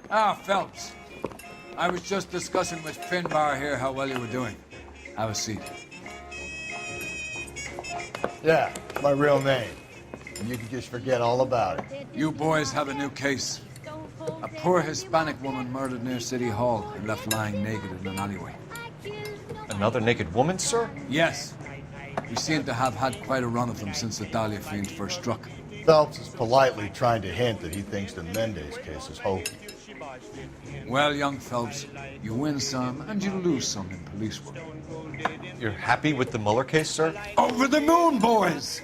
Ah, Phelps. I was just discussing with Finbar here how well you were doing. Have a seat. Yeah, my real name. And you can just forget all about it. You boys have a new case. A poor Hispanic woman murdered near City Hall and left lying naked in an alleyway. Another naked woman, sir? Yes. We seem to have had quite a run of them since the Dahlia fiend first struck. Phelps is politely trying to hint that he thinks the Mendez case is hokey. Well, young Phelps, you win some and you lose some in police work. You're happy with the Mueller case, sir? Over the moon, boys!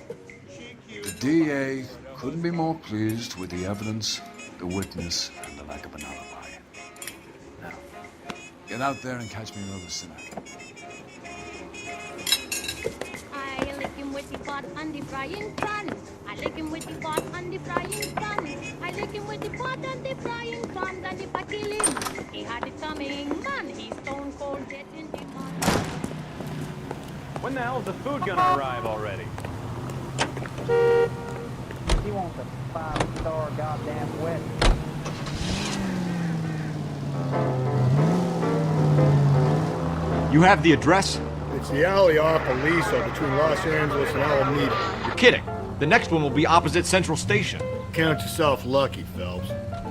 The DA couldn't be more pleased with the evidence, the witness, and the lack of an alibi. Now, get out there and catch me another sinner. I lick him with the pot and the frying pan. I lick him with the pot and the frying pan. I lick him with the pot and the frying pan. And if I kill him, he had it coming. Man, he's stone cold dead in the morning. When the hell's the food gonna arrive already? He wants a 5-star goddamn wedding. You have the address? It's the alley off Aliso between Los Angeles and Alameda. You're kidding. The next one will be opposite Central Station. Count yourself lucky, Phelps.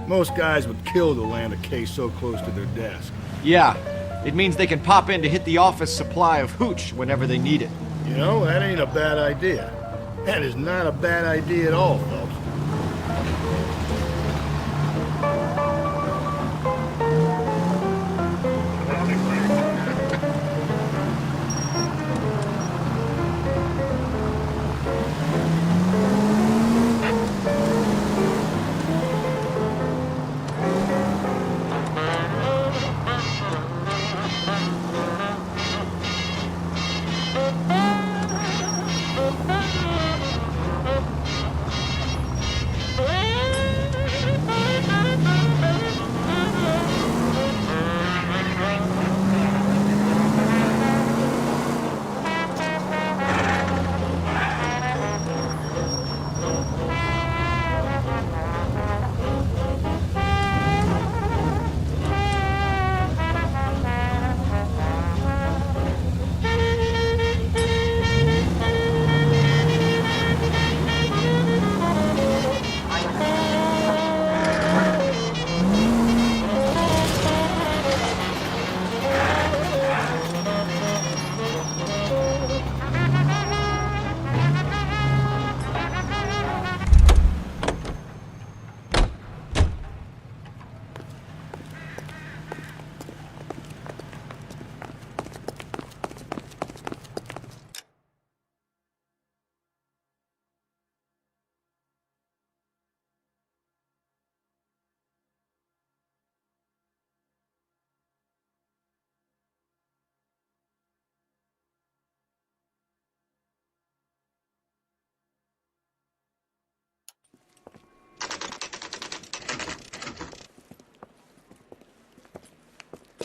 Most guys would kill to land a case so close to their desk. Yeah, it means they can pop in to hit the office supply of hooch whenever they need it. You know, that ain't a bad idea. That is not a bad idea at all, Phelps.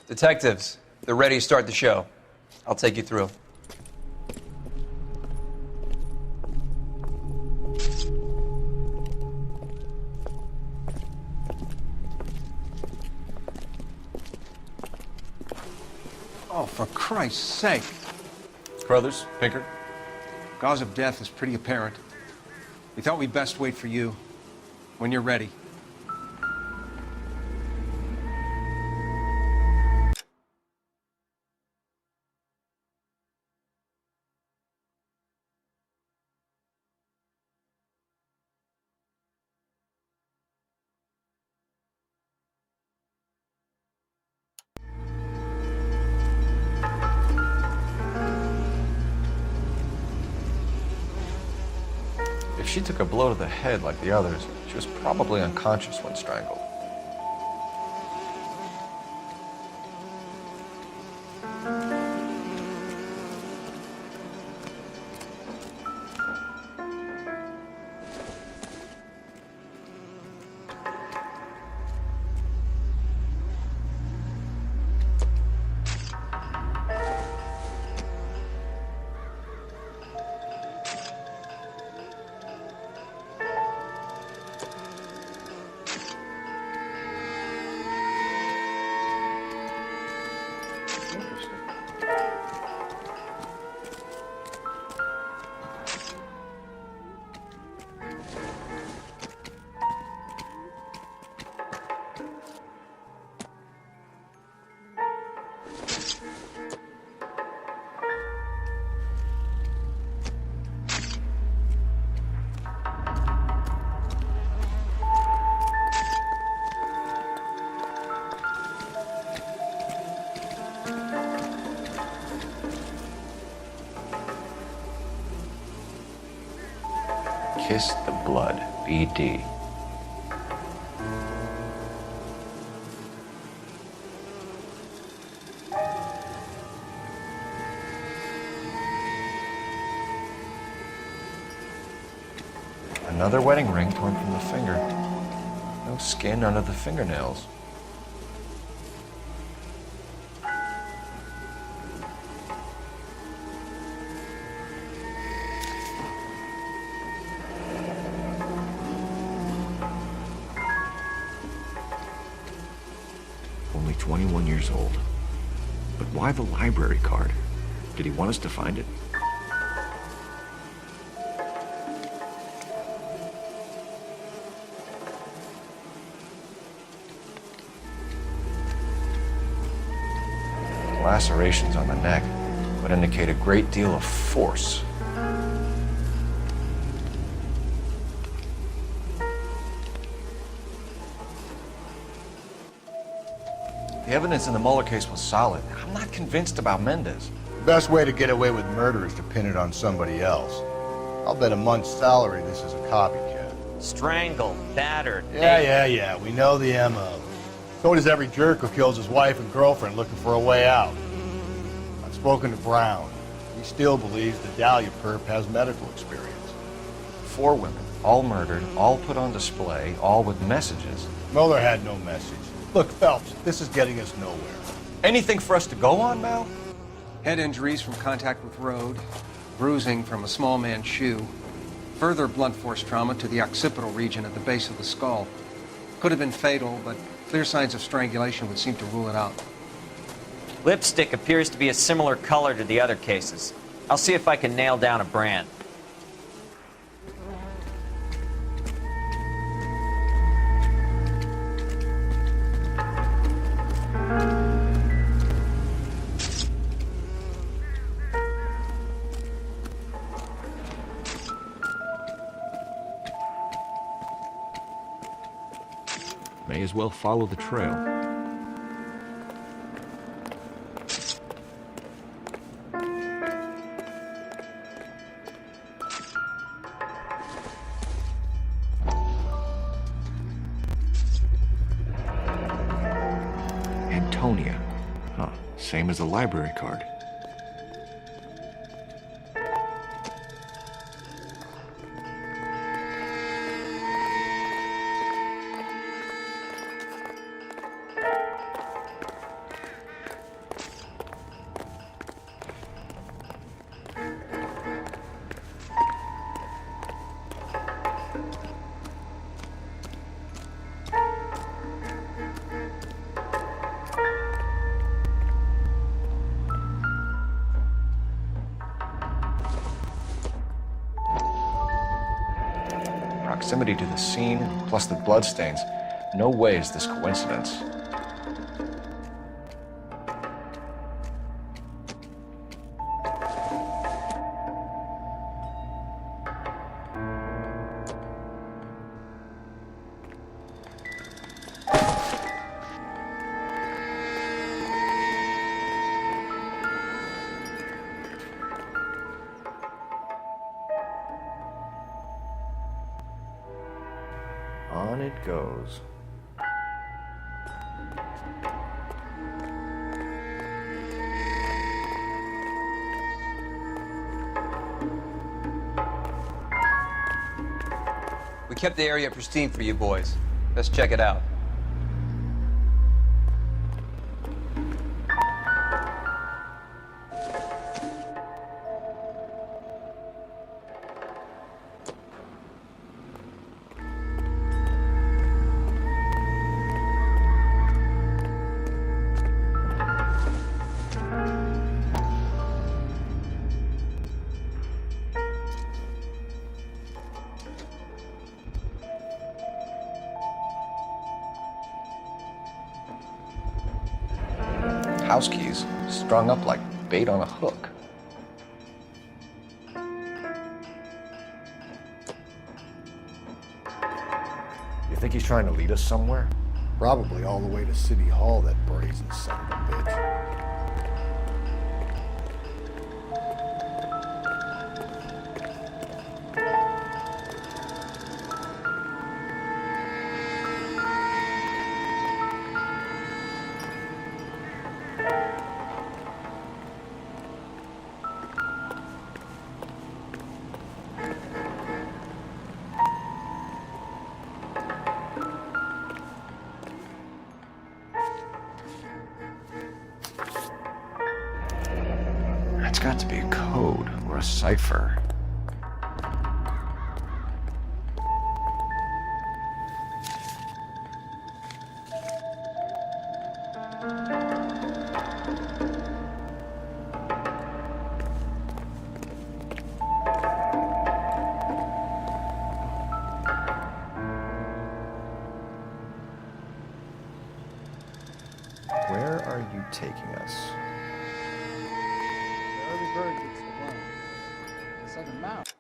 Detectives, they're ready to start the show. I'll take you through. Oh, for Christ's sake. Brothers, Pinker? Cause of death is pretty apparent. We thought we'd best wait for you. When you're ready. If she took a blow to the head like the others, she was probably unconscious when strangled. Kiss the Blood, BD. Another wedding ring torn from the finger. No skin under the fingernails. Only 21 years old. But why the library card? Did he want us to find it? Lacerations on the neck would indicate a great deal of force. The evidence in the Mueller case was solid. I'm not convinced about Mendez. The best way to get away with murder is to pin it on somebody else. I'll bet a month's salary this is a copycat. Strangled, battered. Yeah. We know the MO. So does every jerk who kills his wife and girlfriend looking for a way out. I've spoken to Brown. He still believes the Dahlia perp has medical experience. 4 women, all murdered, all put on display, all with messages. Mueller had no message. Look, Phelps, this is getting us nowhere. Anything for us to go on, Mal? Head injuries from contact with road, bruising from a small man's shoe, further blunt force trauma to the occipital region at the base of the skull. Could have been fatal, but clear signs of strangulation would seem to rule it out. Lipstick appears to be a similar color to the other cases. I'll see if I can nail down a brand. May as well follow the trail. Antonia. Huh, same as the library card. Proximity to the scene, plus the bloodstains. No way is this coincidence. On it goes. We kept the area pristine for you boys. Let's check it out. House keys strung up like bait on a hook. You think he's trying to lead us somewhere? Probably all the way to City Hall, that brazen son of a bitch. got to be a code or a cipher. Where are you taking us? The early bird gets the worm. It's like a mouse.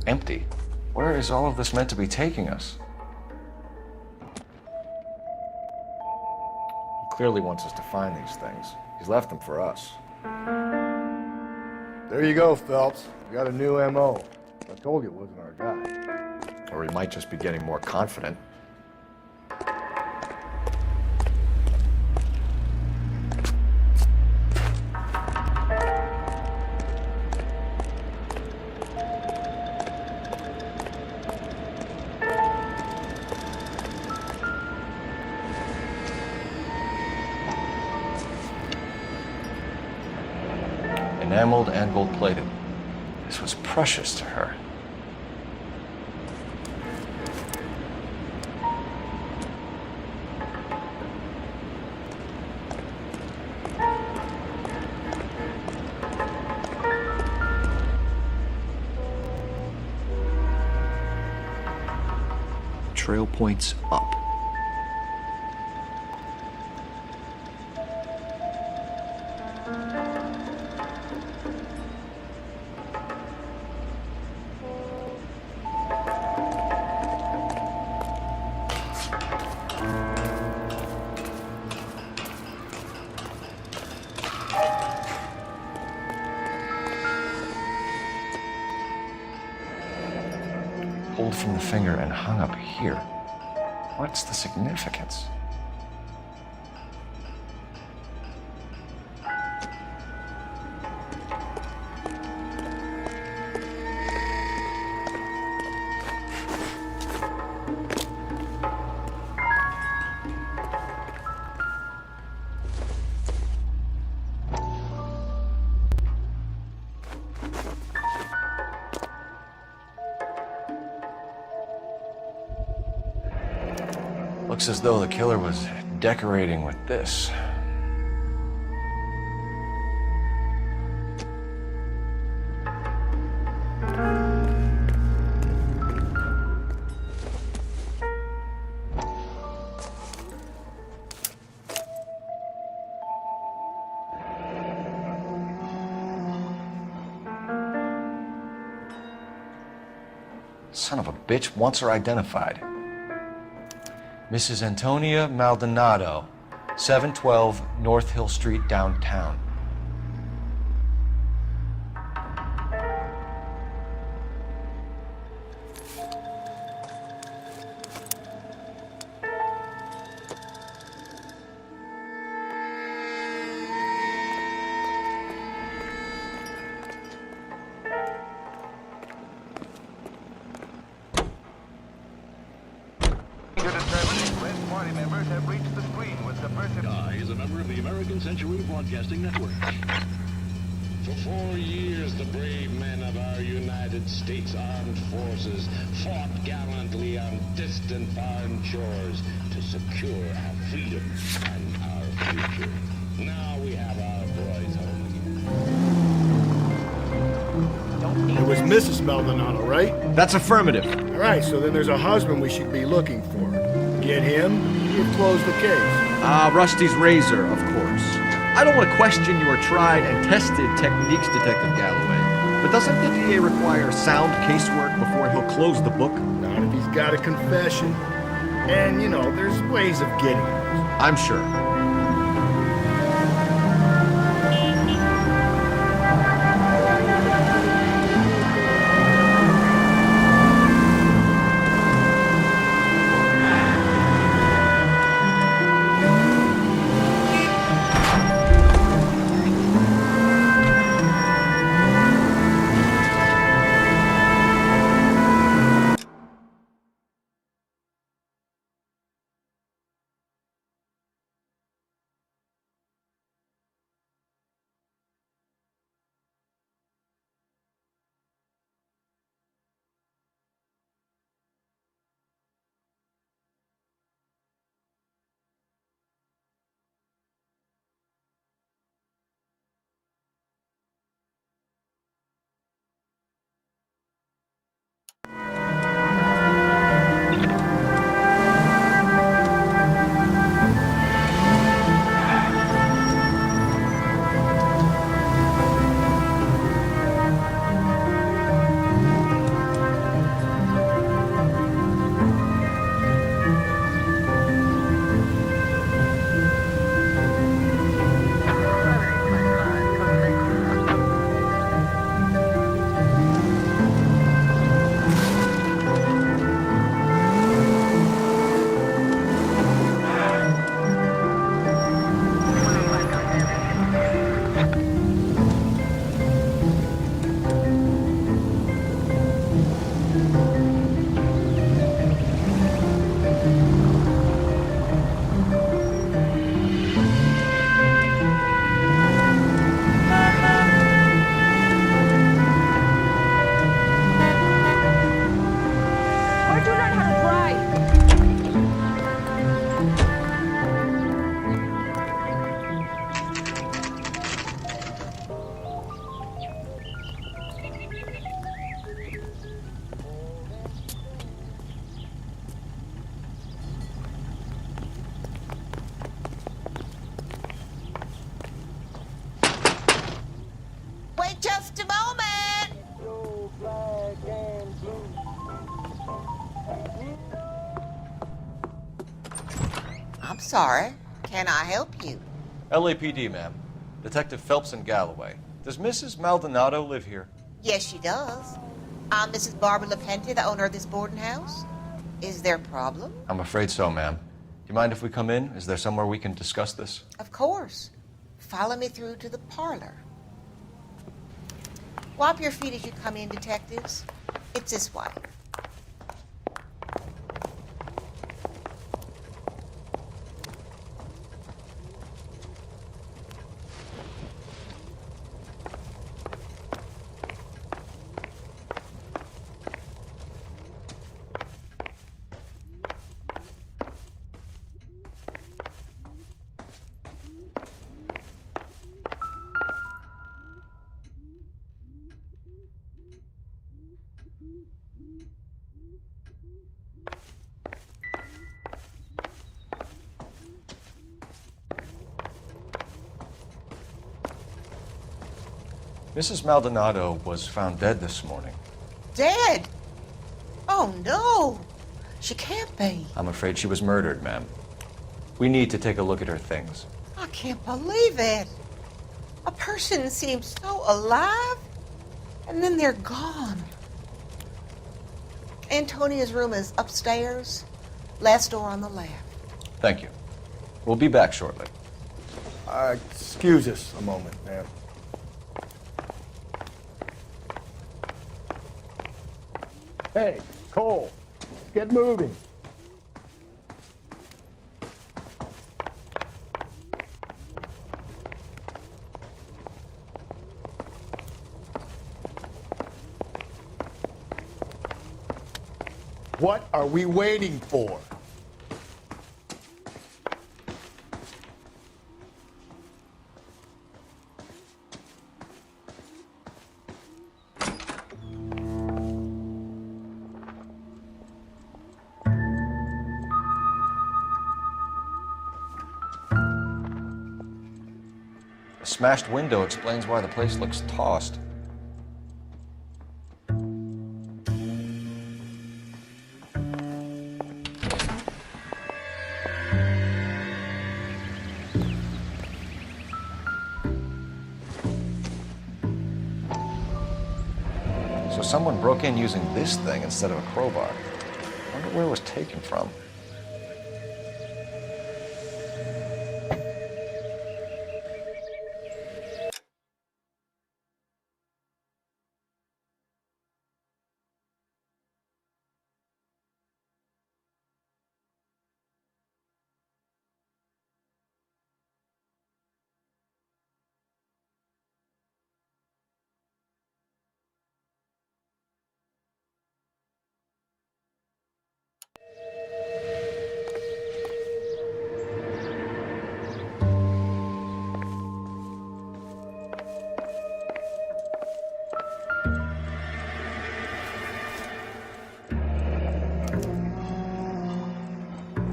Empty. Where is all of this meant to be taking us? He clearly wants us to find these things. He's left them for us. There you go, Phelps. You got a new M.O. I told you it wasn't our guy. Or he might just be getting more confident. Enameled and gold-plated. This was precious to her. Trail points up. Pulled from the finger and hung up here. What's the significance? Looks as though the killer was decorating with this. Son of a bitch wants her identified. Mrs. Antonia Maldonado, 712 North Hill Street, downtown. Is a member of the American Century Broadcasting Network. For 4 years, the brave men of our United States Armed Forces fought gallantly on distant foreign shores to secure our freedom and our future. Now we have our boys home again. Don't It was Mrs. Maldonado, right? That's affirmative. All right, so then there's a husband we should be looking for. Get him, we've closed the case. Rusty's razor, of course. I don't want to question your tried and tested techniques, Detective Galloway. But doesn't the DA require sound casework before he'll close the book? Not if he's got a confession. And, you know, there's ways of getting it. I'm sure. Just a moment. I'm sorry. Can I help you? LAPD, ma'am. Detective Phelps and Galloway. Does Mrs. Maldonado live here? Yes, she does. I'm Mrs. Barbara LaPente, the owner of this boarding house. Is there a problem? I'm afraid so, ma'am. Do you mind if we come in? Is there somewhere we can discuss this? Of course. Follow me through to the parlor. Wipe your feet as you come in, detectives. It's this way. Mrs. Maldonado was found dead this morning. Dead? Oh, no. She can't be. I'm afraid she was murdered, ma'am. We need to take a look at her things. I can't believe it. A person seems so alive, and then they're gone. Antonia's room is upstairs, last door on the left. Thank you. We'll be back shortly. Excuse us a moment, ma'am. Hey, Cole, get moving. What are we waiting for? A smashed window explains why the place looks tossed. So someone broke in using this thing instead of a crowbar. I wonder where it was taken from.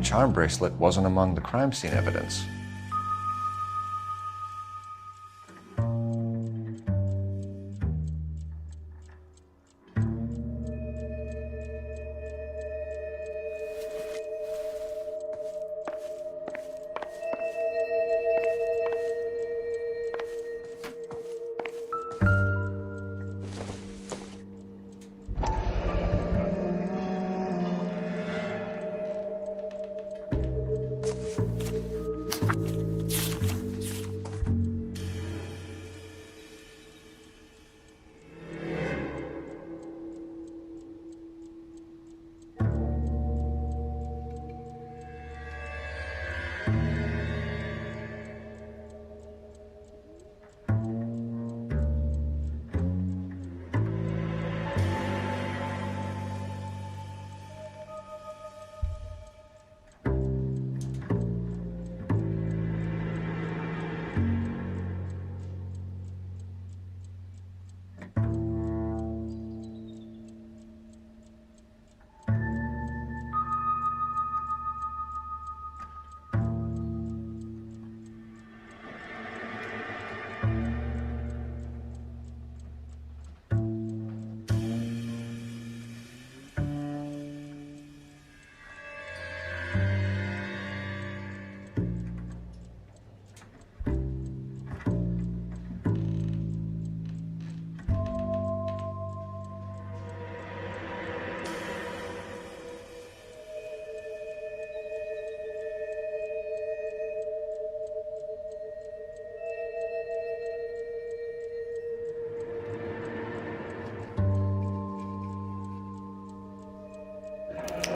Charm bracelet wasn't among the crime scene evidence.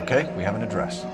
Okay, we have an address.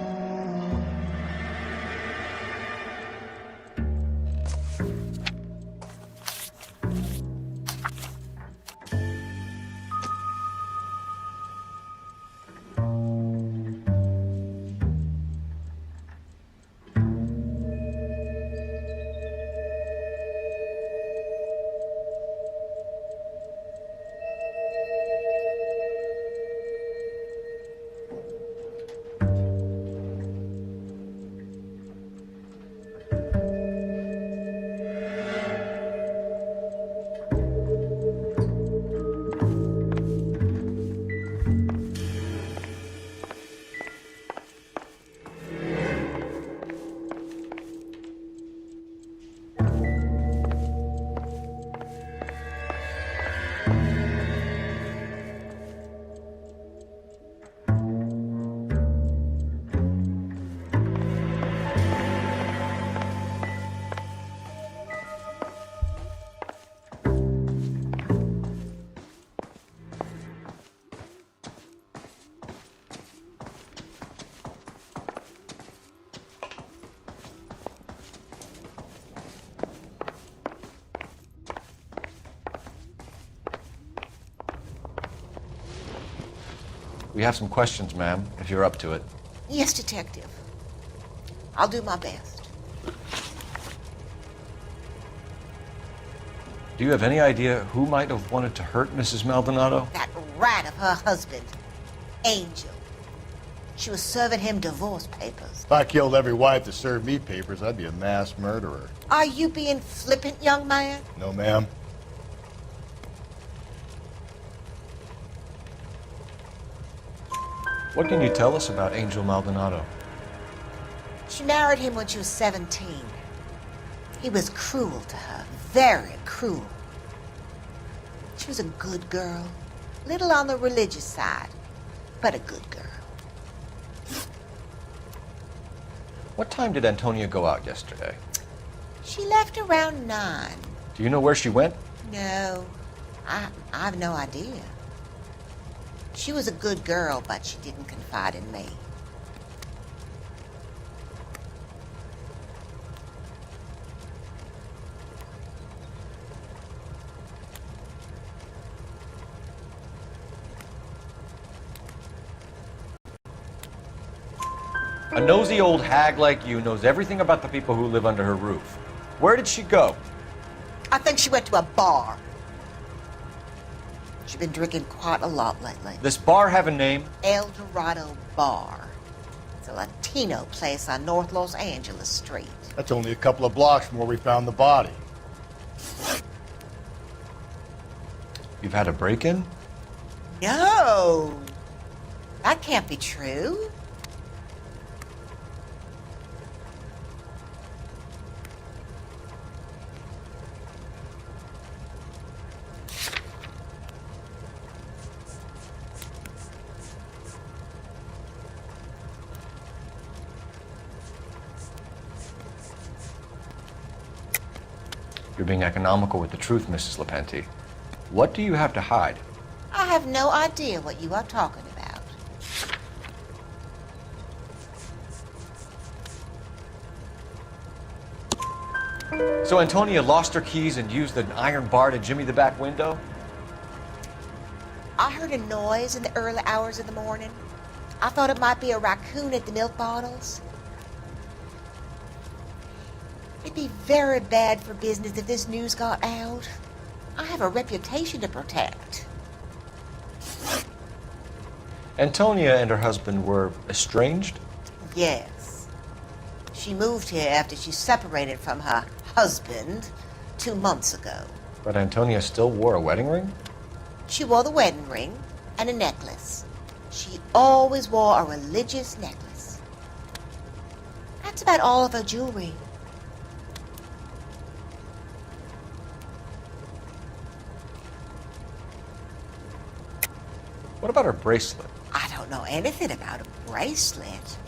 We have some questions, ma'am, if you're up to it. Yes, Detective. I'll do my best. Do you have any idea who might have wanted to hurt Mrs. Maldonado? That rat of her husband, Angel. She was serving him divorce papers. If I killed every wife that served me papers, I'd be a mass murderer. Are you being flippant, young man? No, ma'am. What can you tell us about Angel Maldonado? She married him when she was 17. He was cruel to her, very cruel. She was a good girl, little on the religious side, but a good girl. What time did Antonia go out yesterday? She left around 9. Do you know where she went? No, I have no idea. She was a good girl, but she didn't confide in me. A nosy old hag like you knows everything about the people who live under her roof. Where did she go? I think she went to a bar. She's been drinking quite a lot lately. This bar have a name? El Dorado Bar. It's a Latino place on North Los Angeles Street. That's only a couple of blocks from where we found the body. You've had a break-in? No! That can't be true. You're being economical with the truth, Mrs. Lepenti. What do you have to hide? I have no idea what you are talking about. So Antonia lost her keys and used an iron bar to jimmy the back window? I heard a noise in the early hours of the morning. I thought it might be a raccoon at the milk bottles. It'd be very bad for business if this news got out. I have a reputation to protect. Antonia and her husband were estranged? Yes. She moved here after she separated from her husband 2 months ago. But Antonia still wore a wedding ring? She wore the wedding ring and a necklace. She always wore a religious necklace. That's about all of her jewelry. What about her bracelet? I don't know anything about a bracelet.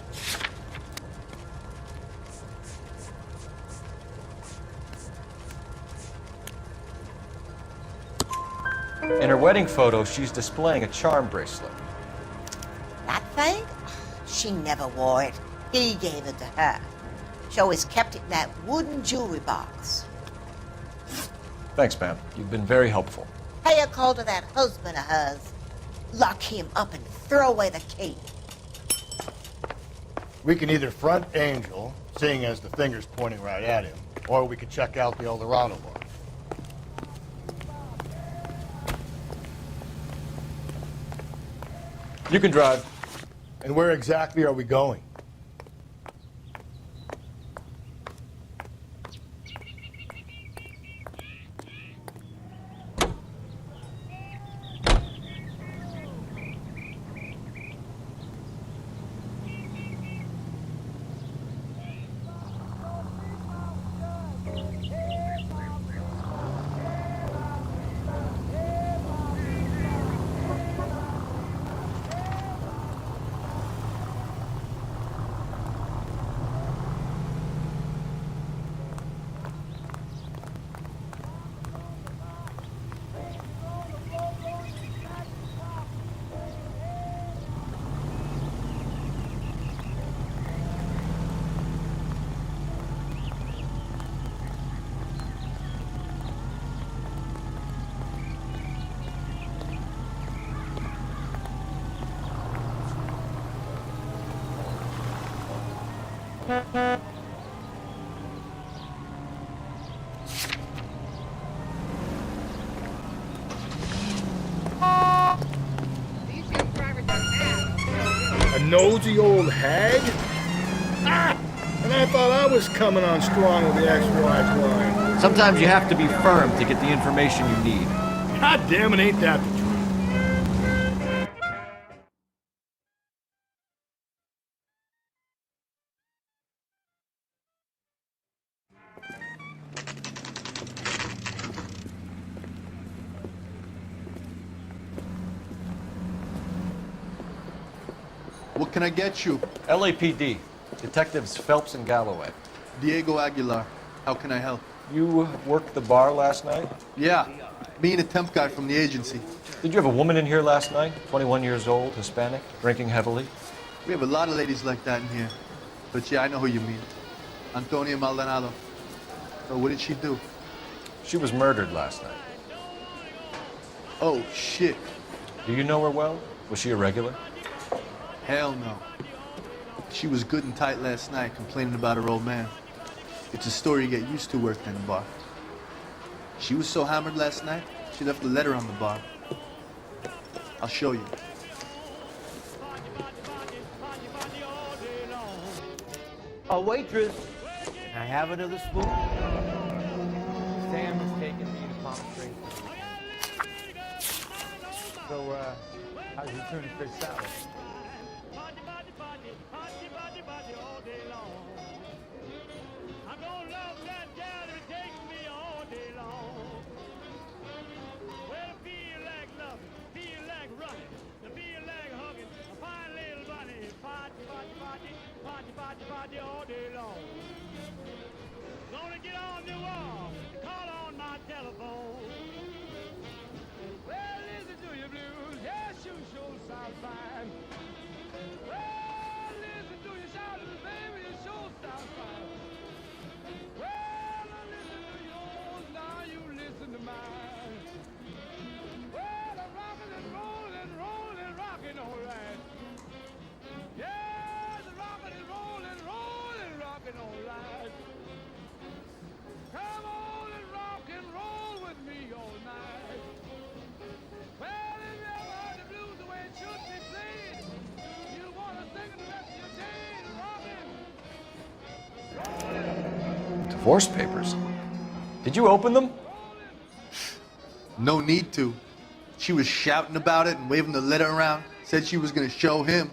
In her wedding photo, she's displaying a charm bracelet. That thing? She never wore it. He gave it to her. She always kept it in that wooden jewelry box. Thanks, ma'am. You've been very helpful. Pay a call to that husband of hers. Lock him up and throw away the key. We can either front Angel, seeing as the finger's pointing right at him, or we could check out the El Dorado bar. You can drive. And where exactly are we going? nosy old hag? Ah! And I thought I was coming on strong with the ex-wife line. Sometimes you have to be firm to get the information you need. God damn it, ain't that the truth? What can I get you? LAPD. Detectives Phelps and Galloway. Diego Aguilar. How can I help? You worked the bar last night? Yeah, me and a temp guy from the agency. Did you have a woman in here last night? 21 years old, Hispanic, drinking heavily? We have a lot of ladies like that in here. But yeah, I know who you mean. Antonia Maldonado. So what did she do? She was murdered last night. Oh, shit. Do you know her well? Was she a regular? Hell no. She was good and tight last night, complaining about her old man. It's a story you get used to working in a bar. She was so hammered last night, she left a letter on the bar. I'll show you. A waitress, can I have another spoon? Sam has taken me to Palm Springs. So, how's your tuna fish salad? All day long. Gonna get on the wall, call on my telephone. Well, listen to your blues, yeah, sure sounds fine. Well, listen to your shouters, baby, it sure sounds fine. Well, I listen to yours, now you listen to mine. Well, I'm rocking and rolling, rolling, rocking all right. Yeah, the rocking and rolling, rolling, rocking all right. Come on and rock and roll with me all night. Well, if you ever heard the blues the way it should be played, you want to sing it the rest of your day, rocking. Divorce papers? Did you open them? No need to. She was shouting about it and waving the letter around. Said she was going to show him.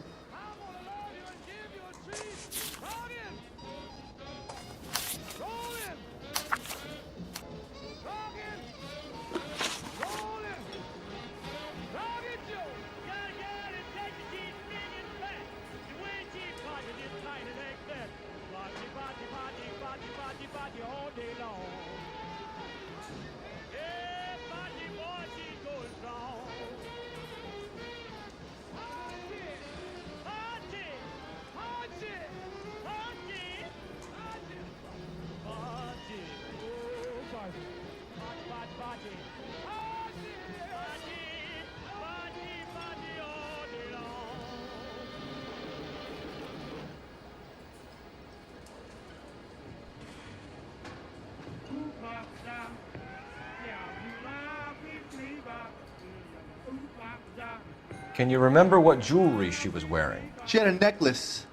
Can you remember what jewelry she was wearing? She had a necklace.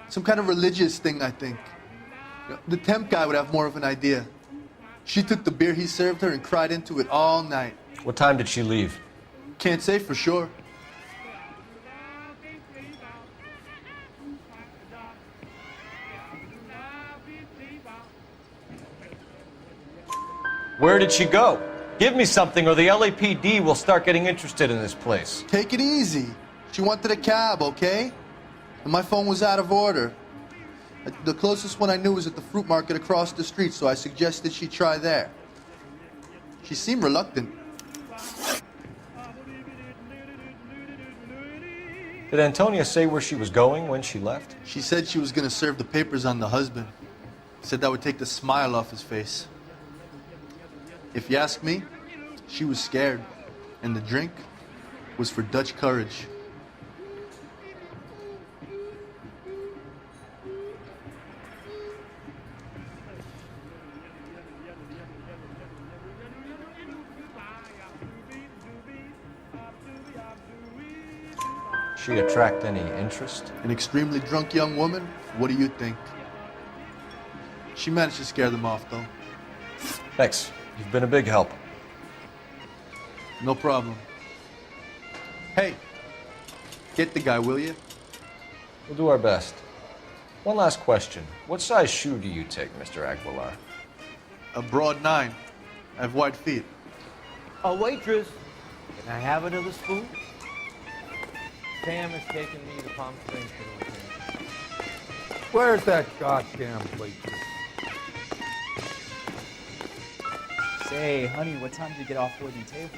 Some kind of religious thing, I think. The temp guy would have more of an idea. She took the beer he served her and cried into it all night. What time did she leave? Can't say for sure. Where did she go? Give me something or the LAPD will start getting interested in this place. Take it easy. She wanted a cab, okay? And my phone was out of order. The closest one I knew was at the fruit market across the street, so I suggested she try there. She seemed reluctant. Did Antonia say where she was going when she left? She said she was going to serve the papers on the husband. Said that would take the smile off his face. If you ask me, she was scared, and the drink was for Dutch courage. She attract any interest? An extremely drunk young woman? What do you think? She managed to scare them off, though. Thanks. You've been a big help. No problem. Hey, get the guy, will you? We'll do our best. One last question. What size shoe do you take, Mr. Aguilar? A broad 9. I have wide feet. A waitress, can I have another spoon? Sam has taken me to Palm Springs for the weekend. Where's that goddamn waitress? Say, honey, what time did you get off wooden table?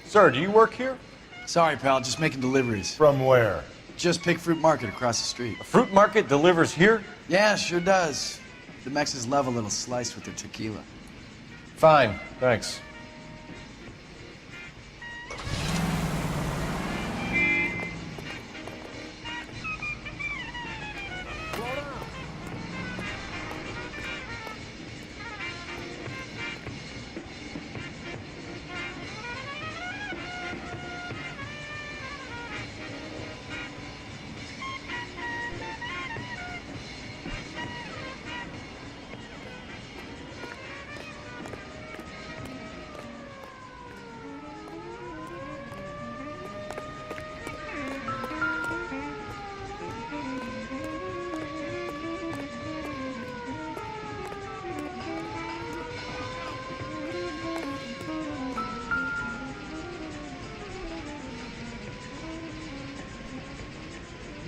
Sir, do you work here? Sorry, pal, just making deliveries. From where? Just Pig Fruit Market across the street. A fruit market delivers here? Yeah, sure does. The Mexicans love a little slice with their tequila. Fine, thanks.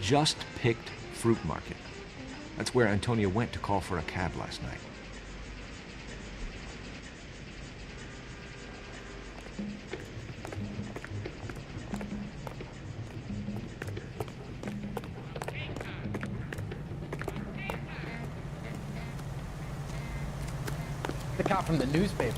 Just picked Fruit Market. That's where Antonia went to call for a cab last night. The cop from the newspaper.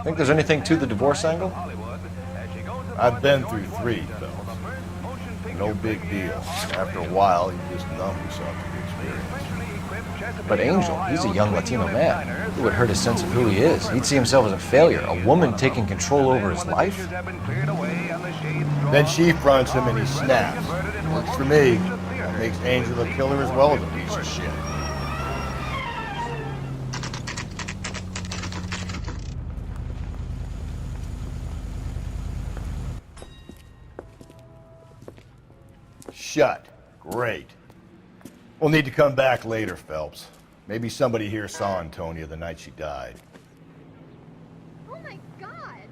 Think there's anything to the divorce angle? I've been through 3, Phelps. No big deal. After a while, you just numb yourself to the experience. But Angel, he's a young Latino man. It would hurt his sense of who he is. He'd see himself as a failure, a woman taking control over his life. Then she fronts him and he snaps. Works for me. That makes Angel a killer as well as a piece of shit. Shut. Great. We'll need to come back later, Phelps. Maybe somebody here saw Antonia the night she died. Oh my God!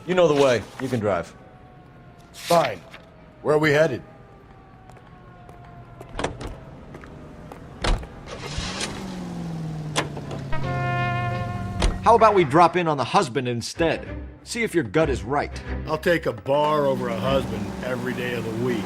You know the way. You can drive. Fine. Where are we headed? How about we drop in on the husband instead? See if your gut is right. I'll take a bar over a husband every day of the week.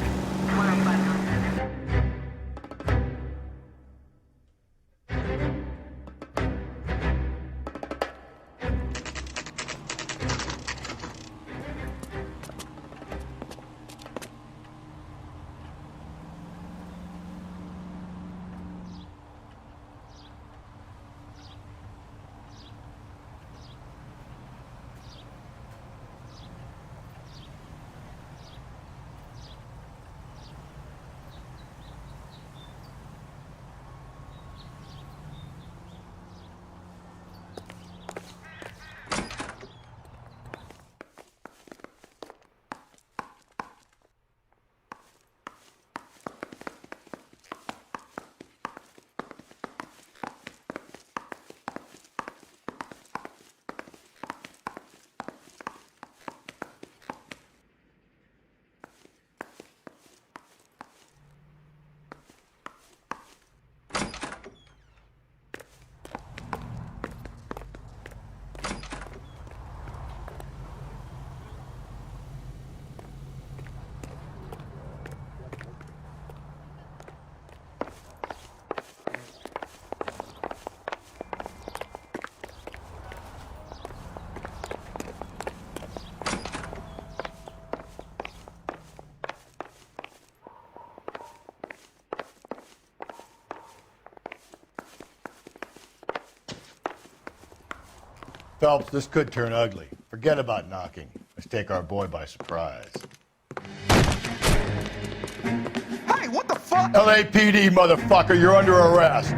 Phelps, this could turn ugly. Forget about knocking. Let's take our boy by surprise. Hey, what the fuck? LAPD, motherfucker, you're under arrest.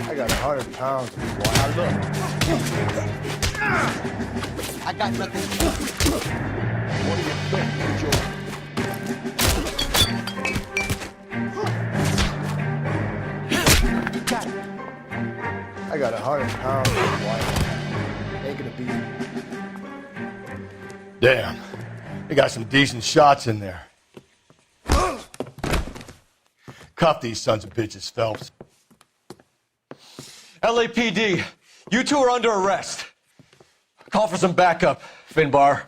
I got 100 pounds, boy. Now look. I got nothing. What do you think, Angel? I got 100 pounds, boy. Ain't gonna be. Damn. They got some decent shots in there. Cuff these sons of bitches, Phelps. LAPD, you two are under arrest. Call for some backup, Finbar.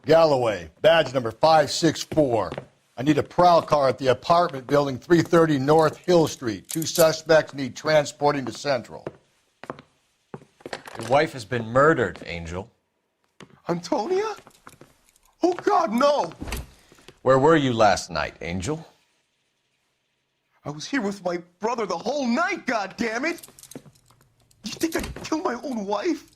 Galloway, badge number 564. I need a prowl car at the apartment building 330 North Hill Street. 2 suspects need transporting to Central. Your wife has been murdered, Angel. Antonia? Oh, God, no! Where were you last night, Angel? I was here with my brother the whole night, goddammit! You think I'd kill my own wife?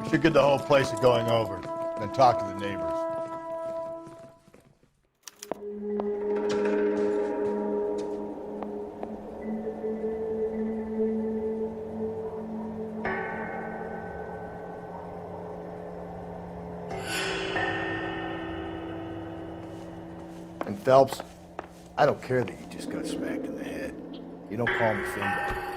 We should get the whole place to going over, then talk to the neighbors. And Phelps, I don't care that you just got smacked in the head. You don't call me Finbar.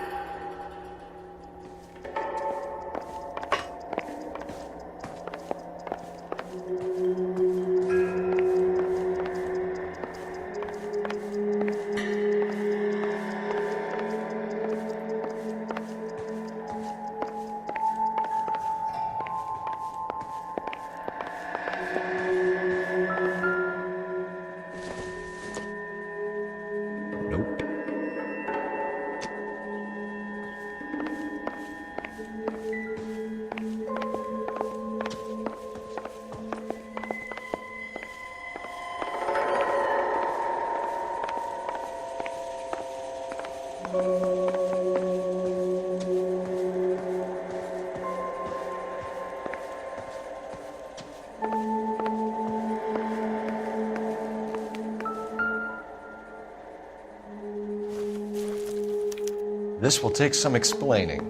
This will take some explaining.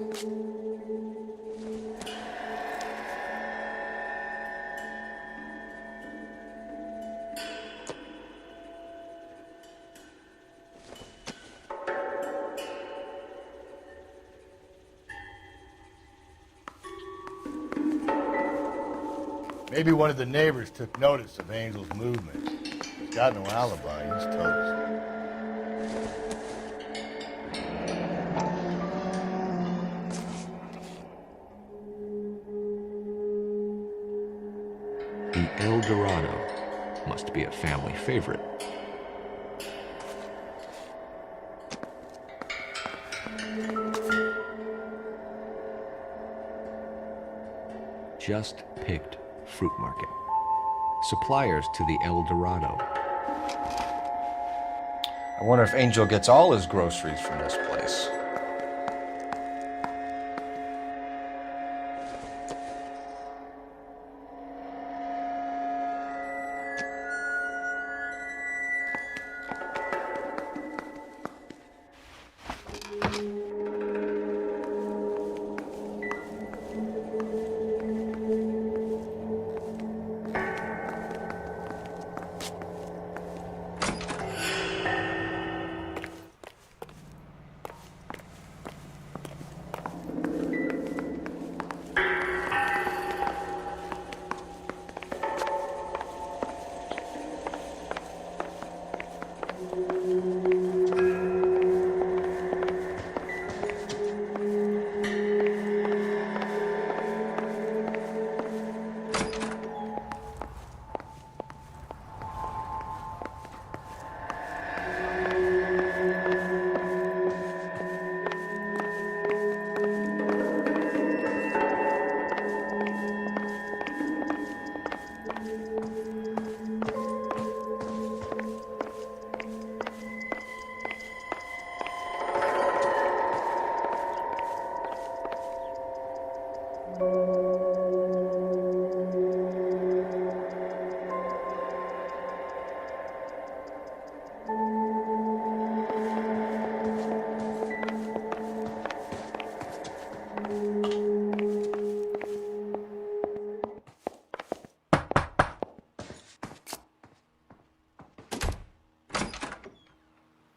Maybe one of the neighbors took notice of Angel's movement. He's got no alibi. He's toast. The El Dorado must be a family favorite. Just picked fruit market. Suppliers to the El Dorado. I wonder if Angel gets all his groceries from this place.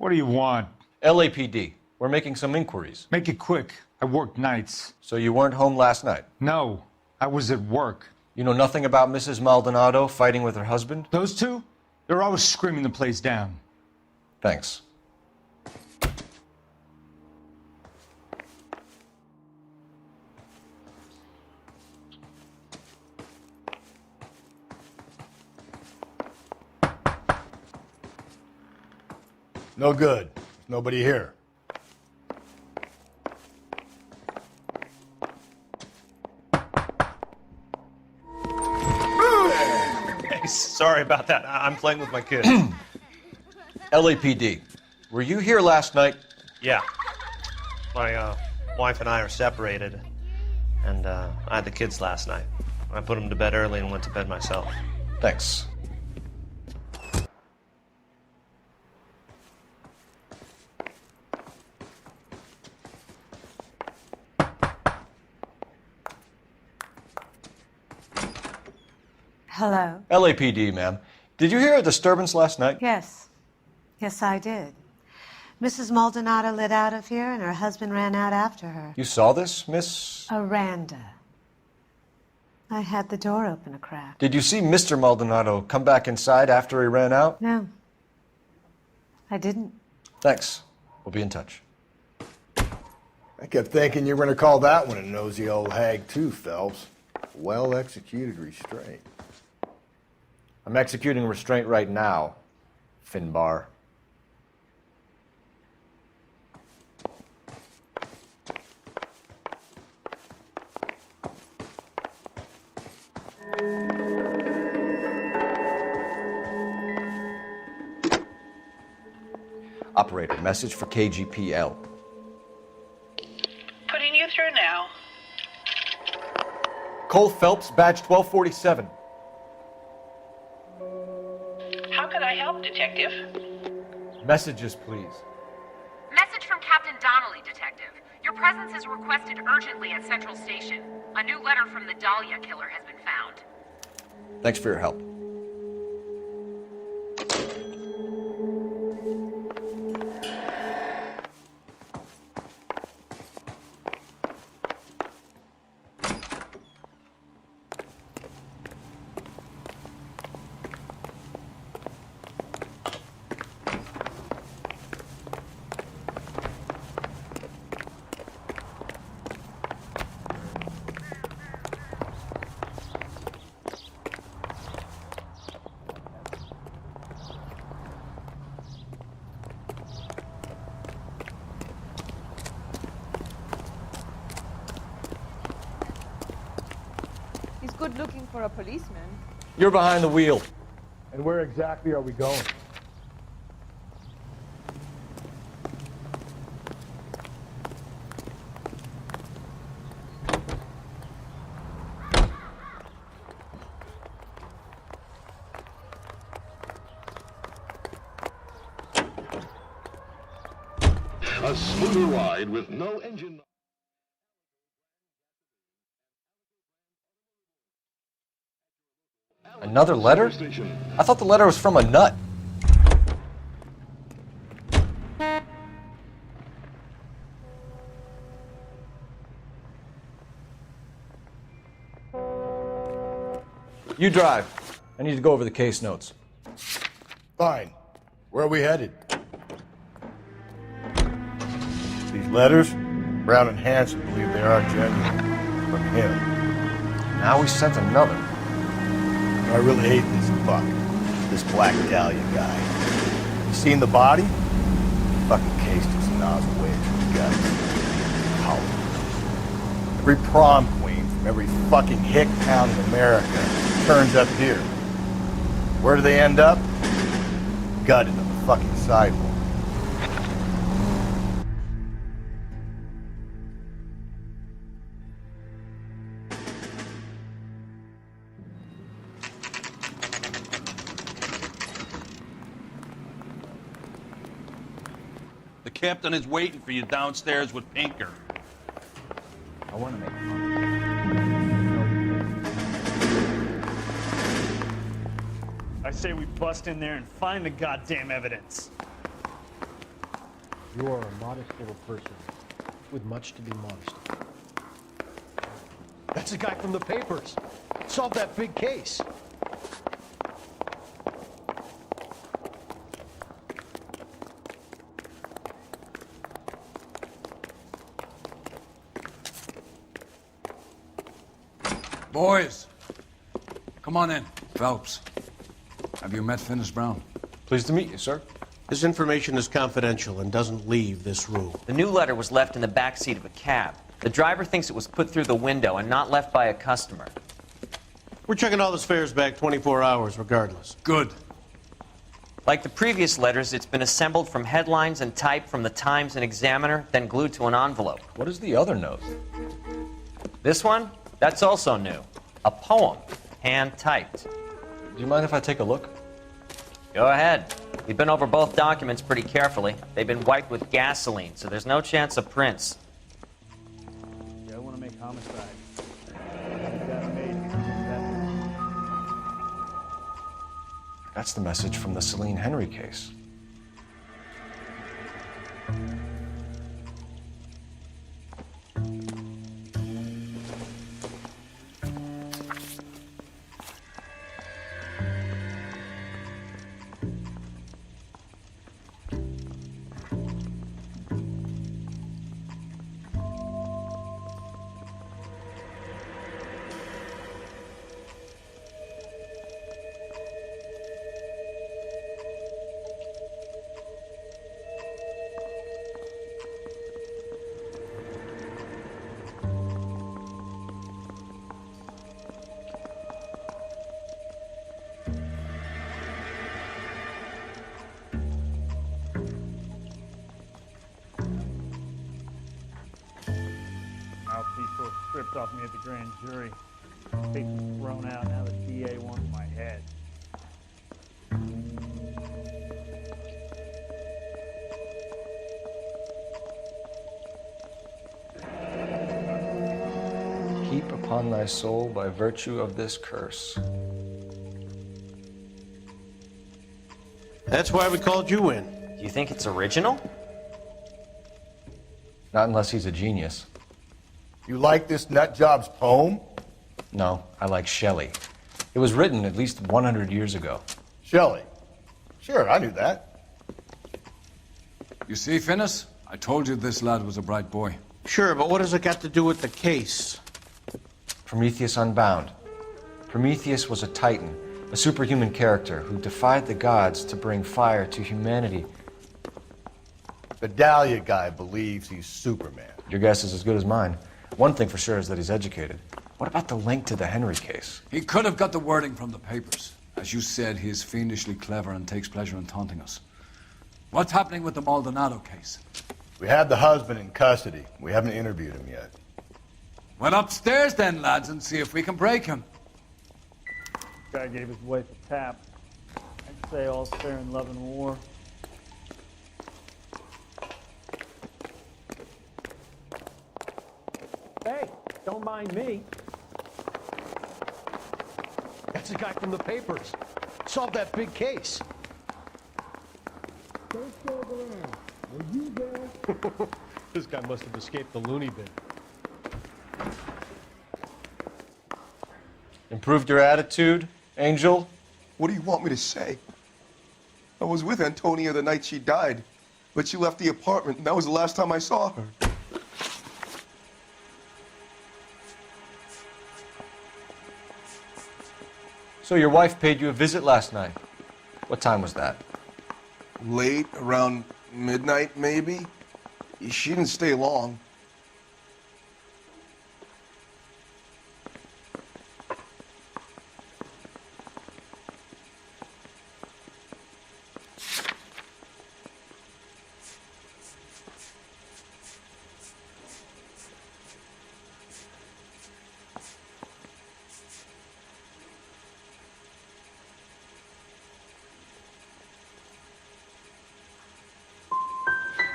What do you want? LAPD. We're making some inquiries. Make it quick. I work nights. So you weren't home last night? No, I was at work. You know nothing about Mrs. Maldonado fighting with her husband? Those two? They're always screaming the place down. Thanks. No good. There's nobody here. Sorry about that. I'm playing with my kid. LAPD. Were you here last night? Yeah. My wife and I are separated, and I had the kids last night. I put them to bed early and went to bed myself. Thanks. Hello? LAPD, ma'am. Did you hear a disturbance last night? Yes. Yes, I did. Mrs. Maldonado lit out of here, and her husband ran out after her. You saw this, Miss? Aranda. I had the door open a crack. Did you see Mr. Maldonado come back inside after he ran out? No. I didn't. Thanks. We'll be in touch. I kept thinking you were going to call that one a nosy old hag too, Phelps. Well-executed restraint. I'm executing restraint right now, Finbar. Operator, message for KGPL. Putting you through now. Cole Phelps, badge 1247. How could I help, Detective? Messages, please. Message from Captain Donnelly, Detective. Your presence is requested urgently at Central Station. A new letter from the Dahlia killer has been found. Thanks for your help. He's good looking for a policeman. You're behind the wheel. And where exactly are we going? A smoother ride with no engine. Another letter? I thought the letter was from a nut. You drive. I need to go over the case notes. Fine. Where are we headed? These letters, Brown and Hanson believe they are genuine. From him. Now he sent another. I really hate this fuck. This Black Dahlia guy. You seen the body? Fucking cased his nozzle way into his guts. Hollow. Every prom queen from every fucking hick town in America turns up here. Where do they end up? Gutted on the fucking sidewalk. The captain is waiting for you downstairs with Pinker. I want to make fun. I say we bust in there and find the goddamn evidence. You are a modest little person with much to be modest about. That's the guy from the papers. Solved that big case. Boys, come on in. Phelps, have you met Finis Brown? Pleased to meet you, sir. This information is confidential and doesn't leave this room. The new letter was left in the back seat of a cab. The driver thinks it was put through the window and not left by a customer. We're checking all the fares back 24 hours regardless. Good. Like the previous letters, it's been assembled from headlines and type from the Times and Examiner, then glued to an envelope. What is the other note? This one? That's also new. A poem, hand-typed. Do you mind if I take a look? Go ahead. We've been over both documents pretty carefully. They've been wiped with gasoline, so there's no chance of prints. I want to make homicide. That's the message from the Celine Henry case. Mouthpiece was stripped off me at the grand jury. Case was thrown out. Now the DA wants my head. Keep upon thy soul by virtue of this curse. That's why we called you in. Do you think it's original? Not unless he's a genius. You like this nutjob's poem? No, I like Shelley. It was written at least 100 years ago. Shelley? Sure, I knew that. You see, Finis? I told you this lad was a bright boy. Sure, but what has it got to do with the case? Prometheus Unbound. Prometheus was a titan, a superhuman character who defied the gods to bring fire to humanity. The Dahlia guy believes he's Superman. Your guess is as good as mine. One thing for sure is that he's educated. What about the link to the Henry case? He could have got the wording from the papers. As you said, he is fiendishly clever and takes pleasure in taunting us. What's happening with the Maldonado case? We have the husband in custody. We haven't interviewed him yet. Well, upstairs then, lads, and see if we can break him. Guy gave his wife a tap. I'd say all's fair in love and war. Hey, don't mind me. That's the guy from the papers. Solved that big case. Don't go around. Were you there? This guy must have escaped the loony bin. Improved your attitude, Angel? What do you want me to say? I was with Antonia the night she died, but she left the apartment, and that was the last time I saw her. So your wife paid you a visit last night. What time was that? Late, around midnight, maybe? She didn't stay long.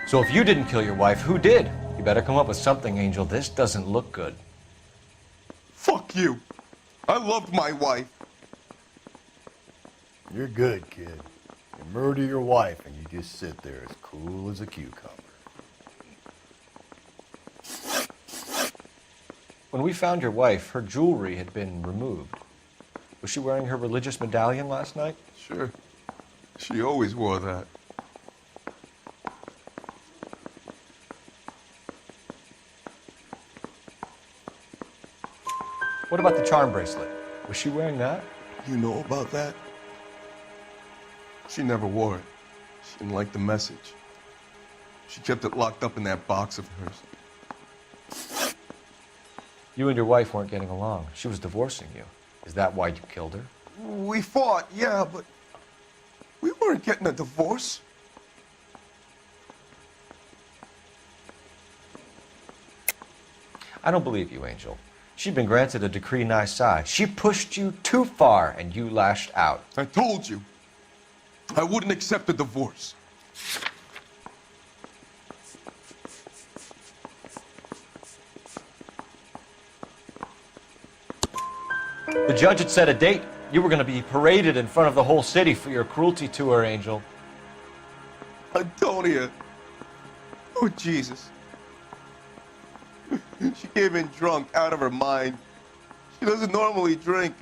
So if you didn't kill your wife, who did? You better come up with something, Angel. This doesn't look good. Fuck you. I loved my wife. You're good, kid. You murder your wife and you just sit there as cool as a cucumber. When we found your wife, her jewelry had been removed. Was she wearing her religious medallion last night? Sure. She always wore that. What about the charm bracelet? Was she wearing that? You know about that? She never wore it. She didn't like the message. She kept it locked up in that box of hers. You and your wife weren't getting along. She was divorcing you. Is that why you killed her? We fought, yeah, but we weren't getting a divorce. I don't believe you, Angel. She'd been granted a decree nisi. She pushed you too far, and you lashed out. I told you. I wouldn't accept a divorce. The judge had set a date. You were going to be paraded in front of the whole city for your cruelty to her, Angel. Antonia. Oh, Jesus. She came in drunk, out of her mind. She doesn't normally drink.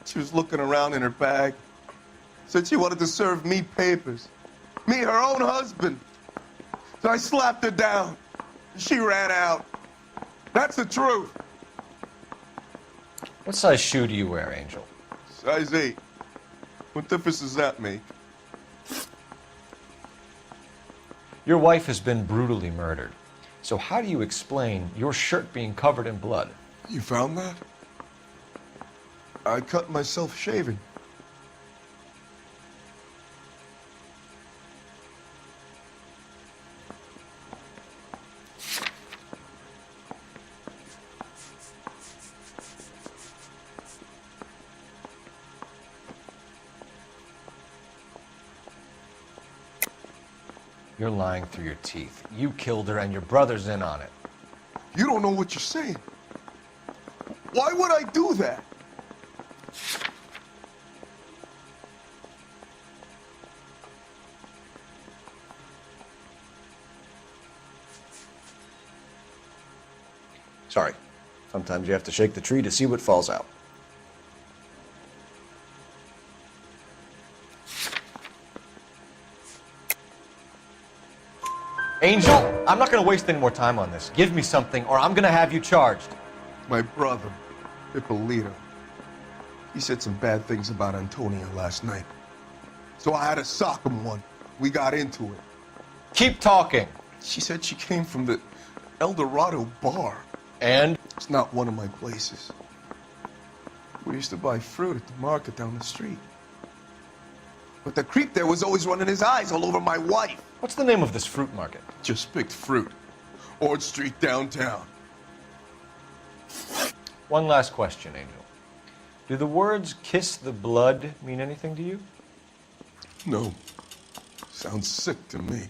She was looking around in her bag. Said she wanted to serve me papers. Me, her own husband. So I slapped her down. She ran out. That's the truth. What size shoe do you wear, Angel? Size 8. What difference does that make? Your wife has been brutally murdered. So how do you explain your shirt being covered in blood? You found that? I cut myself shaving. You're lying through your teeth. You killed her and your brother's in on it. You don't know what you're saying. Why would I do that? Sorry. Sometimes you have to shake the tree to see what falls out. Angel, I'm not going to waste any more time on this. Give me something or I'm going to have you charged. My brother, Ippolito, he said some bad things about Antonia last night. So I had to sock him one. We got into it. Keep talking. She said she came from the El Dorado bar. And? It's not one of my places. We used to buy fruit at the market down the street. But the creep there was always running his eyes all over my wife. What's the name of this fruit market? Just picked fruit. Ord Street downtown. One last question, Angel. Do the words kiss the blood mean anything to you? No. Sounds sick to me.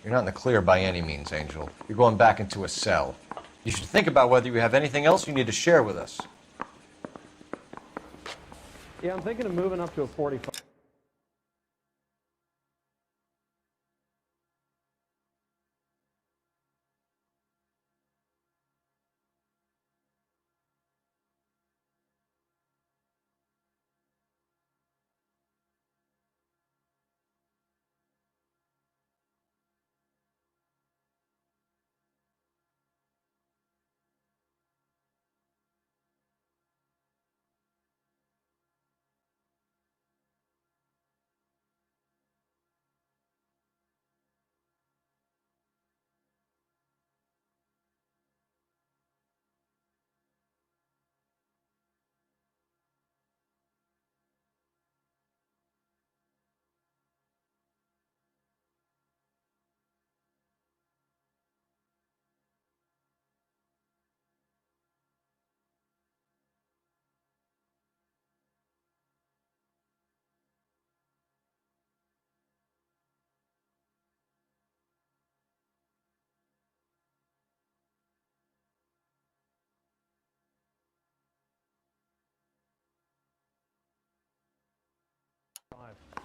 You're not in the clear by any means, Angel. You're going back into a cell. You should think about whether you have anything else you need to share with us. Yeah, I'm thinking of moving up to a 45.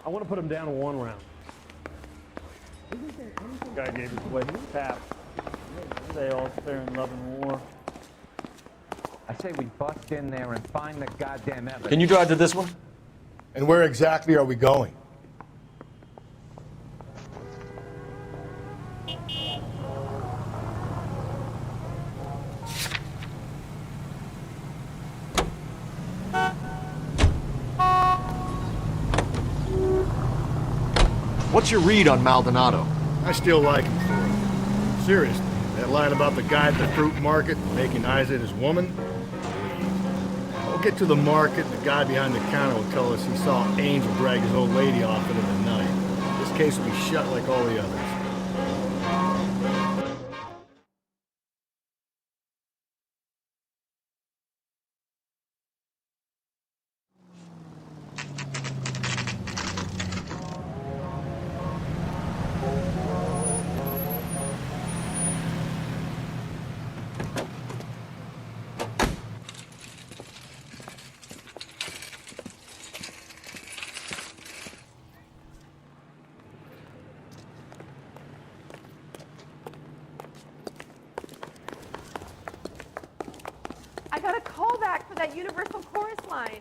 I want to put him down in 1 round. Guy gave his wife a tap. They all fair in love and war. I say we bust in there and find the goddamn evidence. Can you drive to this one? And where exactly are we going? What's your read on Maldonado? I still like him for it. Seriously, that line about the guy at the fruit market making eyes at his woman? We'll get to the market, the guy behind the counter will tell us he saw Angel drag his old lady off into the night. This case will be shut like all the others. I got a call back for that Universal Chorus line.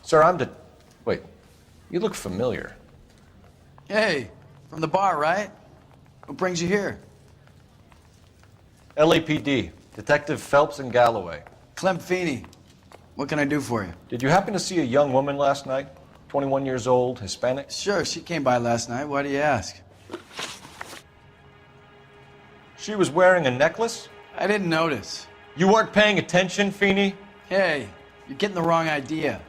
Sir, Wait, you look familiar. Hey, from the bar, right? What brings you here? LAPD, Detective Phelps and Galloway. Clem Feeney. What can I do for you? Did you happen to see a young woman last night? 21 years old, Hispanic? Sure, she came by last night. Why do you ask? She was wearing a necklace? I didn't notice. You weren't paying attention, Feeney? Hey, you're getting the wrong idea.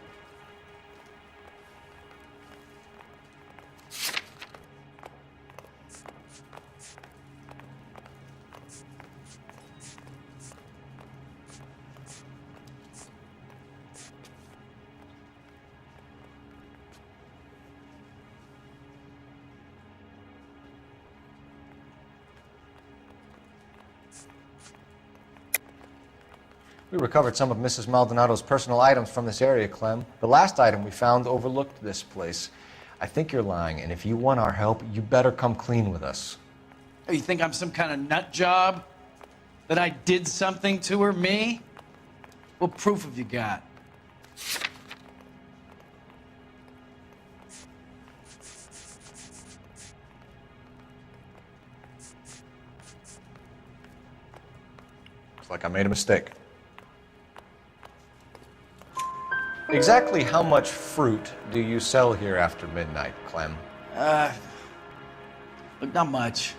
We recovered some of Mrs. Maldonado's personal items from this area, Clem. The last item we found overlooked this place. I think you're lying, and if you want our help, you better come clean with us. Oh, you think I'm some kind of nut job? That I did something to her, me? What proof have you got? Looks like I made a mistake. Exactly how much fruit do you sell here after midnight, Clem? Look, not much.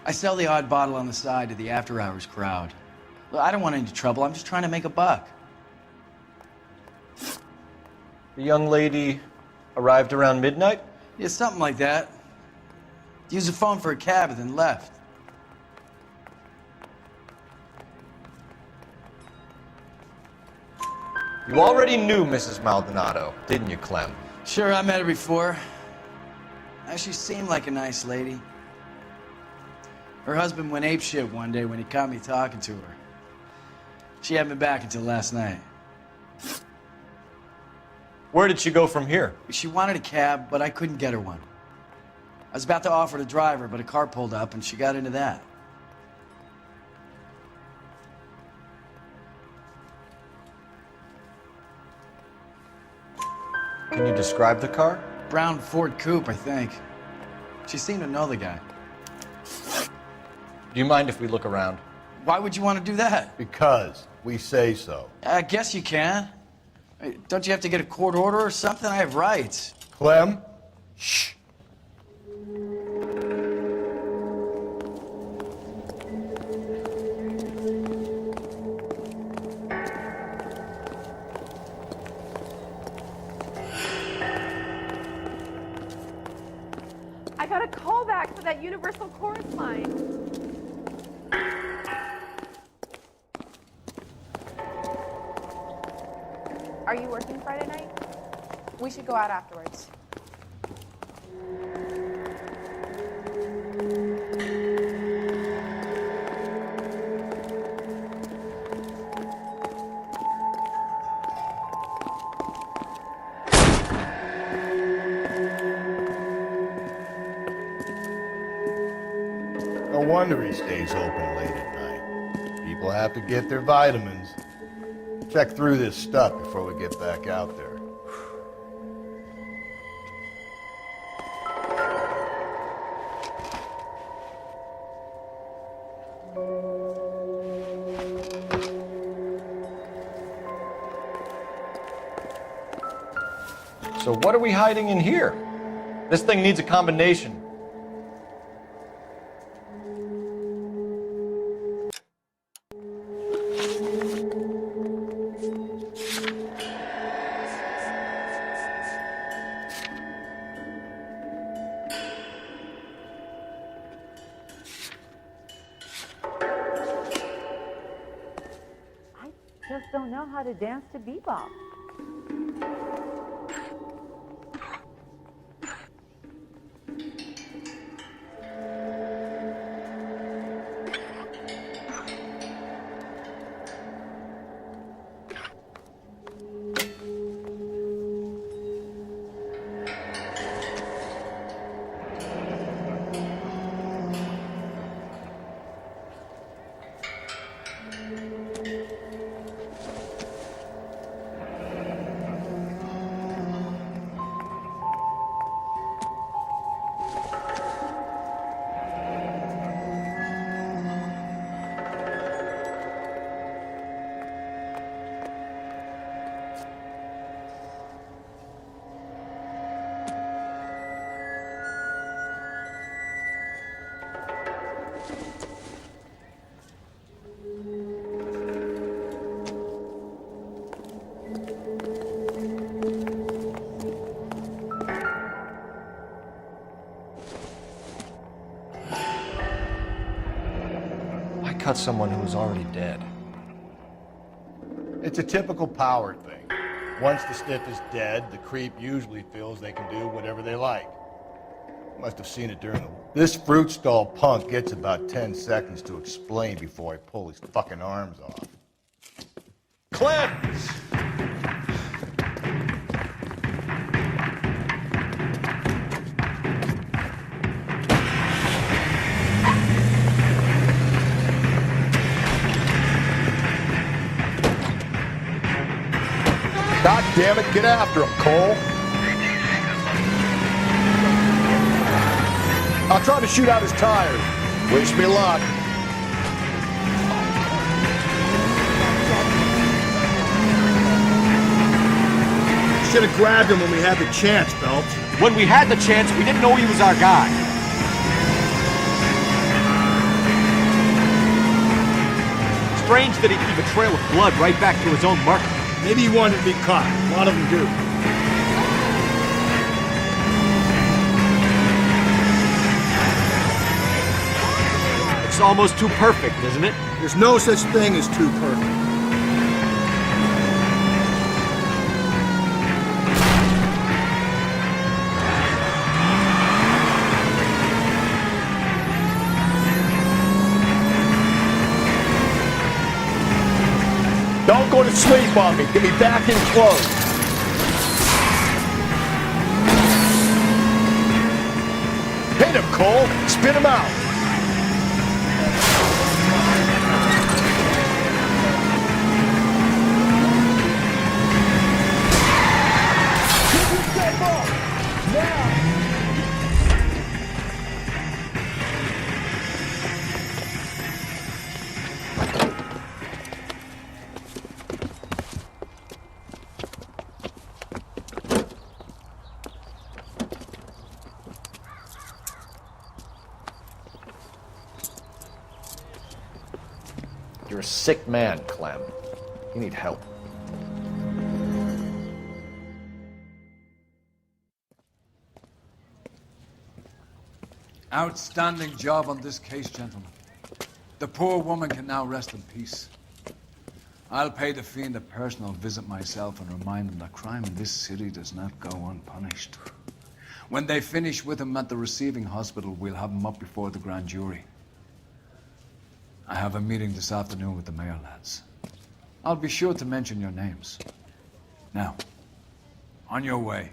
I sell the odd bottle on the side to the after-hours crowd. Look, I don't want any trouble. I'm just trying to make a buck. The young lady arrived around midnight? Yeah, something like that. Used the phone for a cab and then left. You already knew Mrs. Maldonado, didn't you, Clem? Sure, I met her before. She seemed like a nice lady. Her husband went apeshit one day when he caught me talking to her. She hadn't been back until last night. Where did she go from here? She wanted a cab, but I couldn't get her one. I was about to offer to drive her, but a car pulled up and she got into that. Can you describe the car? Brown Ford Coupe, I think. She seemed to know the guy. Do you mind if we look around? Why would you want to do that? Because we say so. I guess you can. Don't you have to get a court order or something? I have rights. Clem? Shh. I got a call back for that Universal Chorus line. Are you working Friday night? We should go out afterwards. No wonder he stays open late at night. People have to get their vitamins. Check through this stuff before we get back out there. So what are we hiding in here? This thing needs a combination. Just don't know how to dance to bebop. Cut someone who was already dead. It's a typical power thing. Once the stiff is dead, the creep usually feels they can do whatever they like. Must have seen it during the... This fruit stall punk gets about 10 seconds to explain before I pull his fucking arms off. Clem! God damn it, get after him, Cole. I'll try to shoot out his tires. Wish me luck. Should have grabbed him when we had the chance, Phelps. When we had the chance, we didn't know he was our guy. Strange that he'd leave a trail of blood right back to his own mark. Maybe he wanted to be caught. A lot of them do. It's almost too perfect, isn't it? There's no such thing as too perfect. Don't go to sleep on me. Get me back in close. Hit him, Cole. Spit him out. You're a sick man, Clem. You need help. Outstanding job on this case, gentlemen. The poor woman can now rest in peace. I'll pay the fiend a personal visit myself and remind him that crime in this city does not go unpunished. When they finish with him at the receiving hospital, we'll have him up before the grand jury. I have a meeting this afternoon with the mayor lads. I'll be sure to mention your names. Now, on your way.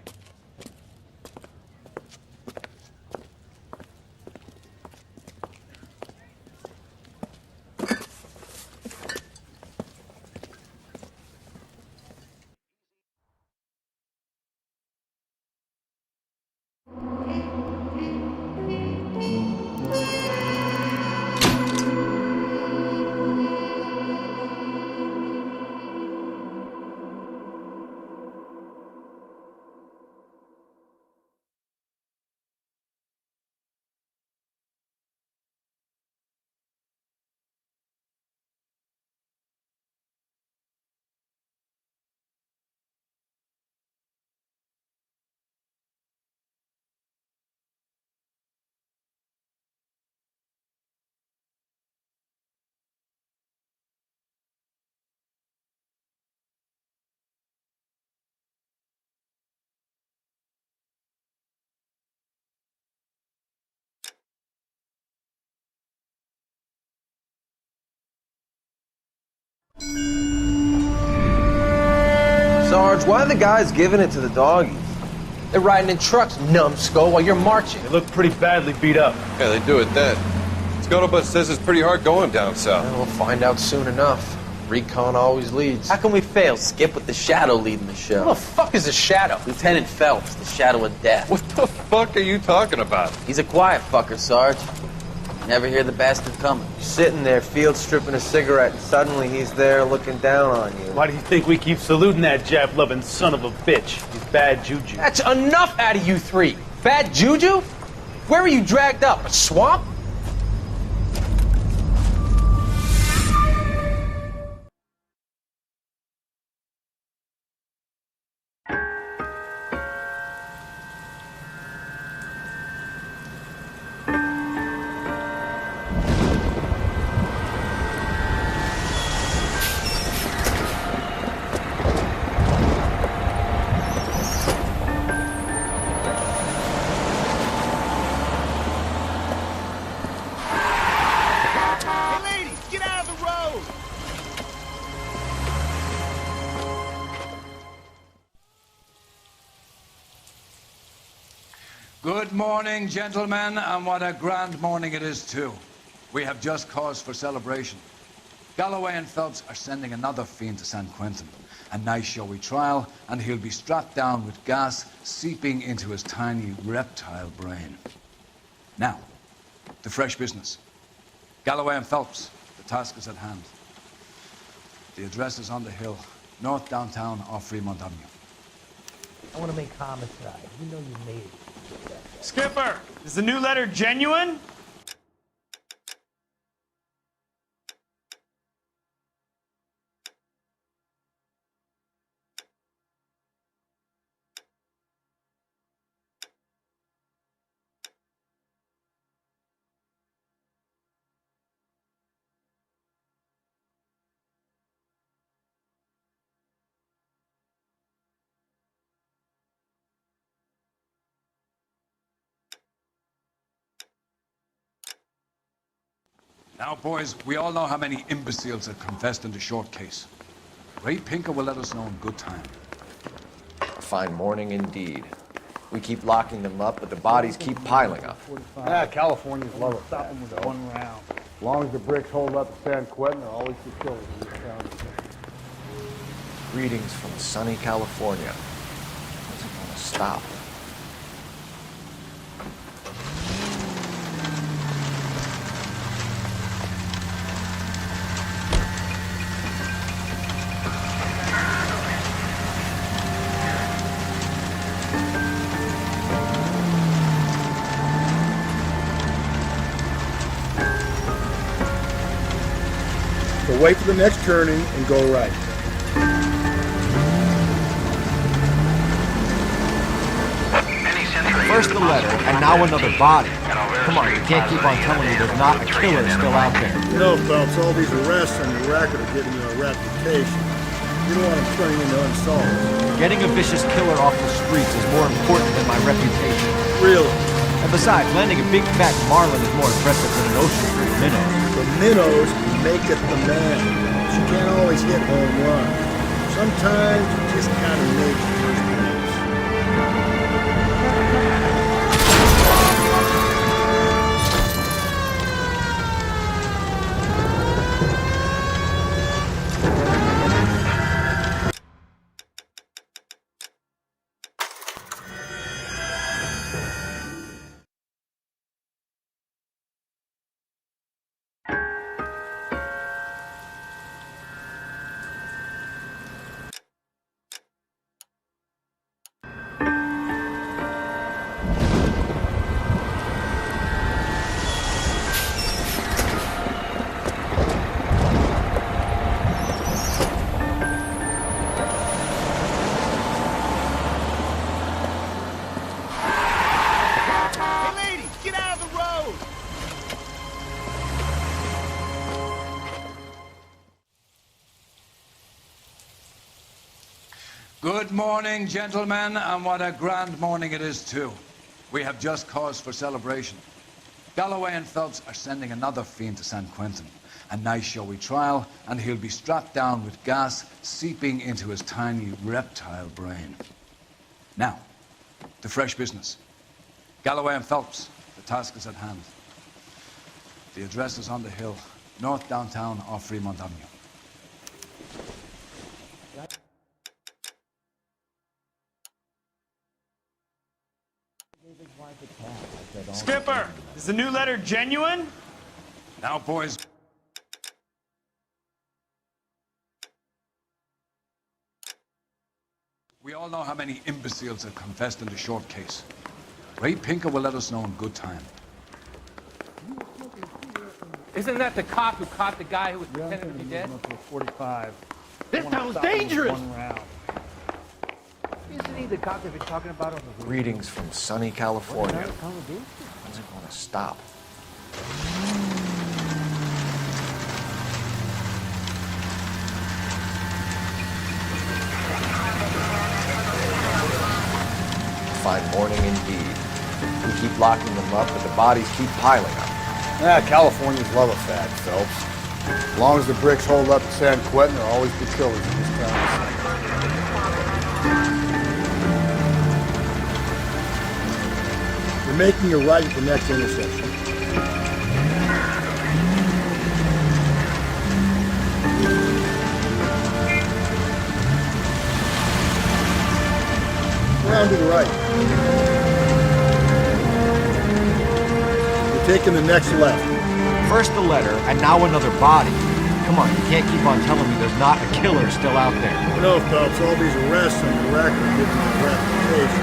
Sarge, why are the guys giving it to the doggies? They're riding in trucks, numbskull, while you're marching. They look pretty badly beat up. Yeah, they do it then. Scuttlebutt says it's pretty hard going down south. Yeah, we'll find out soon enough. Recon always leads. How can we fail, Skip, with the Shadow leading the show? Who the fuck is the Shadow? Lieutenant Phelps, the Shadow of Death. What the fuck are you talking about? He's a quiet fucker, Sarge. Never hear the bastard coming. Sitting there, field stripping a cigarette, and suddenly he's there looking down on you. Why do you think we keep saluting that Jap-loving son of a bitch? He's bad juju. That's enough out of you three. Bad juju? Where were you dragged up? A swamp? Good morning, gentlemen, and what a grand morning it is, too. We have just cause for celebration. Galloway and Phelps are sending another fiend to San Quentin. A nice showy trial, and he'll be strapped down with gas seeping into his tiny reptile brain. Now, to fresh business. Galloway and Phelps, the task is at hand. The address is on the hill, north downtown off Fremont Avenue. I want to make homicide. You know you made it. Skipper, is the new letter genuine? Now, boys, we all know how many imbeciles have confessed in the short case. Ray Pinker will let us know in good time. Fine morning indeed. We keep locking them up, but the bodies keep piling up. Yeah, California's lower. Stop him with one round. As long as the bricks hold up at San Quentin, they'll always be killers in this town. Greetings from sunny California. When's it gonna stop? So wait for the next turning and go right. First the letter, and now another body. Come on, you can't keep on telling me there's not a killer still out there. You know, Phelps, all these arrests on your record are giving you a reputation. You don't want them turning into unsolved. Getting a vicious killer off the streets is more important than my reputation. Really? And besides, landing a big fat marlin is more impressive than an ocean full of minnows. The minnows make it the man. You can't always hit home runs. Sometimes you just gotta make first base. Good morning, gentlemen, and what a grand morning it is, too. We have just cause for celebration. Galloway and Phelps are sending another fiend to San Quentin. A nice showy trial, and he'll be strapped down with gas seeping into his tiny reptile brain. Now, to fresh business. Galloway and Phelps, the task is at hand. The address is on the hill, north downtown off Fremont Avenue. Skipper, is the new letter genuine? Now, boys. We all know how many imbeciles have confessed in the short case. Ray Pinker will let us know in good time. Isn't that the cop who caught the guy who was pretending to be dead? 45. This sounds dangerous! One round. Isn't he the cop they've been talking about on the Greetings from sunny California. When's it going to stop? Fine morning indeed. We keep locking them up, but the bodies keep piling up. Yeah, Californians love a fad, Phelps. As long as the bricks hold up in San Quentin, there'll always be killers in this town. You're making a right at the next intersection. Around to the right. You're taking the next left. First the letter, and now another body. Come on, you can't keep on telling me there's not a killer still out there. You know, Phelps, all these arrests on your record are giving you a reputation.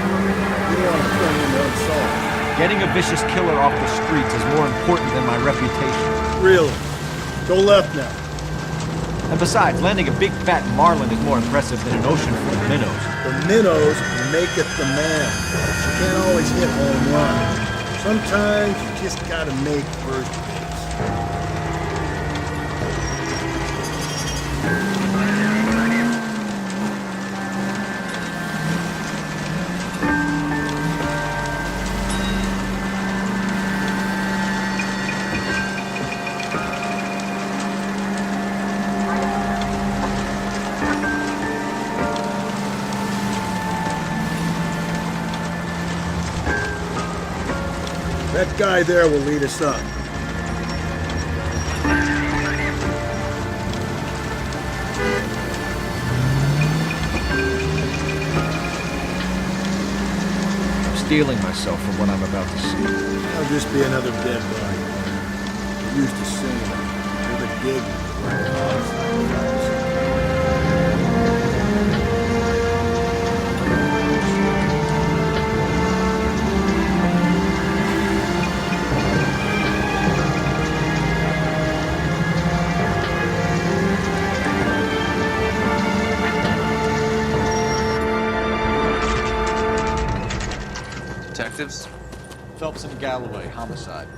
You don't want to turn into unsolved. Getting a vicious killer off the streets is more important than my reputation. Really? Go left now. And besides, landing a big fat marlin is more impressive than an ocean full of minnows. The minnows make it the man. You can't always hit home runs. Sometimes you just gotta make first base. That guy there will lead us up. I'm steeling myself from what I'm about to see. That'll just be another dead body. We're used to seeing it. You're the gig. Detective? Detectives. Phelps and Galloway, homicide.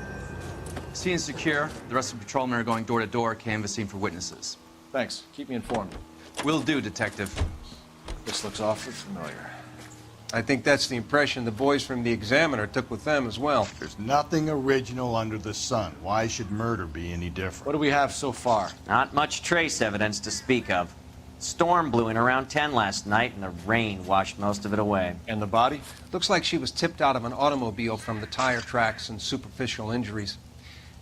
Scene is secure. The rest of the patrolmen are going door to door, canvassing for witnesses. Thanks. Keep me informed. Will do, Detective. This looks awfully familiar. I think that's the impression the boys from the Examiner took with them as well. There's nothing original under the sun. Why should murder be any different? What do we have so far? Not much trace evidence to speak of. Storm blew in around 10 last night, and the rain washed most of it away. And the body? Looks like she was tipped out of an automobile from the tire tracks and superficial injuries.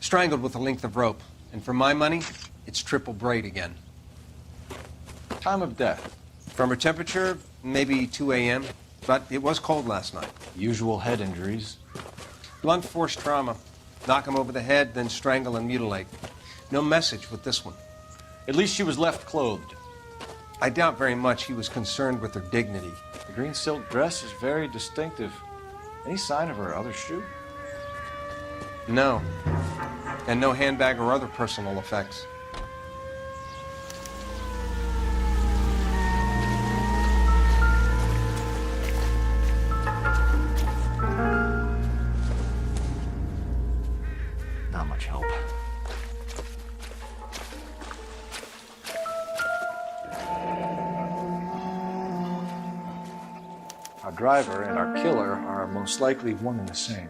Strangled with a length of rope. And for my money, it's triple braid again. Time of death? From her temperature, maybe 2 a.m., but it was cold last night. Usual head injuries? Blunt force trauma. Knock him over the head, then strangle and mutilate. No message with this one. At least she was left clothed. I doubt very much he was concerned with her dignity. The green silk dress is very distinctive. Any sign of her other shoe? No. And no handbag or other personal effects. Not much help. Our driver and our killer are most likely one and the same.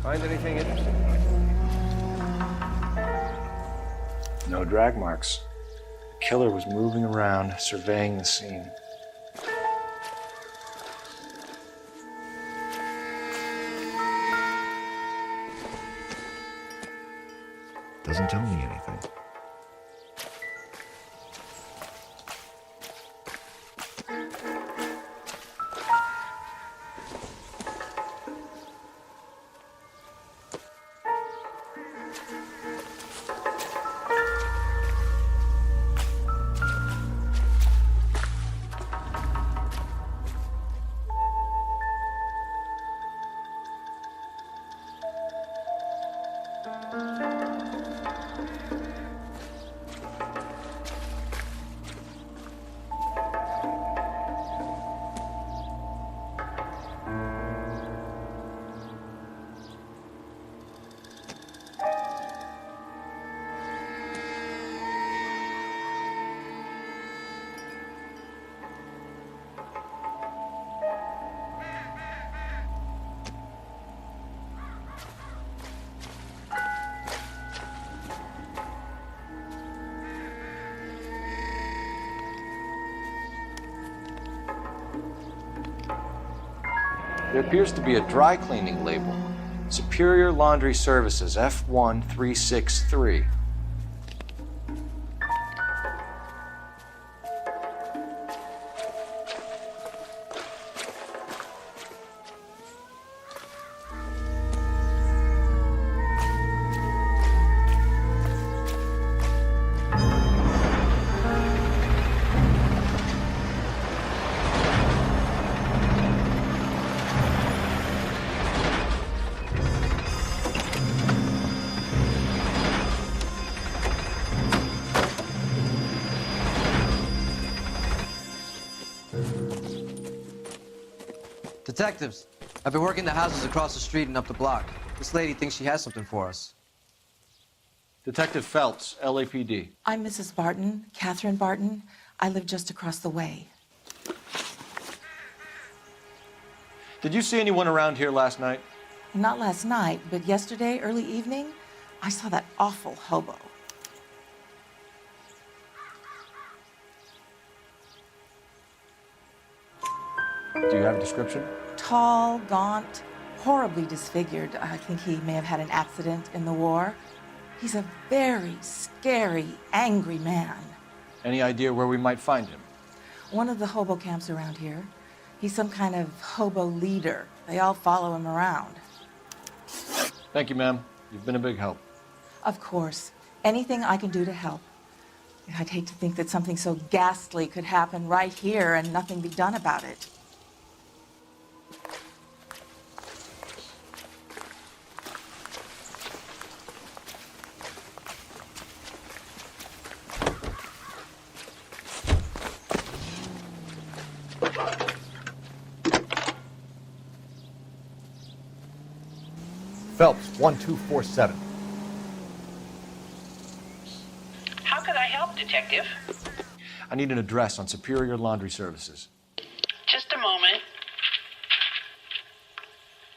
Find anything interesting? No drag marks. The killer was moving around, surveying the scene. Doesn't tell me anything. There appears to be a dry cleaning label. Superior Laundry Services, F1363. Detectives, I've been working the houses across the street and up the block. This lady thinks she has something for us. Detective Phelps, LAPD. I'm Mrs. Barton, Catherine Barton. I live just across the way. Did you see anyone around here last night? Not last night, but yesterday, early evening, I saw that awful hobo. Do you have a description? Tall, gaunt, horribly disfigured. I think he may have had an accident in the war. He's a very scary, angry man. Any idea where we might find him? One of the hobo camps around here. He's some kind of hobo leader. They all follow him around. Thank you, ma'am. You've been a big help. Of course. Anything I can do to help. I'd hate to think that something so ghastly could happen right here and nothing be done about it. Phelps, 1247. How could I help, Detective? I need an address on Superior Laundry Services. Just a moment.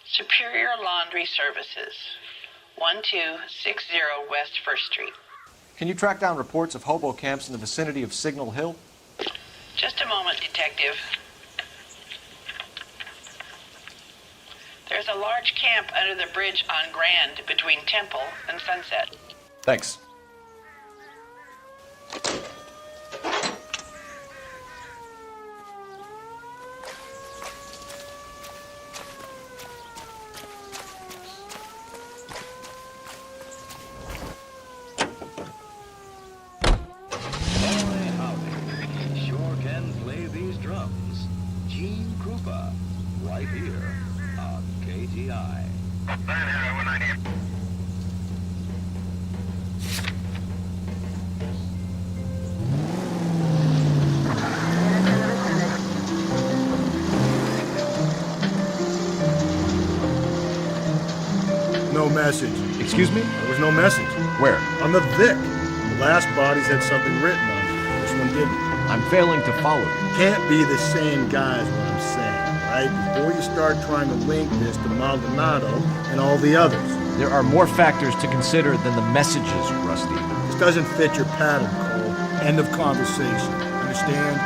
Superior Laundry Services, 1260 West 1st Street. Can you track down reports of hobo camps in the vicinity of Signal Hill? Just a moment, Detective. There's a large camp under the bridge on Grand between Temple and Sunset. Thanks. Sure can play these drums. Gene Krupa, right here on KTI. No message. Excuse me? There was no message. Where? On the Vic. The last bodies had something written on it. This one didn't. I'm failing to follow you. Can't be the same guy is what I'm saying, right? Before you start trying to link this to Maldonado and all the others. There are more factors to consider than the messages, Rusty. This doesn't fit your pattern, Cole. End of conversation. Understand?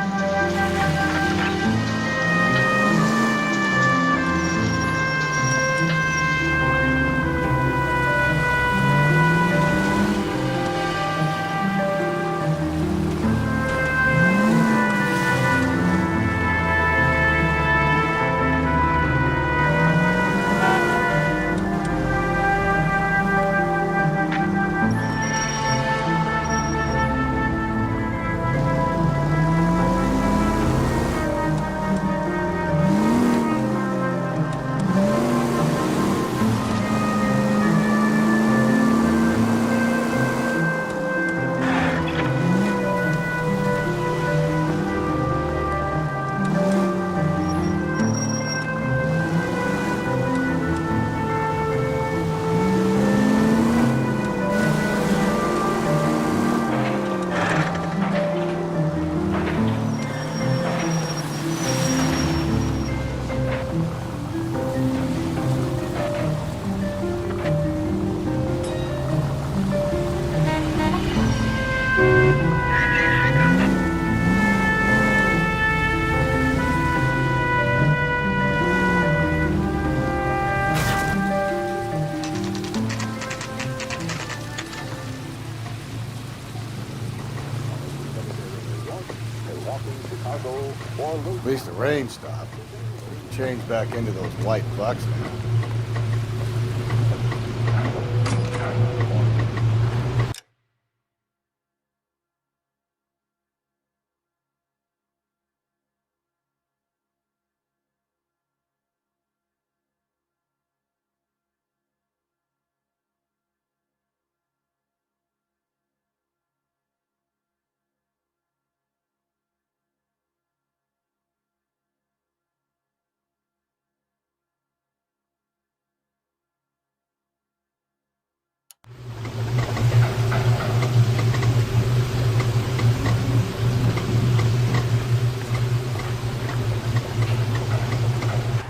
At least the rain stopped. We can change back into those white bucks now.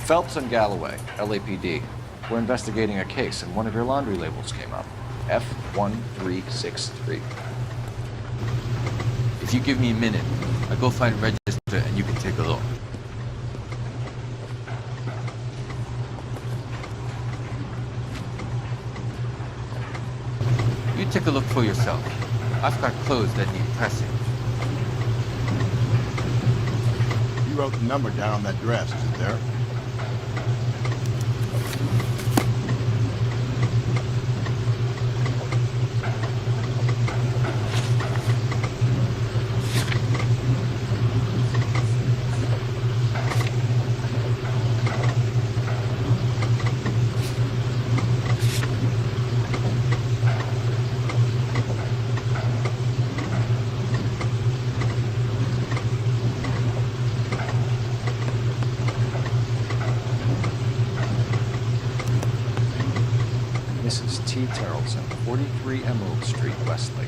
Phelps and Galloway, LAPD. We're investigating a case, and one of your laundry labels came up. F1363. If you give me a minute, I'll go find a register and you can take a look. You take a look for yourself. I've got clothes that need pressing. You wrote the number down on that dress, is it there? Mrs. T. Terrellson, 43 Emerald Street, Westlake.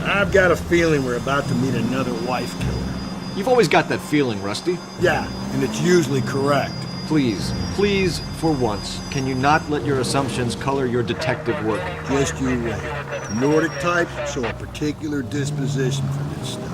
I've got a feeling we're about to meet another wife killer. You've always got that feeling, Rusty. Yeah, and it's usually correct. Please, for once, can you not let your assumptions color your detective work? Just you wait. Nordic types show a particular disposition for this stuff.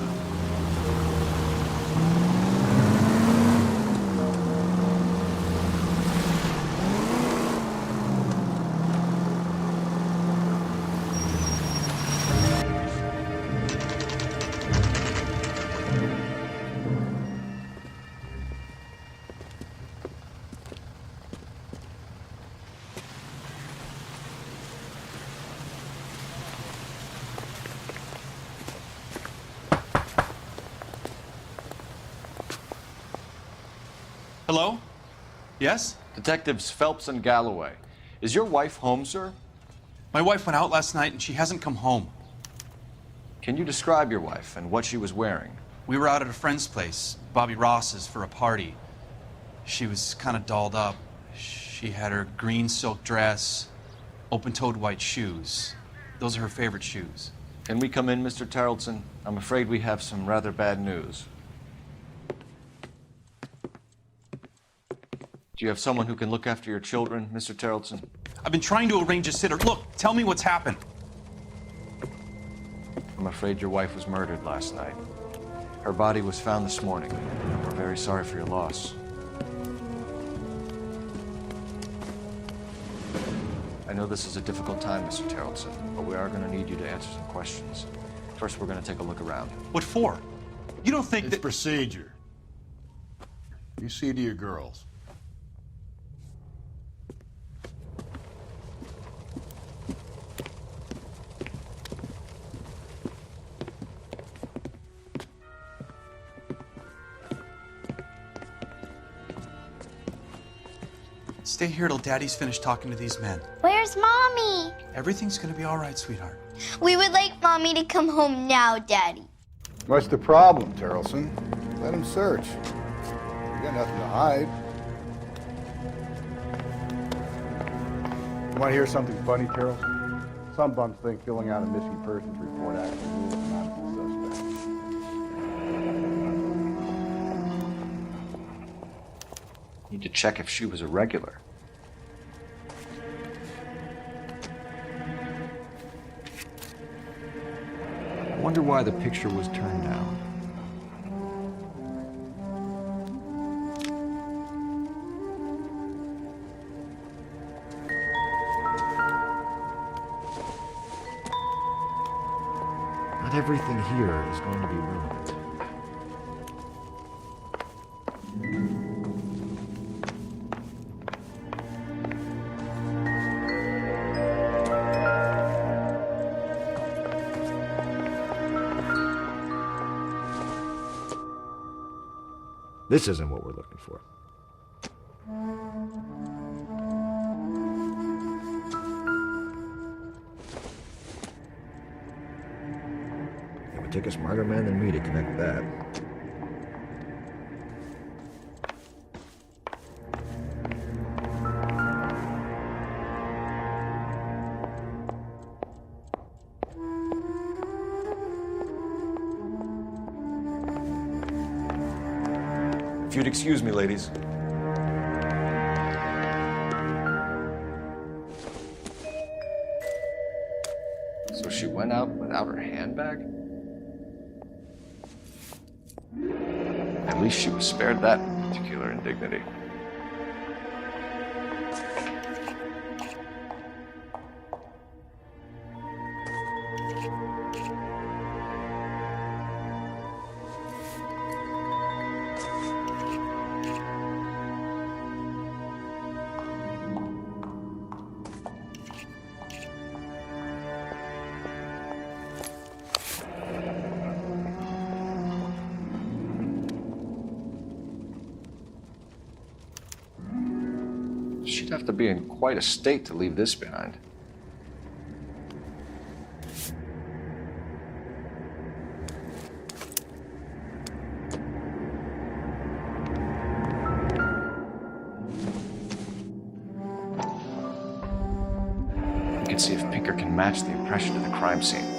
Hello? Yes? Detectives Phelps and Galloway. Is your wife home, sir? My wife went out last night and she hasn't come home. Can you describe your wife and what she was wearing? We were out at a friend's place, Bobby Ross's, for a party. She was kind of dolled up. She had her green silk dress, open-toed white shoes. Those are her favorite shoes. Can we come in, Mr. Tarleton? I'm afraid we have some rather bad news. Do you have someone who can look after your children, Mr. Tarleton? I've been trying to arrange a sitter. Look, tell me what's happened. I'm afraid your wife was murdered last night. Her body was found this morning. We're very sorry for your loss. I know this is a difficult time, Mr. Tarleton, but we are going to need you to answer some questions. First, we're going to take a look around. What for? You don't think it's procedure. You see to your girls. Stay here till Daddy's finished talking to these men. Where's Mommy? Everything's gonna be all right, sweetheart. We would like Mommy to come home now, Daddy. What's the problem, Tarleton? Let him search. You got nothing to hide. You want to hear something funny, Tarleton? Some bums think filling out a missing persons report actually rules them out as a suspect. Need to check if she was a regular. I wonder why the picture was turned down. Not everything here is going to be relevant. This isn't what we're looking for. It would take a smarter man than me to connect that. If you'd excuse me, ladies. So she went out without her handbag? At least least she was spared that particular indignity. She'd have to be in quite a state to leave this behind. We can see if Pinker can match the impression of the crime scene.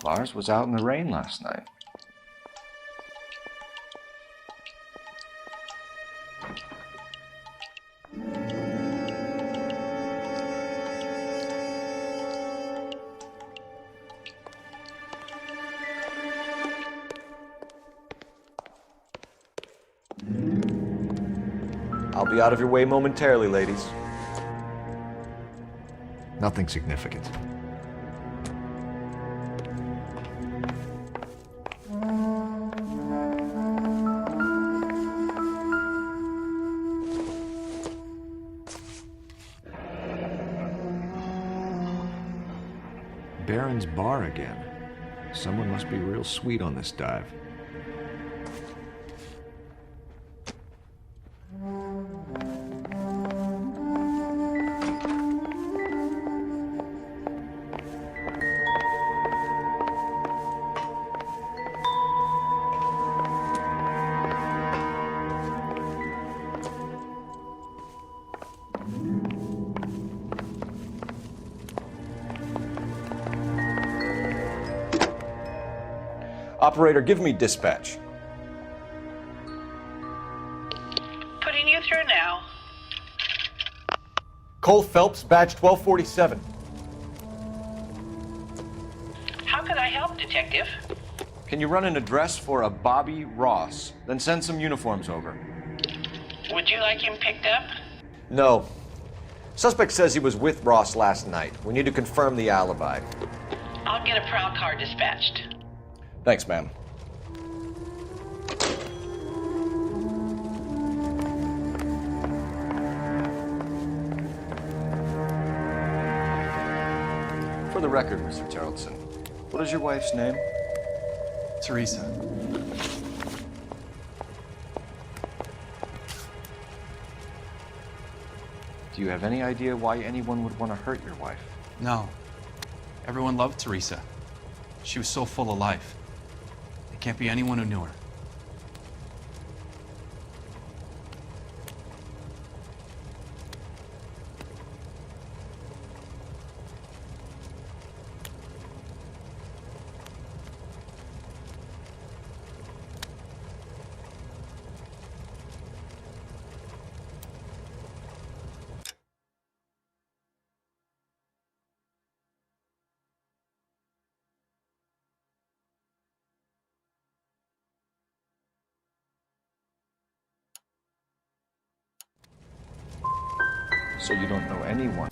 Lars was out in the rain last night. I'll be out of your way momentarily, ladies. Nothing significant. Baron's bar again. Someone must be real sweet on this dive. Operator, give me dispatch. Putting you through now. Cole Phelps, badge 1247. How could I help, Detective? Can you run an address for a Bobby Ross? Then send some uniforms over. Would you like him picked up? No. Suspect says he was with Ross last night. We need to confirm the alibi. I'll get a prowl car dispatched. Thanks, ma'am. For the record, Mr. Geraldson, what is your wife's name? Teresa. Do you have any idea why anyone would want to hurt your wife? No. Everyone loved Teresa. She was so full of life. It can't be anyone who knew her. So you don't know anyone?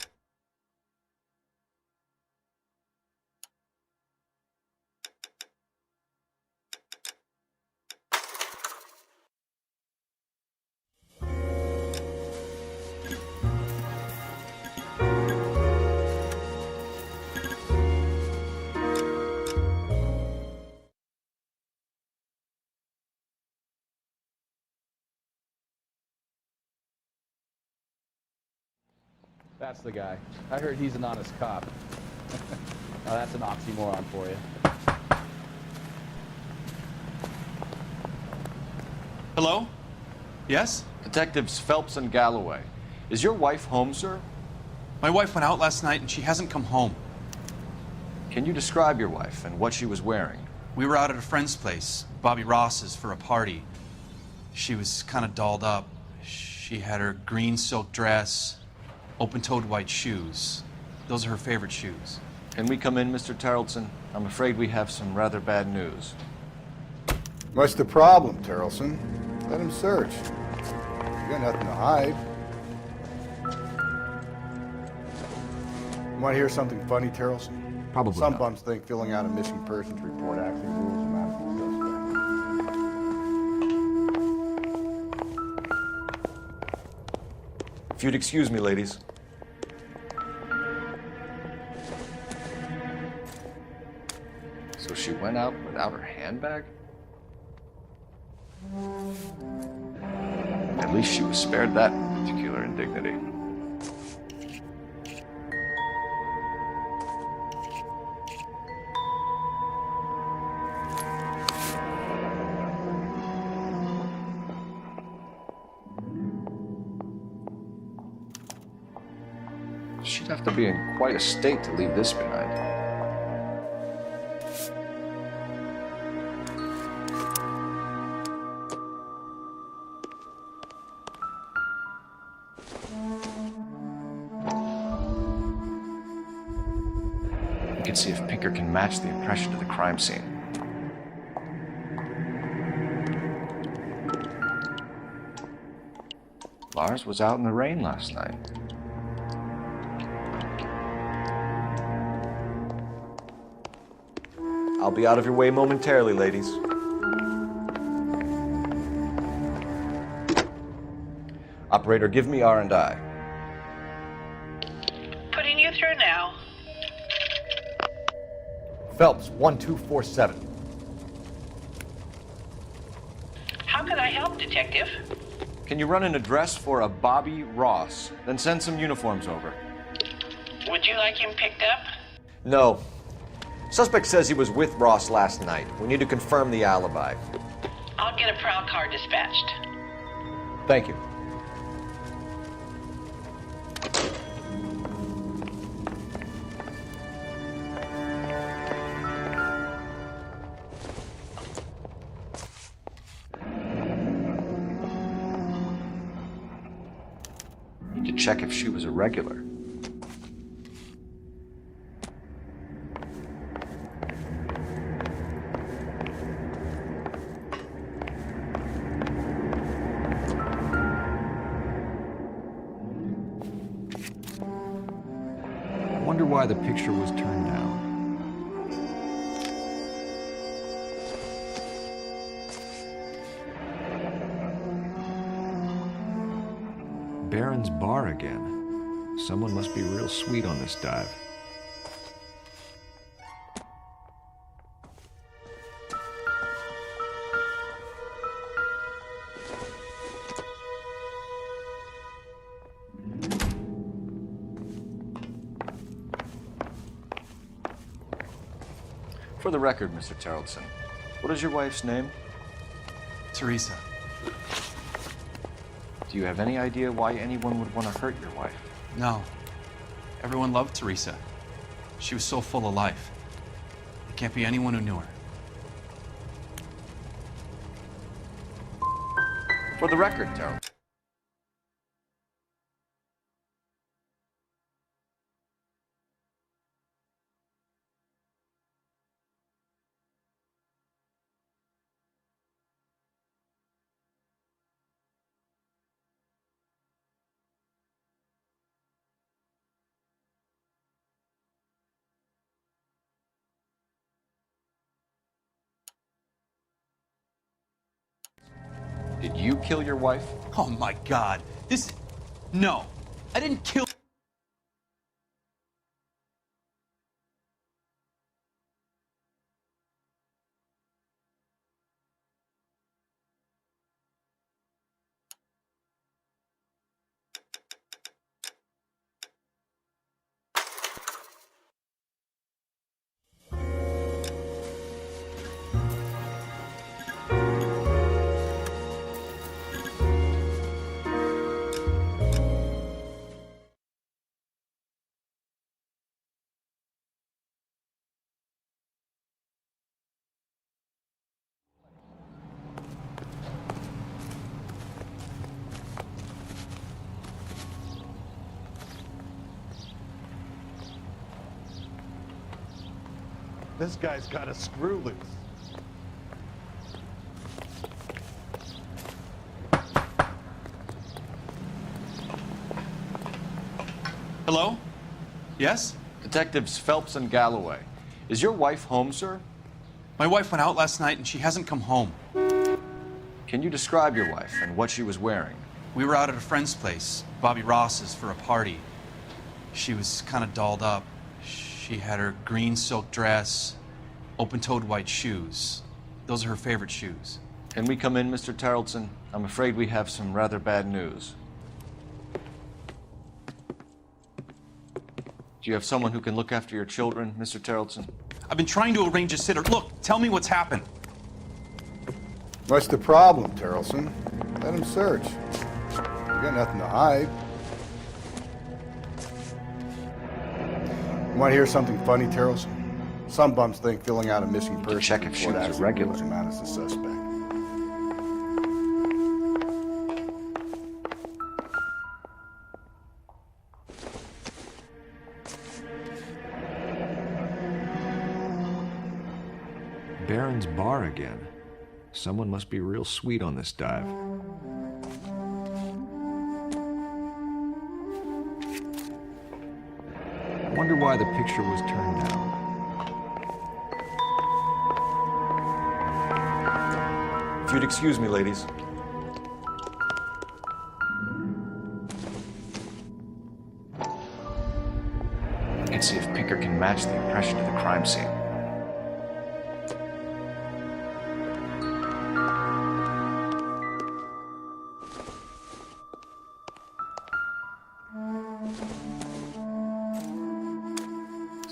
That's the guy. I heard he's an honest cop. Now that's an oxymoron for you. Hello? Yes? Detectives Phelps and Galloway. Is your wife home, sir? My wife went out last night and she hasn't come home. Can you describe your wife and what she was wearing? We were out at a friend's place, Bobby Ross's, for a party. She was kind of dolled up. She had her green silk dress, open-toed white shoes. Those are her favorite shoes. Can we come in, Mr. Tarleton? I'm afraid we have some rather bad news. What's the problem, Tarleton? Let him search. You got nothing to hide. You want to hear something funny, Tarleton? Probably Some not. bums think filling out a missing persons report actually rules them out as a suspect. If you'd excuse me, ladies. So she went out without her handbag? At least she was spared that particular indignity. She'd have to be in quite a state to leave this behind. We can see if Pinker can match the impression to the crime scene. Lars was out in the rain last night. I'll be out of your way momentarily, ladies. Operator, give me R&I. Putting you through now. Phelps, 1247. How can I help, Detective? Can you run an address for a Bobby Ross? Then send some uniforms over. Would you like him picked up? No. Suspect says he was with Ross last night. We need to confirm the alibi. I'll get a prowl car dispatched. Thank you. Need to check if she was a regular. I wonder why the picture was turned down. Baron's Bar again. Someone must be real sweet on this dive. For the record, Mr. Tarleton, what is your wife's name? Teresa. Do you have any idea why anyone would want to hurt your wife? No. Everyone loved Teresa. She was so full of life. There can't be anyone who knew her. For the record, Tarleton. Did you kill your wife? Oh my God. No. I didn't kill. This guy's got a screw loose. Hello? Yes? Detectives Phelps and Galloway. Is your wife home, sir? My wife went out last night and she hasn't come home. Can you describe your wife and what she was wearing? We were out at a friend's place, Bobby Ross's, for a party. She was kind of dolled up. She had her green silk dress, open-toed white shoes. Those are her favorite shoes. Can we come in, Mr. Tarleton? I'm afraid we have some rather bad news. Do you have someone who can look after your children, Mr. Tarleton? I've been trying to arrange a sitter. Look, tell me what's happened. What's the problem, Tarleton? Let him search. You got nothing to hide. You want to hear something funny, Tarleton? Some bums think filling out a missing person check if she was irregular. Him out as a suspect. Barron's Bar again. Someone must be real sweet on this dive. I wonder why the picture was turned down. If you'd excuse me, ladies. Let's see if Pinker can match the impression of the crime scene.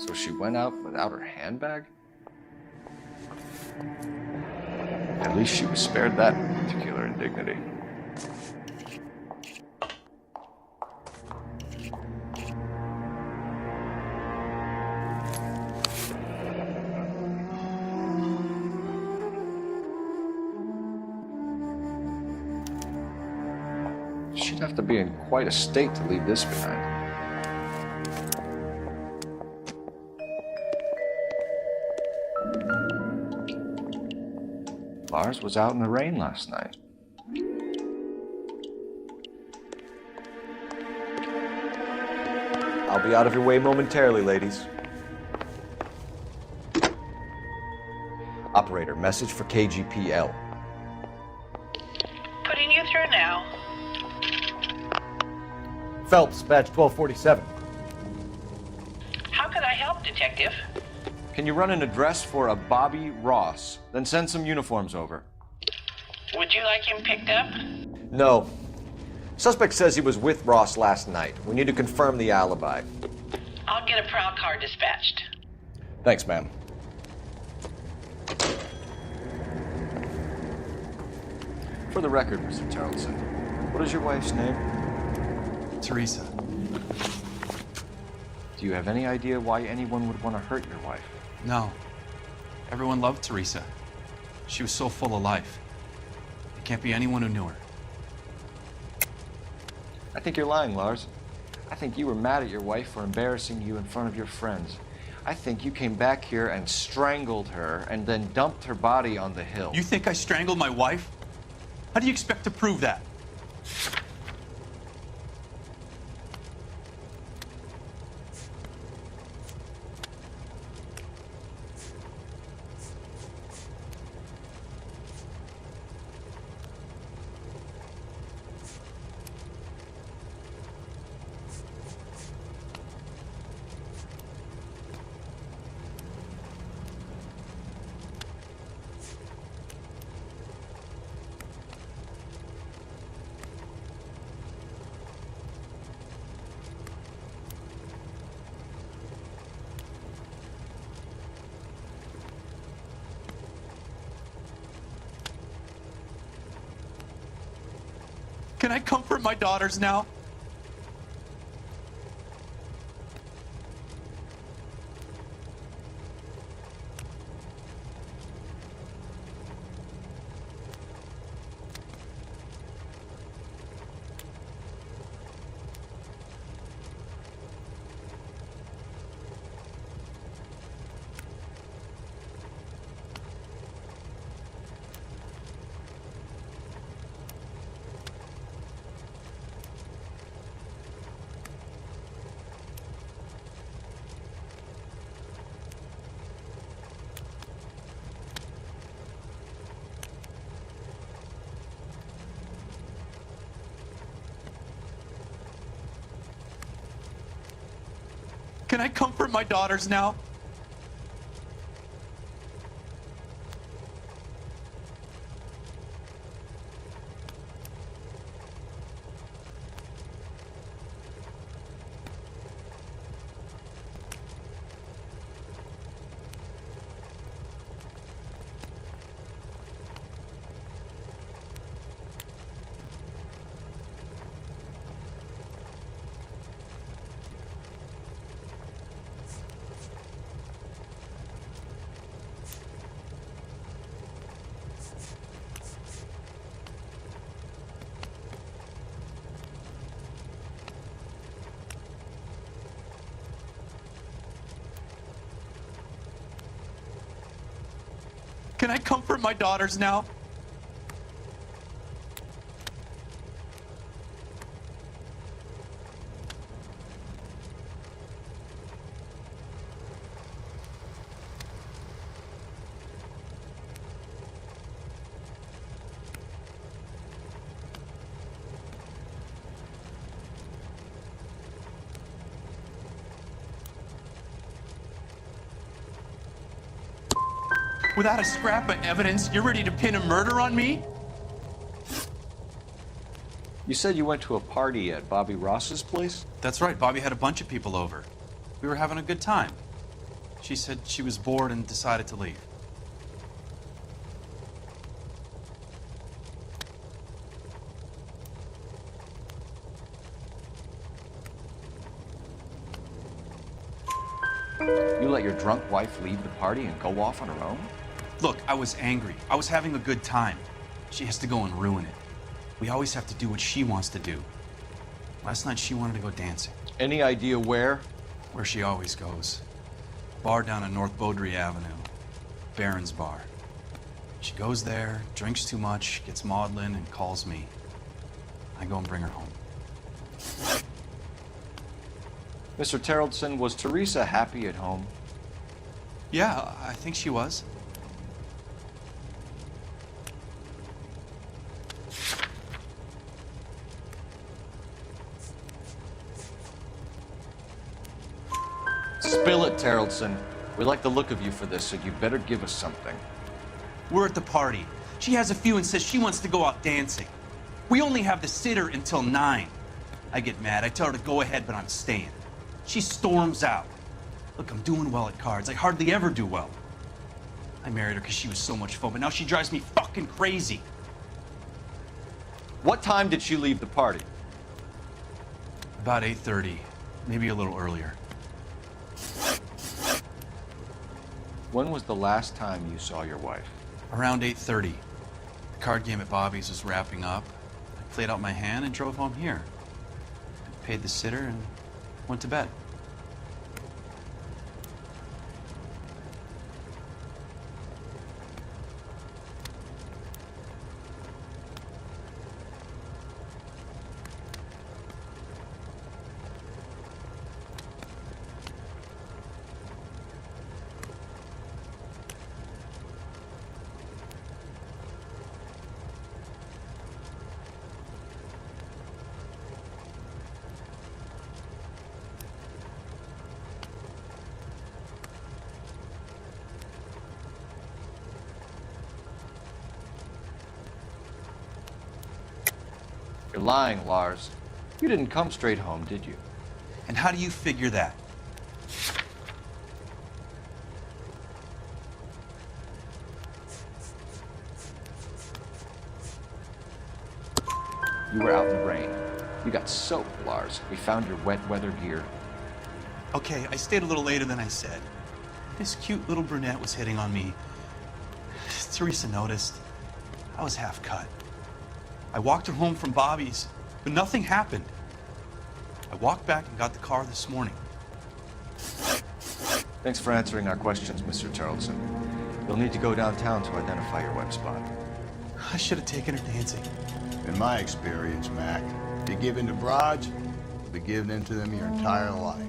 So she went out without her handbag? At least she was spared that particular indignity. She'd have to be in quite a state to leave this behind. Lars was out in the rain last night. I'll be out of your way momentarily, ladies. Operator, message for KGPL. Putting you through now. Phelps, badge 1247. How could I help, Detective? Can you run an address for a Bobby Ross? Then send some uniforms over. Would you like him picked up? No. Suspect says he was with Ross last night. We need to confirm the alibi. I'll get a prowl car dispatched. Thanks, ma'am. For the record, Mr. Tarleton, what is your wife's name? Teresa. Do you have any idea why anyone would want to hurt your wife? No. Everyone loved Teresa. She was so full of life. There can't be anyone who knew her. I think you're lying, Lars. I think you were mad at your wife for embarrassing you in front of your friends. I think you came back here and strangled her and then dumped her body on the hill. You think I strangled my wife? How do you expect to prove that? Can I comfort my daughters now? Can I comfort my daughters now? Can I comfort my daughters now? Without a scrap of evidence, you're ready to pin a murder on me? You said you went to a party at Bobby Ross's place? That's right. Bobby had a bunch of people over. We were having a good time. She said she was bored and decided to leave. You let your drunk wife leave the party and go off on her own? Look, I was angry. I was having a good time. She has to go and ruin it. We always have to do what she wants to do. Last night she wanted to go dancing. Any idea where? Where she always goes. Bar down on North Beaudry Avenue. Barron's Bar. She goes there, drinks too much, gets maudlin, and calls me. I go and bring her home. Mr. Terrellson, was Teresa happy at home? Yeah, I think she was. Spill it, Terrellson. We like the look of you for this, so you better give us something. We're at the party. She has a few and says she wants to go out dancing. We only have the sitter until 9. I get mad. I tell her to go ahead, but I'm staying. She storms out. Look, I'm doing well at cards. I hardly ever do well. I married her because she was so much fun, but now she drives me fucking crazy. What time did she leave the party? About 8:30, maybe a little earlier. When was the last time you saw your wife? Around 8:30. The card game at Bobby's was wrapping up. I played out my hand and drove home here. I paid the sitter and went to bed. You're lying, Lars. You didn't come straight home, did you? And how do you figure that? You were out in the rain. You got soaked, Lars. We found your wet weather gear. Okay, I stayed a little later than I said. This cute little brunette was hitting on me. Teresa noticed. I was half cut. I walked her home from Bobby's, but nothing happened. I walked back and got the car this morning. Thanks for answering our questions, Mr. Terrellson. You'll need to go downtown to identify your web spot. I should have taken her dancing. In my experience, Mac, if you give in to broads, you'll be giving in to them your entire life.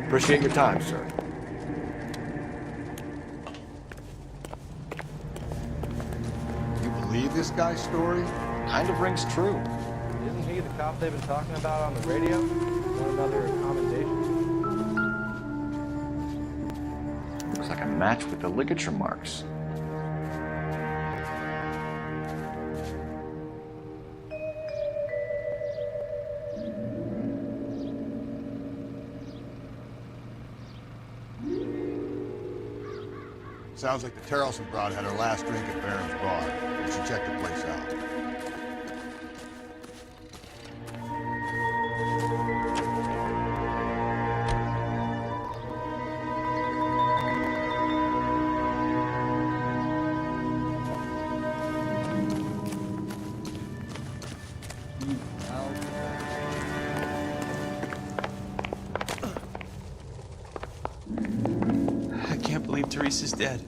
Appreciate your time, sir. You believe this guy's story? Kind of rings true. Isn't he the cop they've been talking about on the radio? Want another commendation? Looks like a match with the ligature marks. Sounds like the Terrelson broad had her last drink at Barron's Bar. We should check the place out. I can't believe Teresa's dead.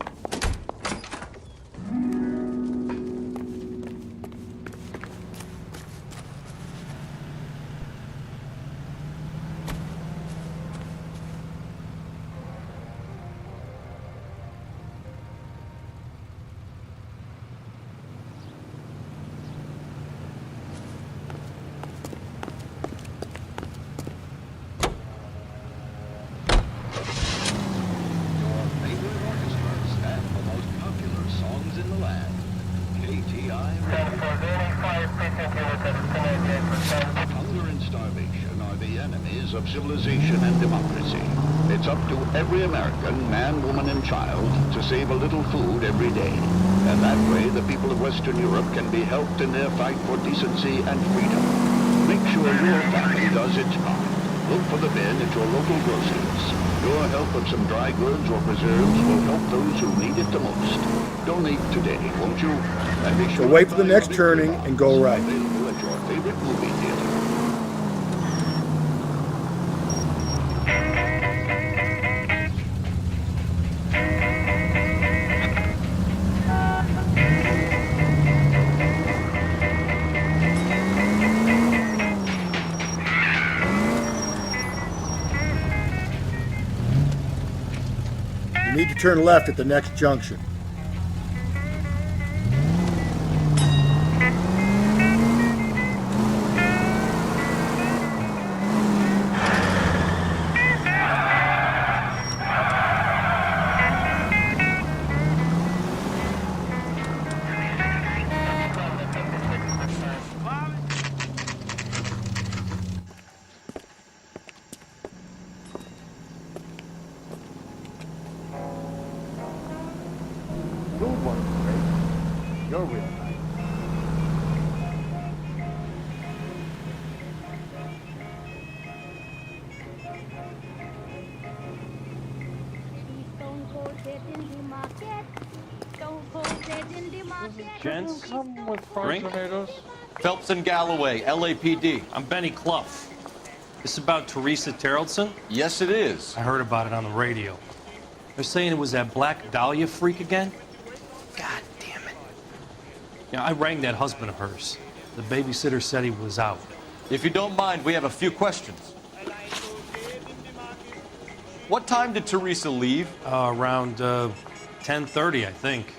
Hunger and starvation are the enemies of civilization and democracy. It's up to every American, man, woman, and child to save a little food every day. And that way, the people of Western Europe can be helped in their fight for decency and freedom. Make sure your family does its part. Look for the bin at your local groceries. Your help of some dry goods or preserves will help those who need it the most. Donate today, won't you? And be sure So wait for the next turning and go right. available at your favorite movie theater. You need to turn left at the next junction. Blue one's great. You're real nice. Gents, come with fried tomatoes. Phelps and Galloway, LAPD. I'm Benny Clough. This about Teresa Terrelson? Yes, it is. I heard about it on the radio. They're saying it was that Black Dahlia freak again? God damn it. Yeah, I rang that husband of hers. The babysitter said he was out. If you don't mind, we have a few questions. What time did Teresa leave? Around 10:30, I think.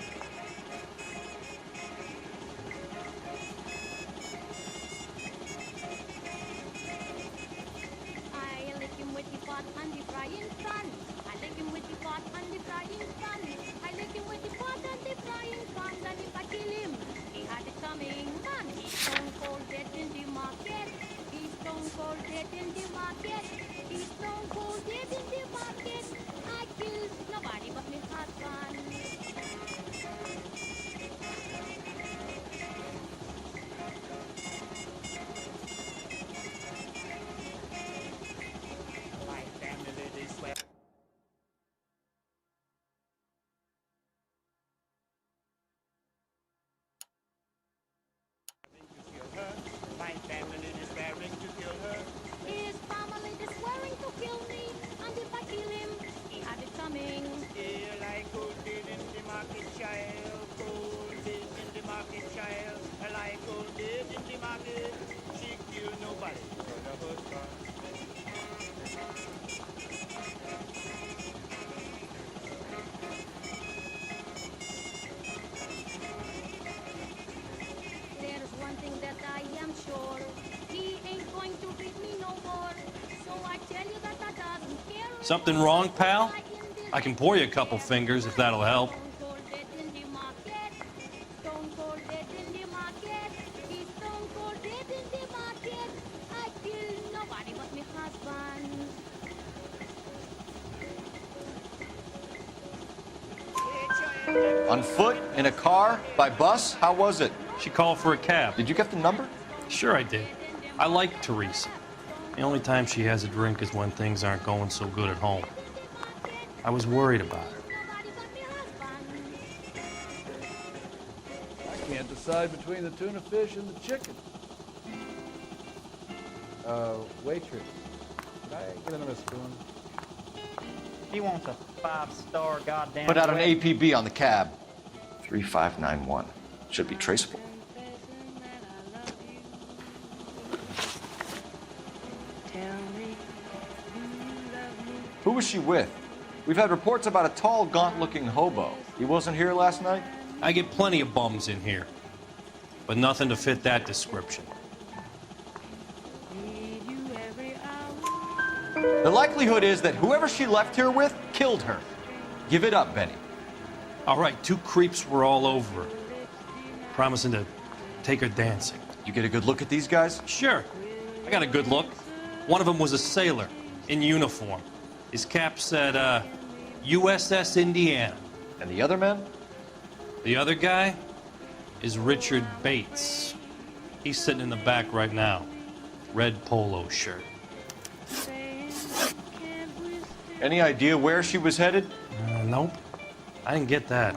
Something wrong, pal? I can pour you a couple fingers if that'll help. On foot? In a car? By bus? How was it? She called for a cab. Did you get the number? Sure I did. I like Teresa. The only time she has a drink is when things aren't going so good at home. I was worried about her. I can't decide between the tuna fish and the chicken. Waitress, could I get another spoon? He wants a 5-star goddamn. Put out an wedding. APB on the cab. 3591. Should be traceable. Who was she with? We've had reports about a tall, gaunt-looking hobo. He wasn't here last night? I get plenty of bums in here, but nothing to fit that description. The likelihood is that whoever she left here with killed her. Give it up, Benny. All right, 2 creeps were all over her, promising to take her dancing. You get a good look at these guys? Sure. I got a good look. One of them was a sailor in uniform. His cap said, USS Indiana. And the other men? The other guy is Richard Bates. He's sitting in the back right now. Red polo shirt. Any idea where she was headed? Nope. I didn't get that.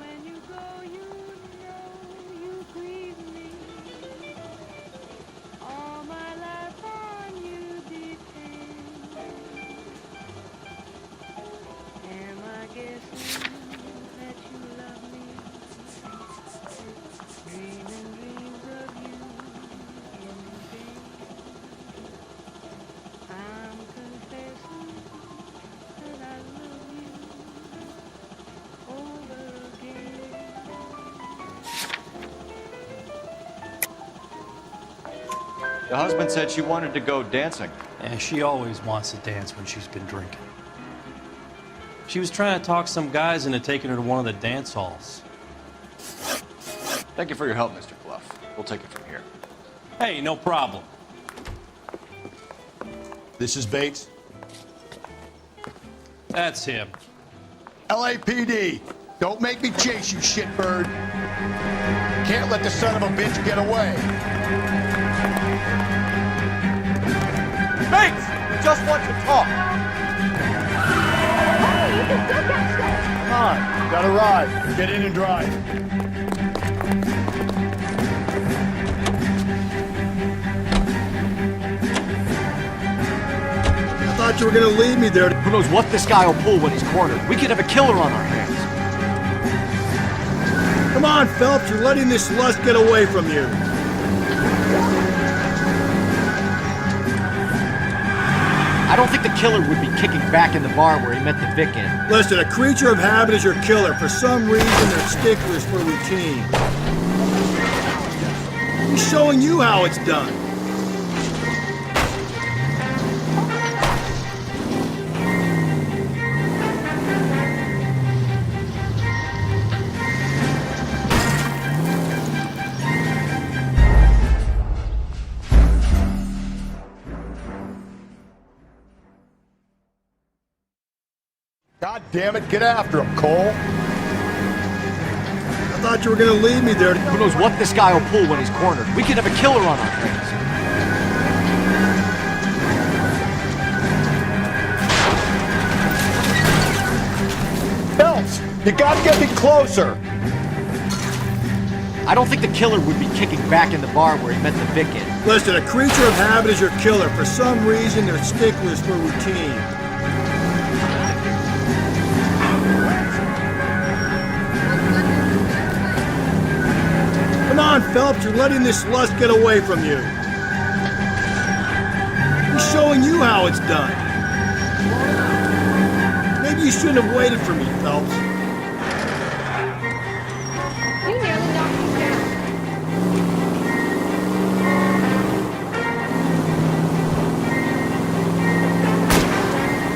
The husband said she wanted to go dancing. Yeah, she always wants to dance when she's been drinking. She was trying to talk some guys into taking her to one of the dance halls. Thank you for your help, Mr. Clough. We'll take it from here. Hey, no problem. This is Bates. That's him. LAPD, don't make me chase you, shitbird. Can't let the son of a bitch get away. Bates! We just want to talk. Come on, got a ride. Get in and drive. I thought you were gonna leave me there. Who knows what this guy will pull when he's cornered? We could have a killer on our hands. Come on, Phelps, you're letting this lust get away from you. I don't think the killer would be kicking back in the bar where he met the Vic in. Listen, a creature of habit is your killer. For some reason, they're sticklers for routine. He's showing you how it's done. God damn it, get after him, Cole. I thought you were gonna leave me there. Who knows what this guy will pull when he's cornered? We could have a killer on our hands. Phelps, you gotta get me closer. I don't think the killer would be kicking back in the bar where he met the Vic in. Listen, a creature of habit is your killer. For some reason, they're sticklers for routine. Come on, Phelps, you're letting this lust get away from you. He's showing you how it's done. Maybe you shouldn't have waited for me, Phelps. You nearly knocked me down.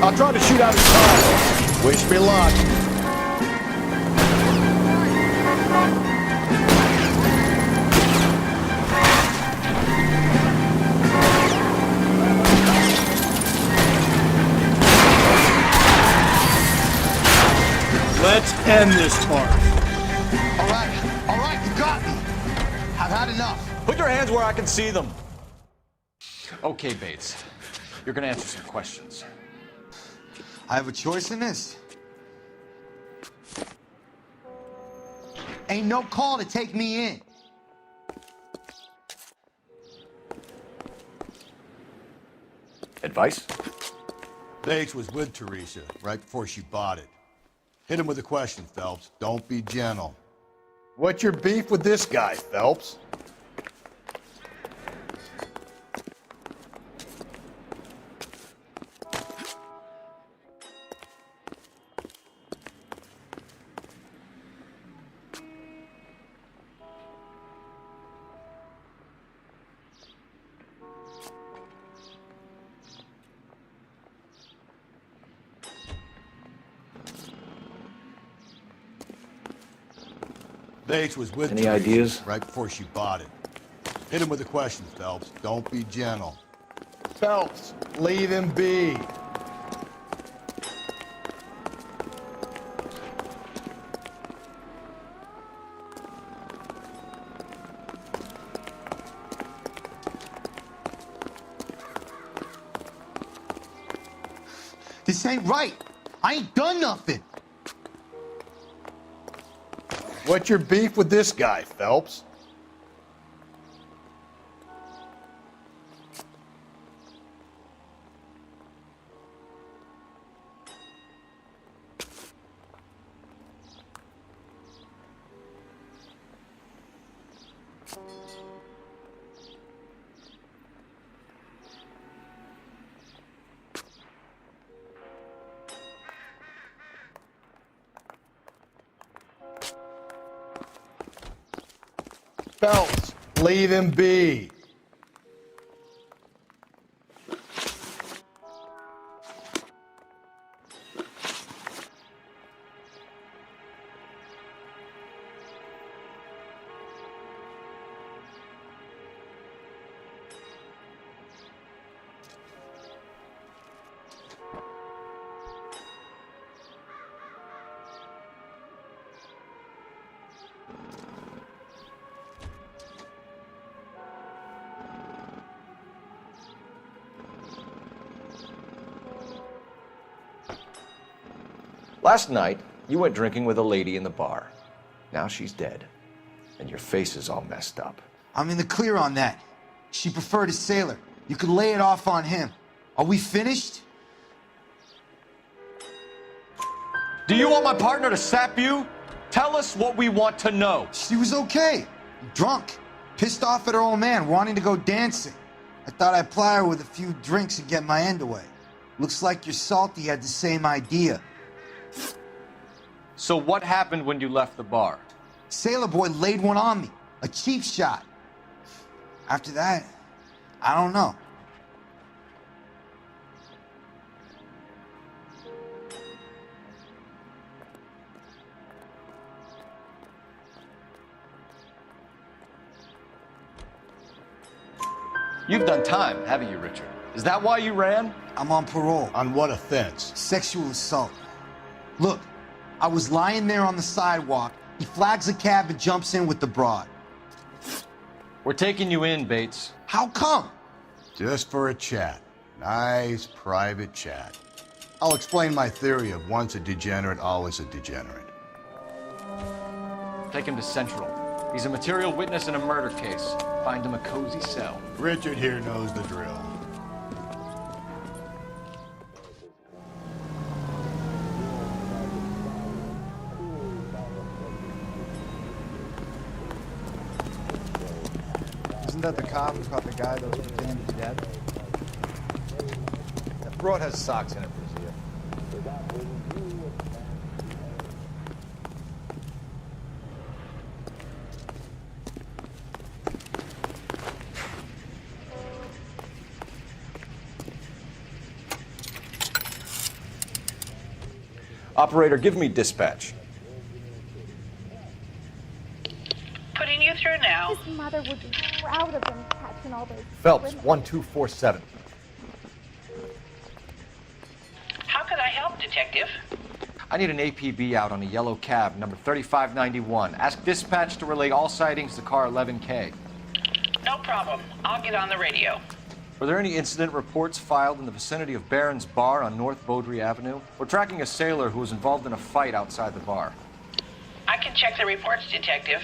I'll try to shoot out his car. Wish me luck. Let's end this part. All right, you got me. I've had enough. Put your hands where I can see them. Okay, Bates. You're gonna answer some questions. I have a choice in this. Ain't no call to take me in. Advice? Bates was with Teresa right before she bought it. Hit him with a question, Phelps. Don't be gentle. What's your beef with this guy, Phelps? Bates was with Any Teresa ideas? right before she bought it. Hit him with a question, Phelps. Don't be gentle. Phelps, leave him be. This ain't right. I ain't done nothing. What's your beef with this guy, Phelps? Phelps, leave him be. Last night, you went drinking with a lady in the bar. Now she's dead, and your face is all messed up. I'm in the clear on that. She preferred a sailor. You could lay it off on him. Are we finished? Do you want my partner to sap you? Tell us what we want to know. She was okay. Drunk. Pissed off at her old man, wanting to go dancing. I thought I'd ply her with a few drinks and get my end away. Looks like your Salty had the same idea. So what happened when you left the bar? Sailor boy laid one on me. A cheap shot. After that, I don't know. You've done time, haven't you, Richard? Is that why you ran? I'm on parole. On what offense? Sexual assault. Look, I was lying there on the sidewalk. He flags a cab and jumps in with the broad. We're taking you in, Bates. How come? Just for a chat. Nice private chat. I'll explain my theory of once a degenerate, always a degenerate. Take him to Central. He's a material witness in a murder case. Find him a cozy cell. Richard here knows the drill. Isn't that the cop who caught the guy that was pretending to be dead? That broad has socks in it, Brazil. Operator, give me dispatch. Putting you through now. His mother would be proud of him catching all those. Phelps, 1247. How could I help, Detective? I need an APB out on a yellow cab, number 3591. Ask dispatch to relay all sightings to car 11K. No problem. I'll get on the radio. Were there any incident reports filed in the vicinity of Barron's Bar on North Beaudry Avenue? We're tracking a sailor who was involved in a fight outside the bar. I can check the reports, Detective.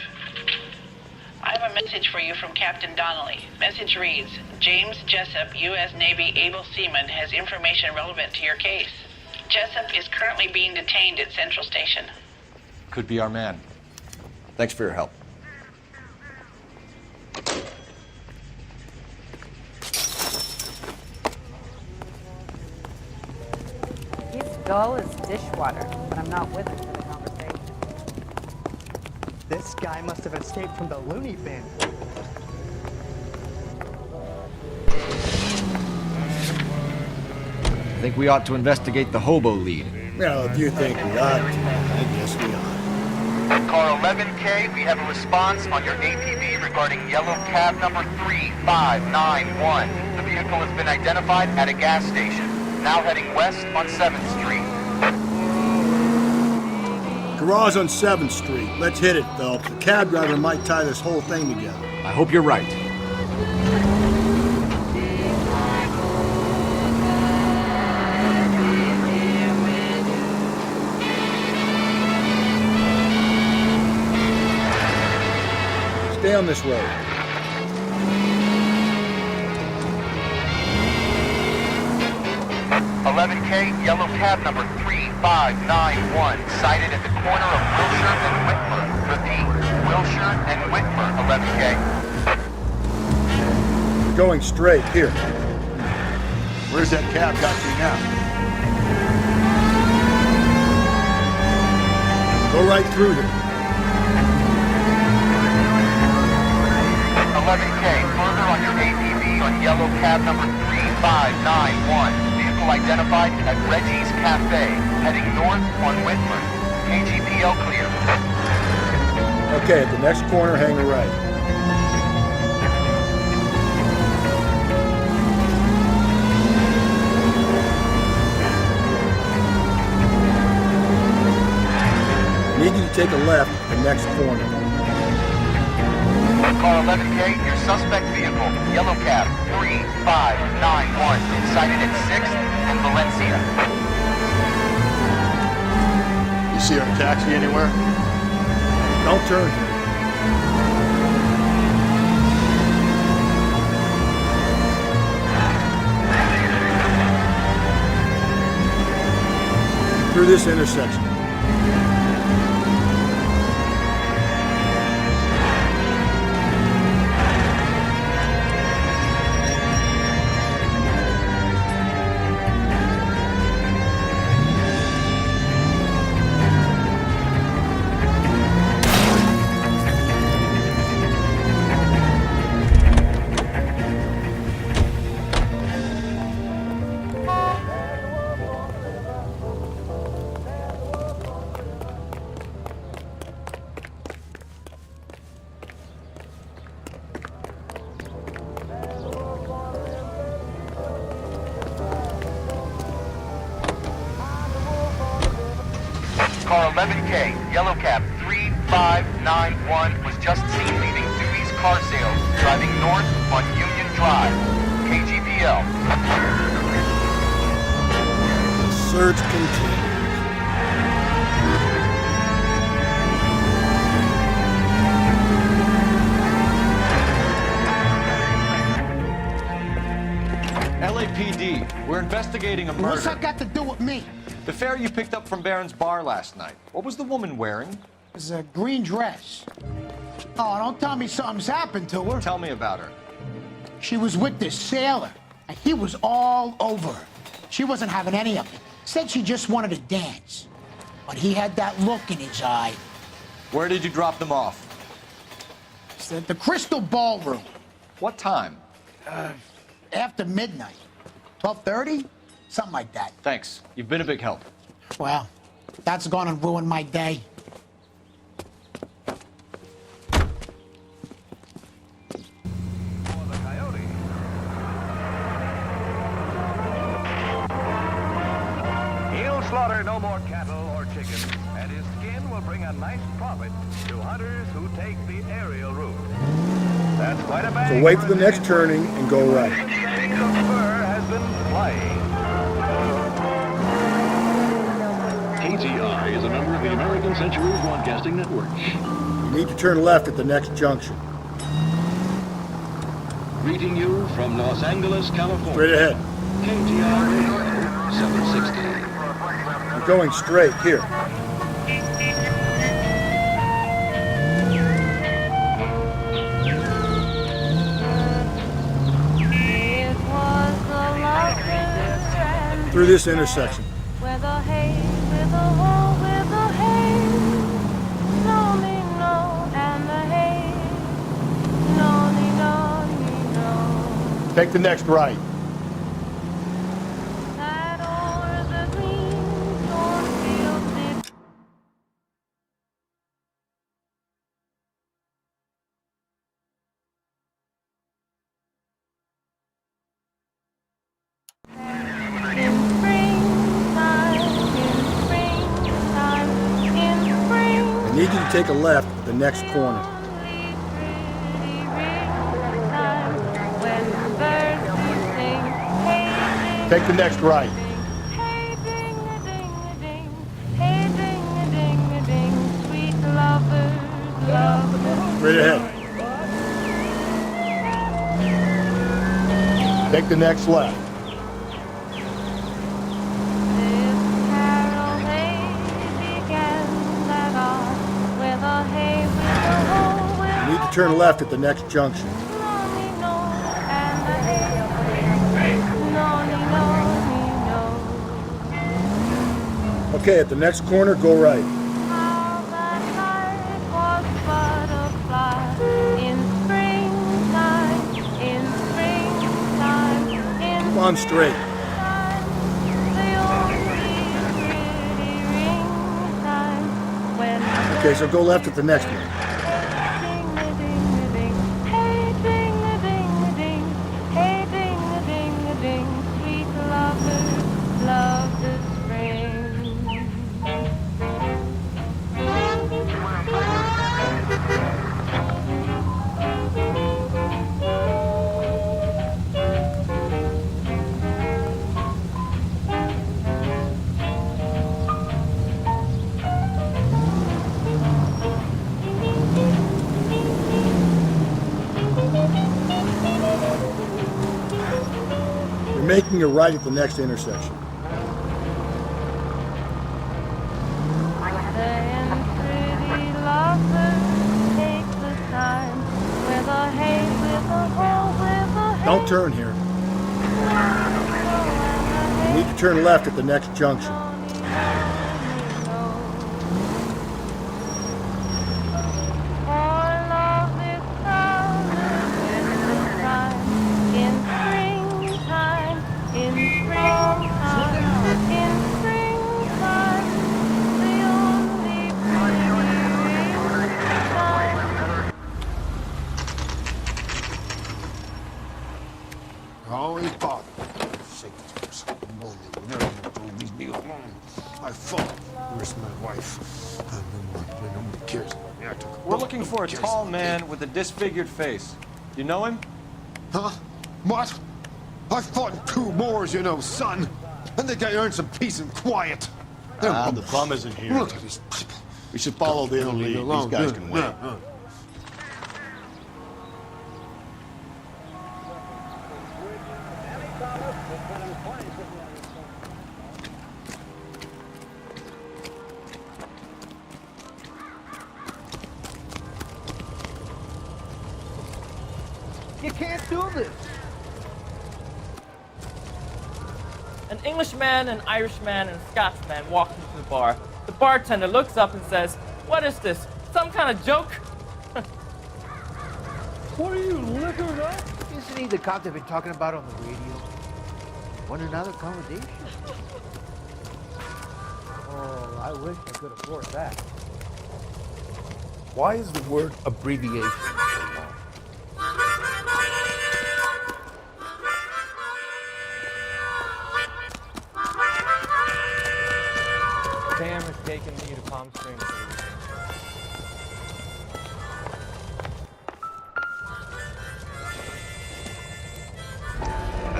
I have a message for you from Captain Donnelly. Message reads, James Jessup, U.S. Navy able seaman, has information relevant to your case. Jessup is currently being detained at Central Station. Could be our man. Thanks for your help. He's dull as dishwater, but I'm not with him for the conversation. This guy must have escaped from the loony bin. I think we ought to investigate the hobo lead. Well, if you think we ought to, I guess we ought. Car 11K, we have a response on your APB regarding yellow cab number 3591. The vehicle has been identified at a gas station, now heading west on 7th Street. Garage on 7th Street. Let's hit it, Phelps. The cab driver might tie this whole thing together. I hope you're right. Stay on this road. $11K, yellow cab number 3591, sighted at the corner of Wilshire and Whitmer. Repeat, Wilshire and Whitmer, 11K. Going straight, here. Where's that cab got you now? Go right through there. 11K, further on your APB on yellow cab number 3591. Vehicle identified at Reggie's Cafe, heading north on Whitmer. KGPL clear. Okay, at the next corner, hang a right. Need you to take a left at the next corner. Car 11K, your suspect vehicle, yellow cab 3591, sighted at 6th and Valencia. You see our taxi anywhere? Don't turn here. Through this intersection. Car 11K, yellow cab 3591, was just seen leaving Dewey's Car Sales, driving north on Union Drive. KGPL. Search continues. LAPD, we're investigating a murder. What's that got to do with me? The fare you picked up from Barron's Bar last night. What was the woman wearing? It was a green dress. Oh, don't tell me something's happened to her. Tell me about her. She was with this sailor, and he was all over her. She wasn't having any of it. Said she just wanted to dance. But he had that look in his eye. Where did you drop them off? It's at the Crystal Ballroom. What time? After midnight. 12:30? Something like that. Thanks. You've been a big help. Well, That's gonna ruin my day. He'll slaughter no more cattle or chickens, and his skin will bring a nice profit to hunters who take the aerial route. That's quite a bag. So wait for the next turning and go right. The fur has been flying. KTI is a member of the American Century Broadcasting Network. You need to turn left at the next junction. Greeting you from Los Angeles, California. Straight ahead. KTI Radio 760. You're going straight here. Through this intersection. With a hay, with a hoe, with a hay. No, me, no, and the hay. No, me, no, me, no. Take the next right. That o'er the green cornfield did. I need you to take a left at the next corner. Take the next right. Straight ahead. Take the next left. You need to turn left at the next junction. Okay, at the next corner, go right. Come on straight. Okay, so go left at the next one. You're making a right at the next intersection. Don't turn here. You need to turn left at the next junction. Always bother. Leave me alone. My fault. Where's my wife? No one cares about me. We're looking for a tall man with a disfigured face. You know him? Huh? What? I fought in 2 wars, you know, son. I think I earned some peace and quiet. The bum isn't here. Look at these people. We should follow the lead. These guys can wait. You can't do this. An Englishman, an Irishman, and a Scotsman walk into the bar. The bartender looks up and says, "What is this? Some kind of joke?" What are you, liquored up? Isn't he the cop they've been talking about on the radio? Want another accommodation? Oh, I wish I could afford that. Why is the word abbreviation so long? Sam has taken me to Palm Springs for the weekend.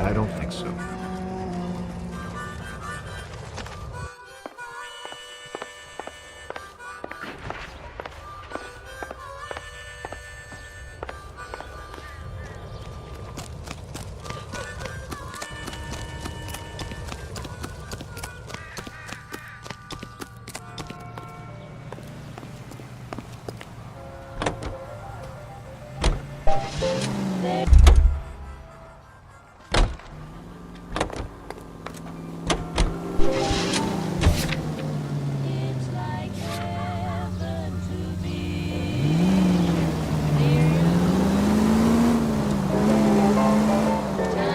I don't think so.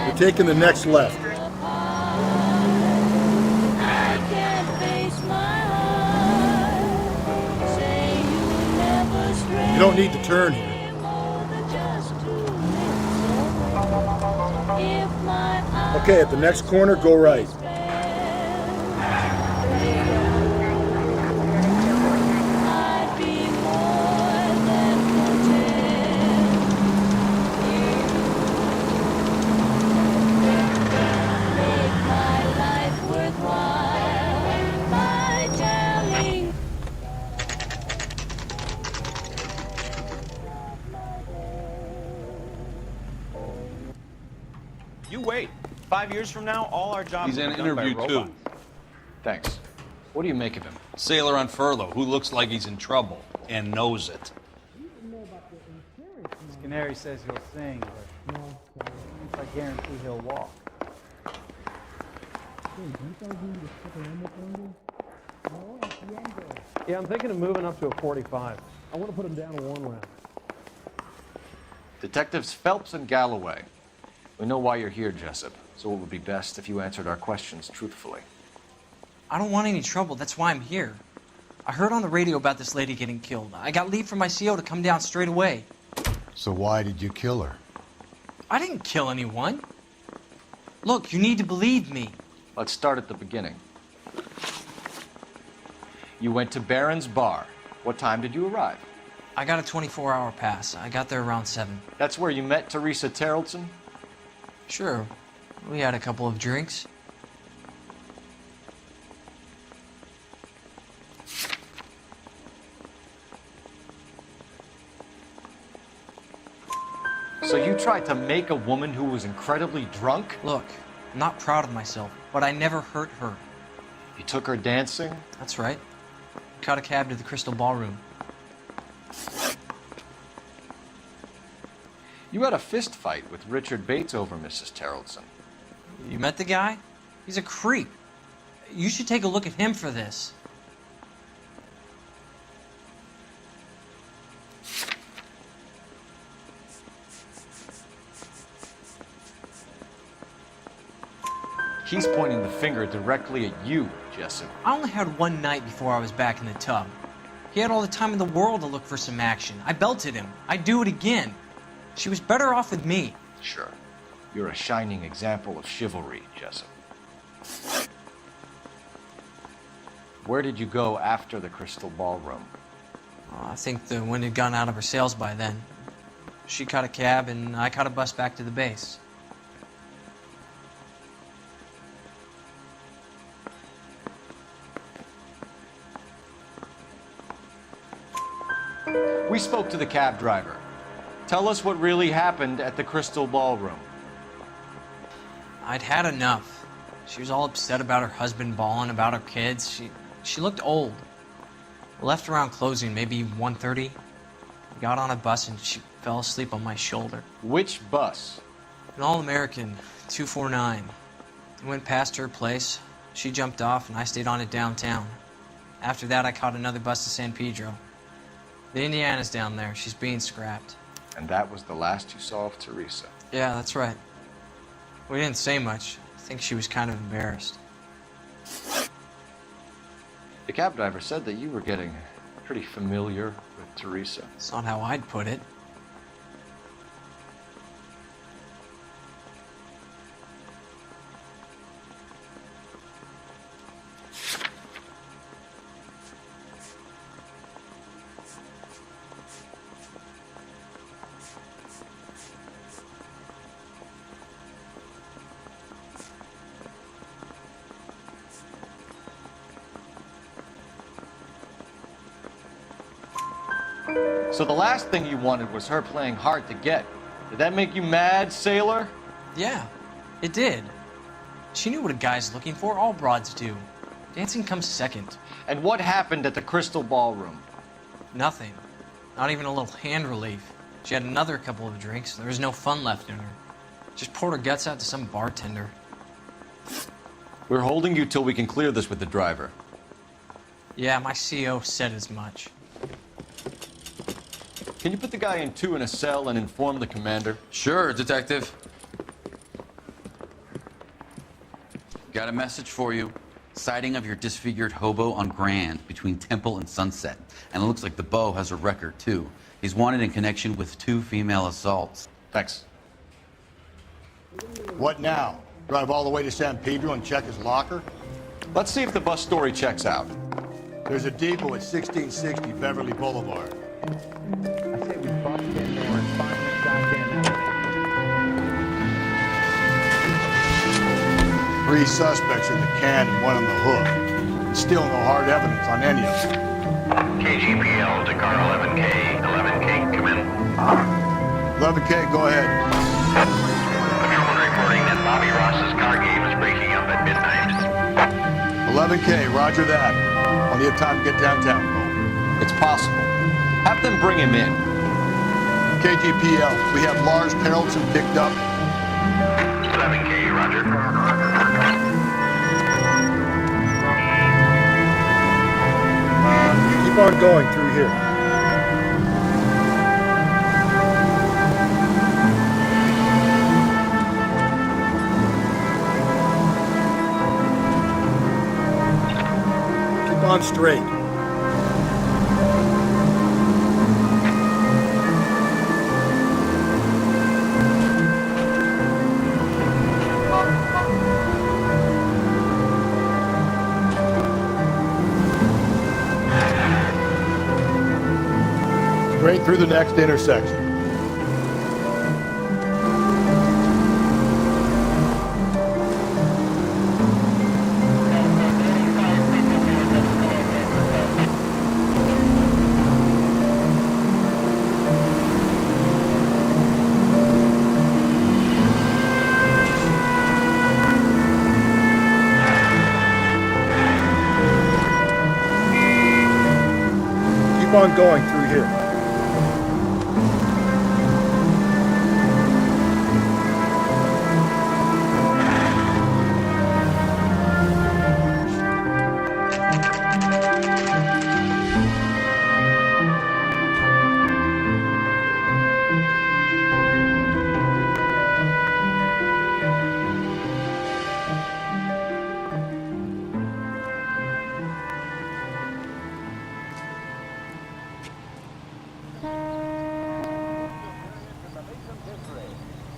We're taking the next left. You don't need to turn here. Okay, at the next corner, go right. You wait. 5 years from now, all our jobs He's will in be done by interview robots. too. Thanks. What do you make of him? Sailor on furlough who looks like he's in trouble and knows it. Canary says he'll sing, but I guarantee he'll walk. Yeah, I'm thinking of moving up to a 45. I want to put him down to 1 round. Detectives Phelps and Galloway. We know why you're here, Jessup, so it would be best if you answered our questions truthfully. I don't want any trouble. That's why I'm here. I heard on the radio about this lady getting killed. I got leave from my CO to come down straight away. So why did you kill her? I didn't kill anyone. Look, you need to believe me. Let's start at the beginning. You went to Barron's Bar. What time did you arrive? I got a 24-hour pass. I got there around 7. That's where you met Teresa Terrellson? Sure. We had a couple of drinks. So you tried to make a woman who was incredibly drunk? Look, I'm not proud of myself, but I never hurt her. You took her dancing? That's right. Caught a cab to the Crystal Ballroom. You had a fist fight with Richard Bates over Mrs. Terrellson. You met the guy? He's a creep. You should take a look at him for this. He's pointing the finger directly at you, Jessup. I only had one night before I was back in the tub. He had all the time in the world to look for some action. I belted him. I'd do it again. She was better off with me. Sure. You're a shining example of chivalry, Jessup. Where did you go after the Crystal Ballroom? I think the wind had gone out of her sails by then. She caught a cab and I caught a bus back to the base. We spoke to the cab driver. Tell us what really happened at the Crystal Ballroom. I'd had enough. She was all upset about her husband bawling about her kids. She looked old. We left around closing, maybe 1:30. We got on a bus and she fell asleep on my shoulder. Which bus? An All-American, 249. We went past her place. She jumped off and I stayed on it downtown. After that, I caught another bus to San Pedro. The Indiana's down there. She's being scrapped. And that was the last you saw of Teresa? Yeah, that's right. We didn't say much. I think she was kind of embarrassed. The cab driver said that you were getting pretty familiar with Teresa. It's not how I'd put it. So the last thing you wanted was her playing hard to get. Did that make you mad, sailor? Yeah, it did. She knew what a guy's looking for. All broads do. Dancing comes second. And what happened at the Crystal Ballroom? Nothing. Not even a little hand relief. She had another couple of drinks. There was no fun left in her. Just poured her guts out to some bartender. We're holding you till we can clear this with the driver. Yeah, my CO said as much. Can you put the guy in 2 in a cell and inform the commander? Sure, Detective. Got a message for you. Sighting of your disfigured hobo on Grand between Temple and Sunset. And it looks like the Beau has a record, too. He's wanted in connection with 2 female assaults. Thanks. What now? Drive all the way to San Pedro and check his locker? Let's see if the bus story checks out. There's a depot at 1660 Beverly Boulevard. I say we bust in there and find this goddamn elevator. 3 suspects in the can and 1 on the hook. And still no hard evidence on any of them. KGPL to car 11K. 11K, come in. 11K, go ahead. Patrolman reporting that Bobby Ross's car game is breaking up at midnight. 11K, roger that. Plenty of time to get downtown, Cole. It's possible. Have them bring him in. KGPL, we have Lars Haraldson picked up. 11K, roger. Keep on going through here. Keep on straight. Straight through the next intersection. Keep on going through here.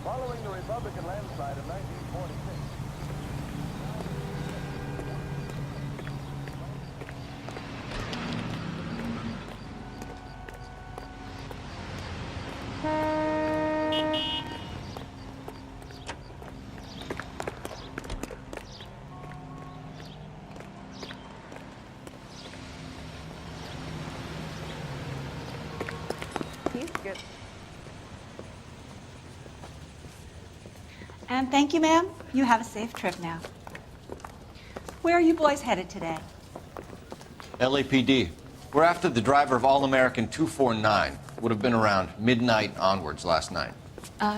Following the Republican landslide of 1946. He's good. And thank you, ma'am. You have a safe trip now. Where are you boys headed today? LAPD. We're after the driver of All-American 249. Would have been around midnight onwards last night.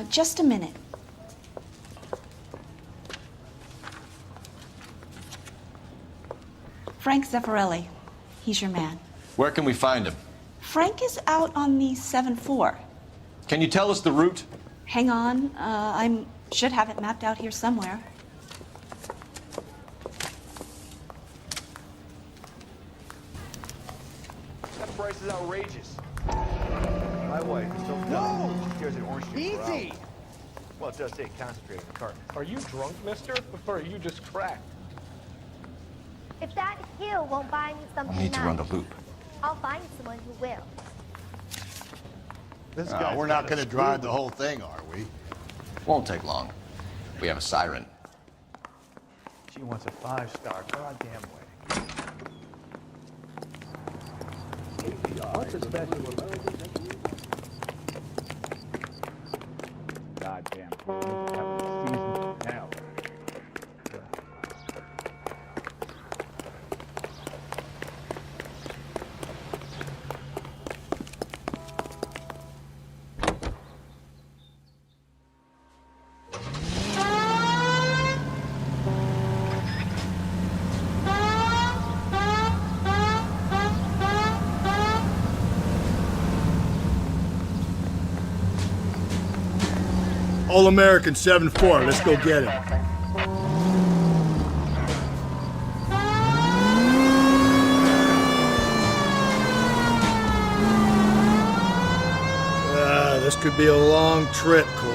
Just a minute. Frank Zeffirelli. He's your man. Where can we find him? Frank is out on the 7-4. Can you tell us the route? Hang on. I should have it mapped out here somewhere. price is outrageous. My wife is so dumb. She stares at orange juice for Easy. hours. Well, it does take concentrated carton. Are you drunk, mister? Or are you just cracked? If that hill won't buy me something I need to run the nice, loop. I'll find someone who will. This guy's we're not going to drive the whole thing, are we? Won't take long. We have a siren. She wants a 5-star goddamn wedding. What's the special about goddamn season now? All American 7-4. Let's go get him. This could be a long trip, Cole.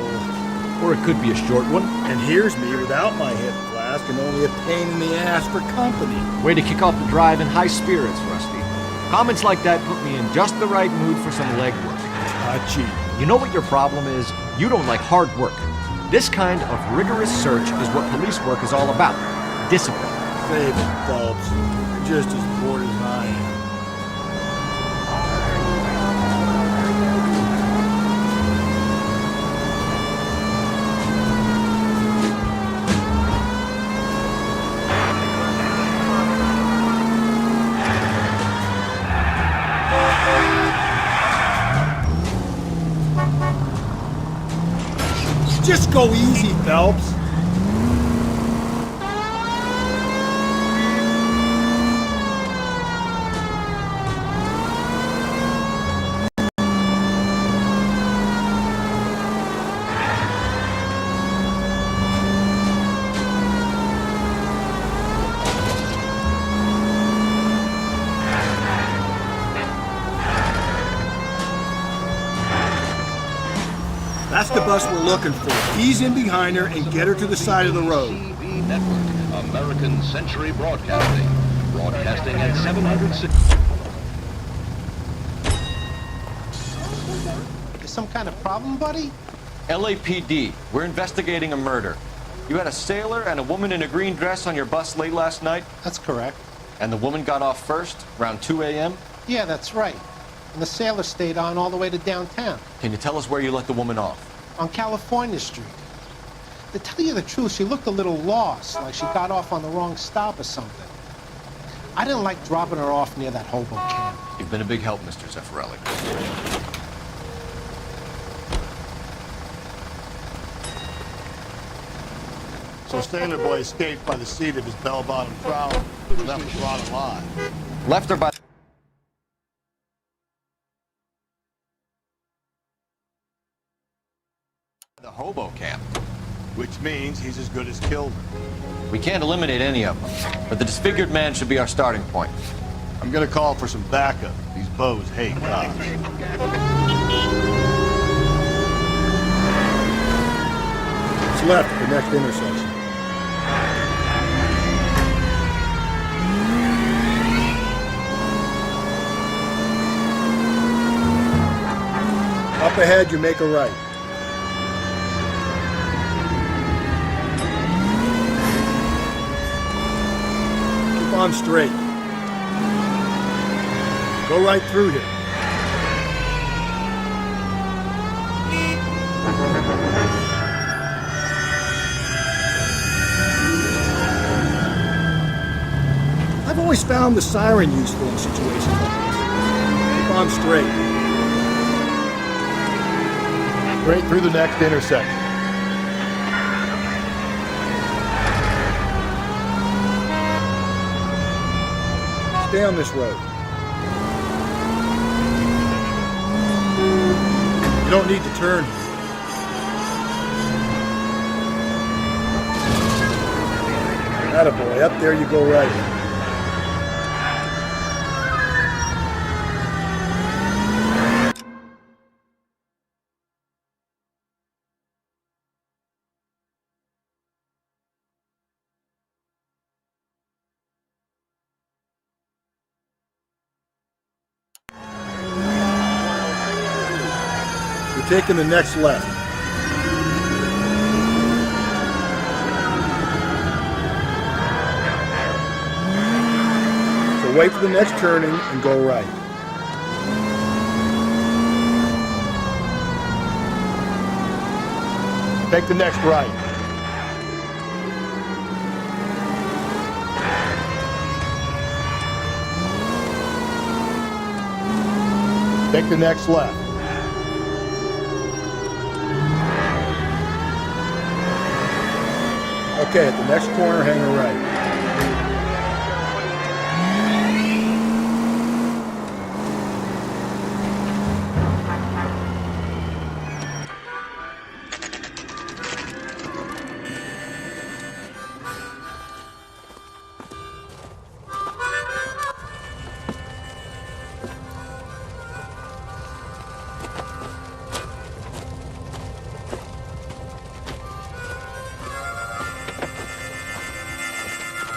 Or it could be a short one. And here's me without my hip flask and only a pain in the ass for company. Way to kick off the drive in high spirits, Rusty. Comments like that put me in just the right mood for some legwork. Hachi. You know what your problem is? You don't like hard work. This kind of rigorous search is what police work is all about. Discipline. Save it, Phelps. You're just as bored as I am. Just go easy, Phelps. That's the bus we're looking for. Ease in behind her and get her to the side of the road. TV Network, American Century Broadcasting. Broadcasting at 706. There's some kind of problem, buddy? LAPD, we're investigating a murder. You had a sailor and a woman in a green dress on your bus late last night? That's correct. And the woman got off first, around 2 a.m.? Yeah, that's right. And the sailor stayed on all the way to downtown. Can you tell us where you let the woman off? On California Street. To tell you the truth, she looked a little lost, like she got off on the wrong stop or something. I didn't like dropping her off near that hobo camp. You've been a big help, Mr. Zeffirelli. So Sailor Boy escaped by the seat of his bell-bottom trousers. That was brought alive. Left her by the hobo camp. Which means he's as good as killed her. We can't eliminate any of them, but the disfigured man should be our starting point. I'm gonna call for some backup. These bows hate cops. It's left at the next intersection. Up ahead, you make a right. Keep on straight. Go right through here. I've always found the siren useful in situations like this. Keep on straight. Straight through the next intersection. Stay on this road. You don't need to turn. Attaboy, up there you go right. taking the next left. So wait for the next turning and go right. Take the next right. Take the next left. Okay, at the next corner, hang a right.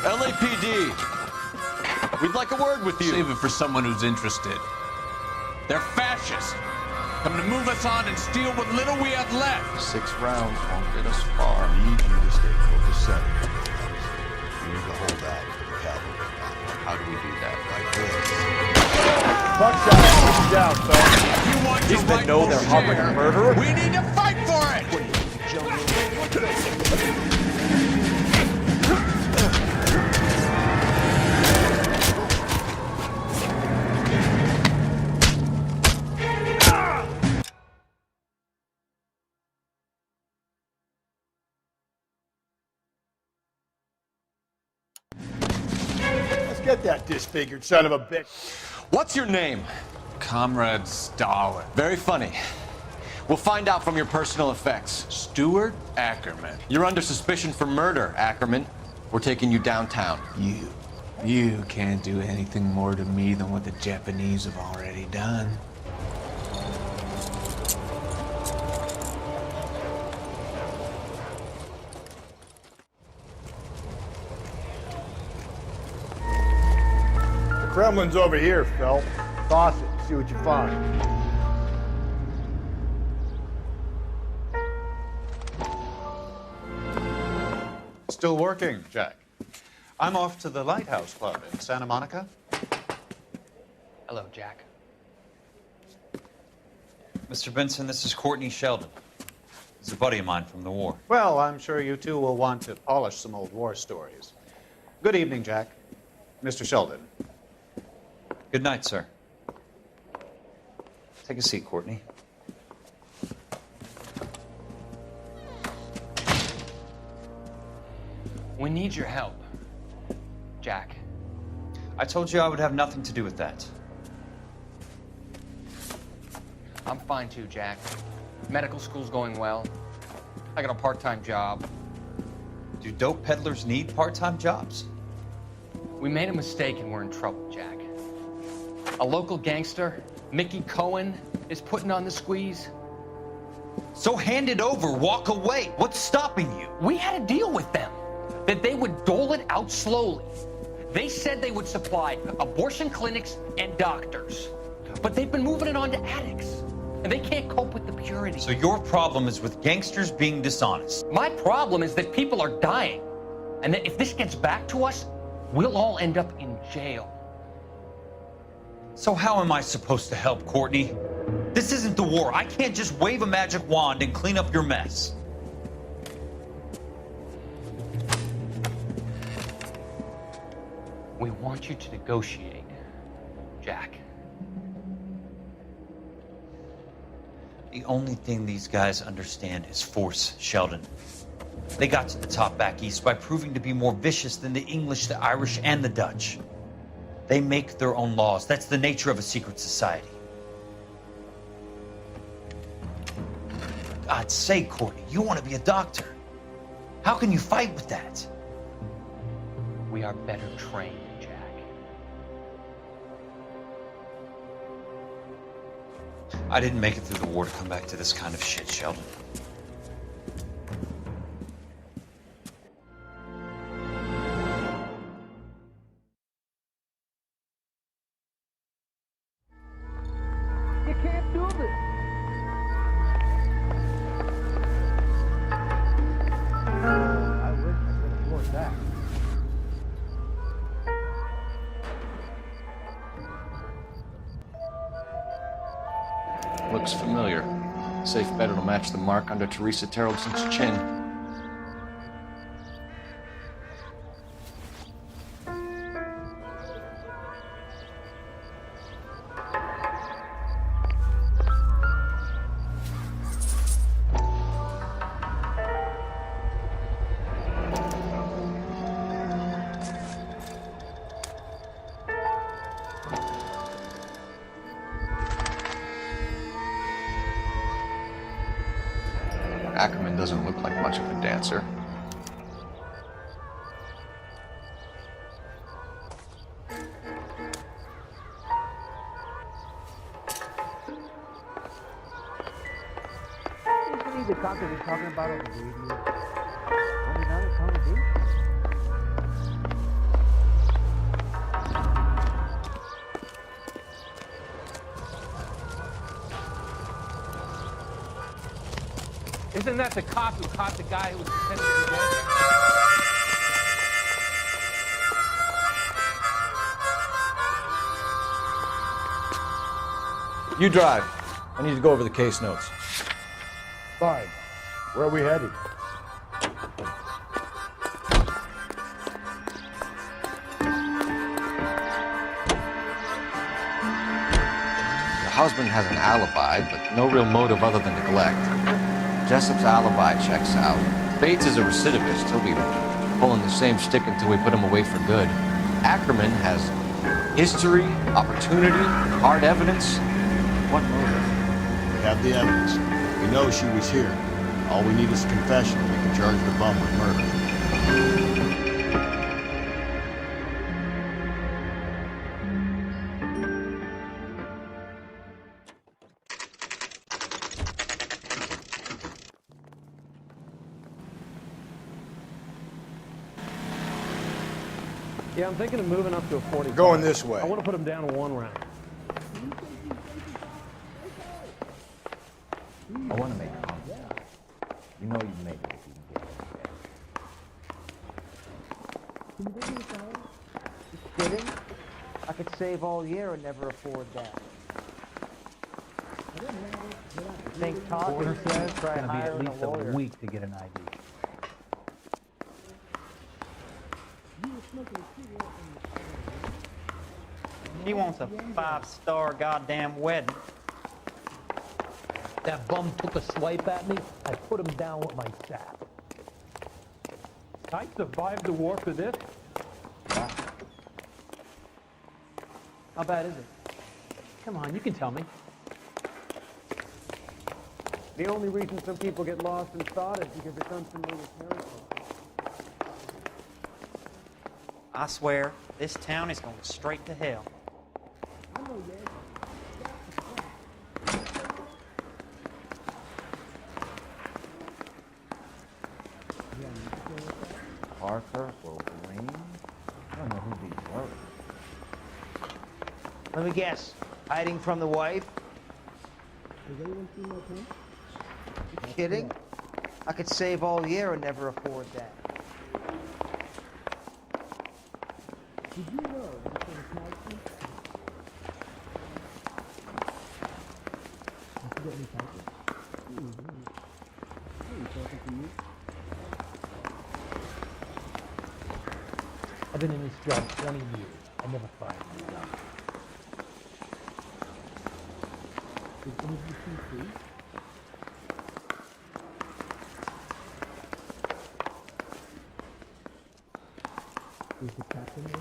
LAPD, we'd like a word with you. Save it for someone who's interested. They're fascists. Come to move us on and steal what little we have left. 6 rounds won't get us far. I need you to stay copacetic. You need to hold out for the cavalry. How do we do that? Like this. Buckshot, down, son. You want These men know they're harboring a murderer? We need to fight for it! Get that disfigured son of a bitch. What's your name? Comrade Stalin. Very funny. We'll find out from your personal effects. Stuart Ackerman. You're under suspicion for murder, Ackerman. We're taking you downtown. You can't do anything more to me than what the Japanese have already done. Kremlin's over here, Phelps. Toss it, see what you find. Still working, Jack. I'm off to the Lighthouse Club in Santa Monica. Hello, Jack. Mr. Benson, this is Courtney Sheldon. He's a buddy of mine from the war. Well, I'm sure you two will want to polish some old war stories. Good evening, Jack. Mr. Sheldon. Good night, sir. Take a seat, Courtney. We need your help, Jack. I told you I would have nothing to do with that. I'm fine too, Jack. Medical school's going well. I got a part-time job. Do dope peddlers need part-time jobs? We made a mistake and we're in trouble, Jack. A local gangster, Mickey Cohen, is putting on the squeeze. So hand it over, walk away. What's stopping you? We had a deal with them, that they would dole it out slowly. They said they would supply abortion clinics and doctors, but they've been moving it on to addicts, and they can't cope with the purity. So your problem is with gangsters being dishonest. My problem is that people are dying, and that if this gets back to us, we'll all end up in jail. So how am I supposed to help, Courtney? This isn't the war. I can't just wave a magic wand and clean up your mess. We want you to negotiate, Jack. The only thing these guys understand is force, Sheldon. They got to the top back east by proving to be more vicious than the English, the Irish, and the Dutch. They make their own laws. That's the nature of a secret society. For God's sake, Courtney, you want to be a doctor. How can you fight with that? We are better trained, Jack. I didn't make it through the war to come back to this kind of shit, Sheldon. You can't do this. looks familiar. Safe bet it'll match the mark under Teresa Terrelson's chin. Ackerman doesn't look like much of a dancer. Isn't he the cop that we're talking about on the radio? Only not a congregation. Isn't that the cop who caught the guy who was pretending to be dead? You drive. I need to go over the case notes. Fine. Where are we headed? The husband has an alibi, but no real motive other than neglect. Jessup's alibi checks out. Bates is a recidivist. He'll be pulling the same stick until we put him away for good. Ackerman has history, opportunity, hard evidence. What motive? We have the evidence. We know she was here. All we need is a confession, and we can charge the bum with murder. Yeah, I'm thinking of moving up to a 45. Going this way. I want to put him down to 1 round. I want to make contact. You know you make it if you can get it. You kidding? I could save all year and never afford that. Think talking Porter says it's try going to be at hiring least a lawyer. a week to get an ID. He wants a 5-star goddamn wedding. That bum took a swipe at me. I put him down with my sap. I survived the war for this. How bad is it? Come on, you can tell me. The only reason some people get lost in thought is because it's unfamiliar territory. I swear, this town is going straight to hell. Parker or Green? I don't know who these were. Let me guess. Hiding from the wife? You kidding? I could save all year and never afford that. Did you know that this was Tyson? Did you get any Tyson? Hey, talking to you? I've been in this job 20 years. I never fired a job. Did any of you see? Is the captain there?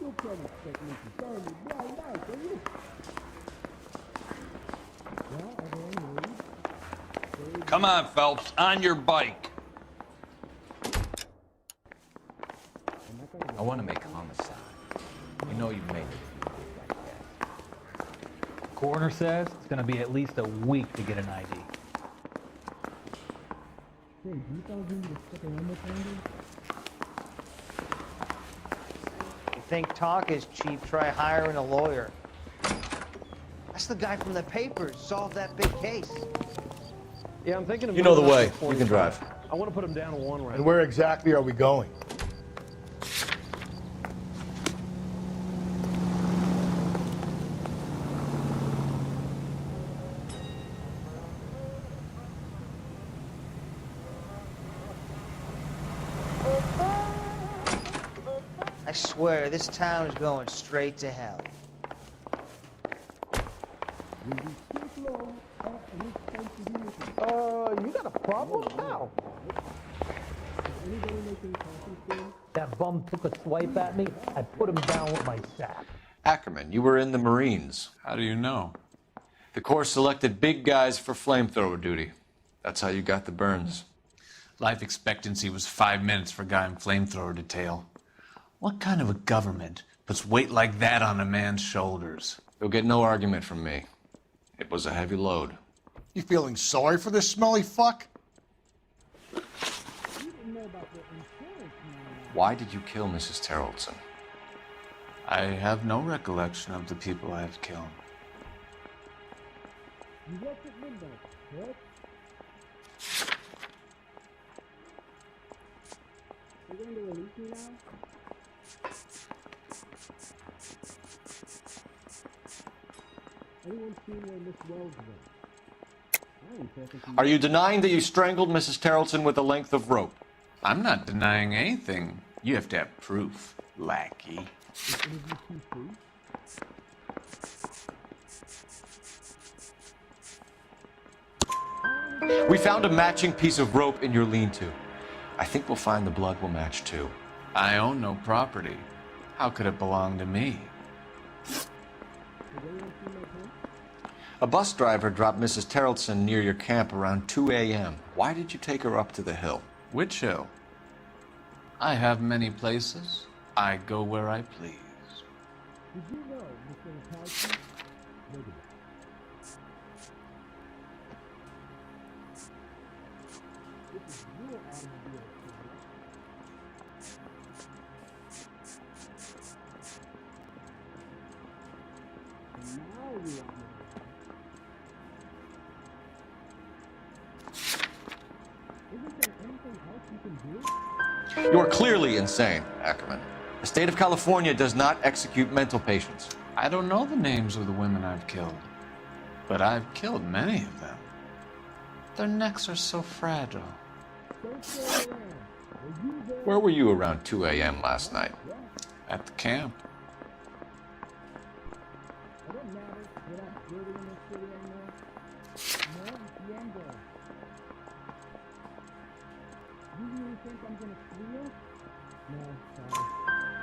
You can't expect me to tell you blind out, can you? Well, are there any leads? Come on, Phelps, on your bike. I want to make homicide. You know you made it. The coroner says it's going to be at least a week to get an ID. Hey, do you guys need to stick around with Andy? You think talk is cheap, try hiring a lawyer. That's the guy from the papers, solved that big case. Yeah, I'm thinking of You know the moving up way. to 45. You can drive. I want to put him down to one round. And where exactly are we going? I swear, this town is going straight to hell. You got a problem? How? That bum took a swipe at me. I put him down with my sap. Ackerman, you were in the Marines. How do you know? The Corps selected big guys for flamethrower duty. That's how you got the burns. Life expectancy was 5 minutes for a guy in flamethrower detail. What kind of a government puts weight like that on a man's shoulders? You'll get no argument from me. It was a heavy load. You feeling sorry for this smelly fuck? Why did you kill Mrs. Terrellson? I have no recollection of the people I have killed. You worked at midnight, correct? Are you going to release me now? Anyone seen where Miss Wells went? Are you denying that you strangled Mrs. Terrellson with a length of rope? I'm not denying anything. You have to have proof, lackey. We found a matching piece of rope in your lean-to. I think we'll find the blood will match too. I own no property. How could it belong to me? A bus driver dropped Mrs. Terrellson near your camp around 2 a.m. Why did you take her up to the hill? Which hill? I have many places. I go where I please. Did you know Mr. Natalski? Negative. This is your automobile, and now we are. Isn't there anything else you can do? You are clearly insane, Ackerman. The state of California does not execute mental patients. I don't know the names of the women I've killed, but I've killed many of them. Their necks are so fragile. Where were you around 2 a.m. last night? At the camp.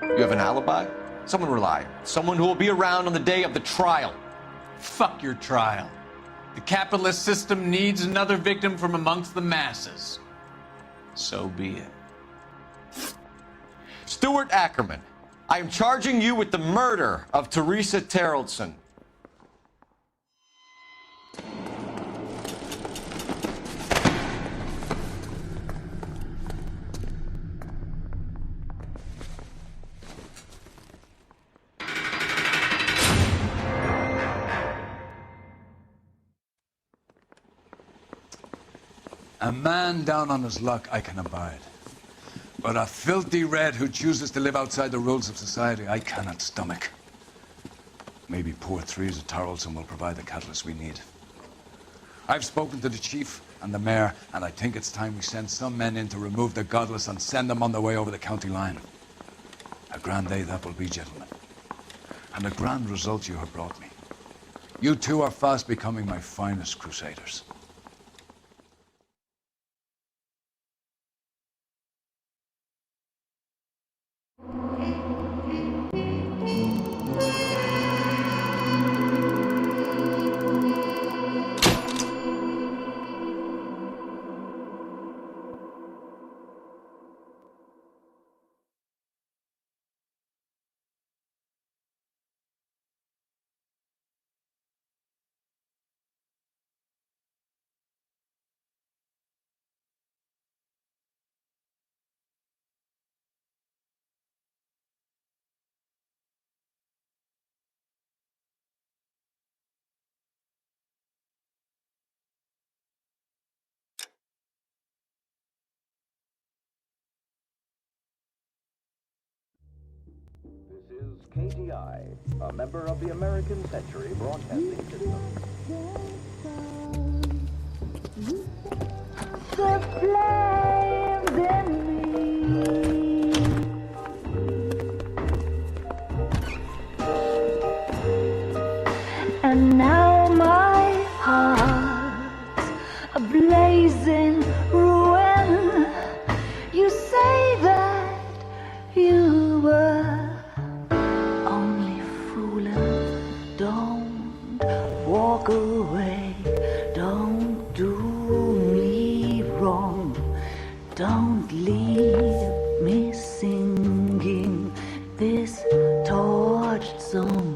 You have an alibi? Someone reliable. Someone who will be around on the day of the trial. Fuck your trial. The capitalist system needs another victim from amongst the masses. So be it. Stuart Ackerman, I am charging you with the murder of Teresa Terrellson. A man down on his luck I can abide. But a filthy red who chooses to live outside the rules of society I cannot stomach. Maybe poor Teresa Terrellson will provide the catalyst we need. I've spoken to the chief and the mayor, and I think it's time we send some men in to remove the godless and send them on their way over the county line. A grand day that will be, gentlemen. And a grand result you have brought me. You two are fast becoming my finest crusaders. is KTI, a member of the American Century Broadcasting System. The flames in me, and now my heart's a blazing ruin. You say that you were only fooling. Don't walk away. Don't do me wrong. Don't leave me singing this torched song.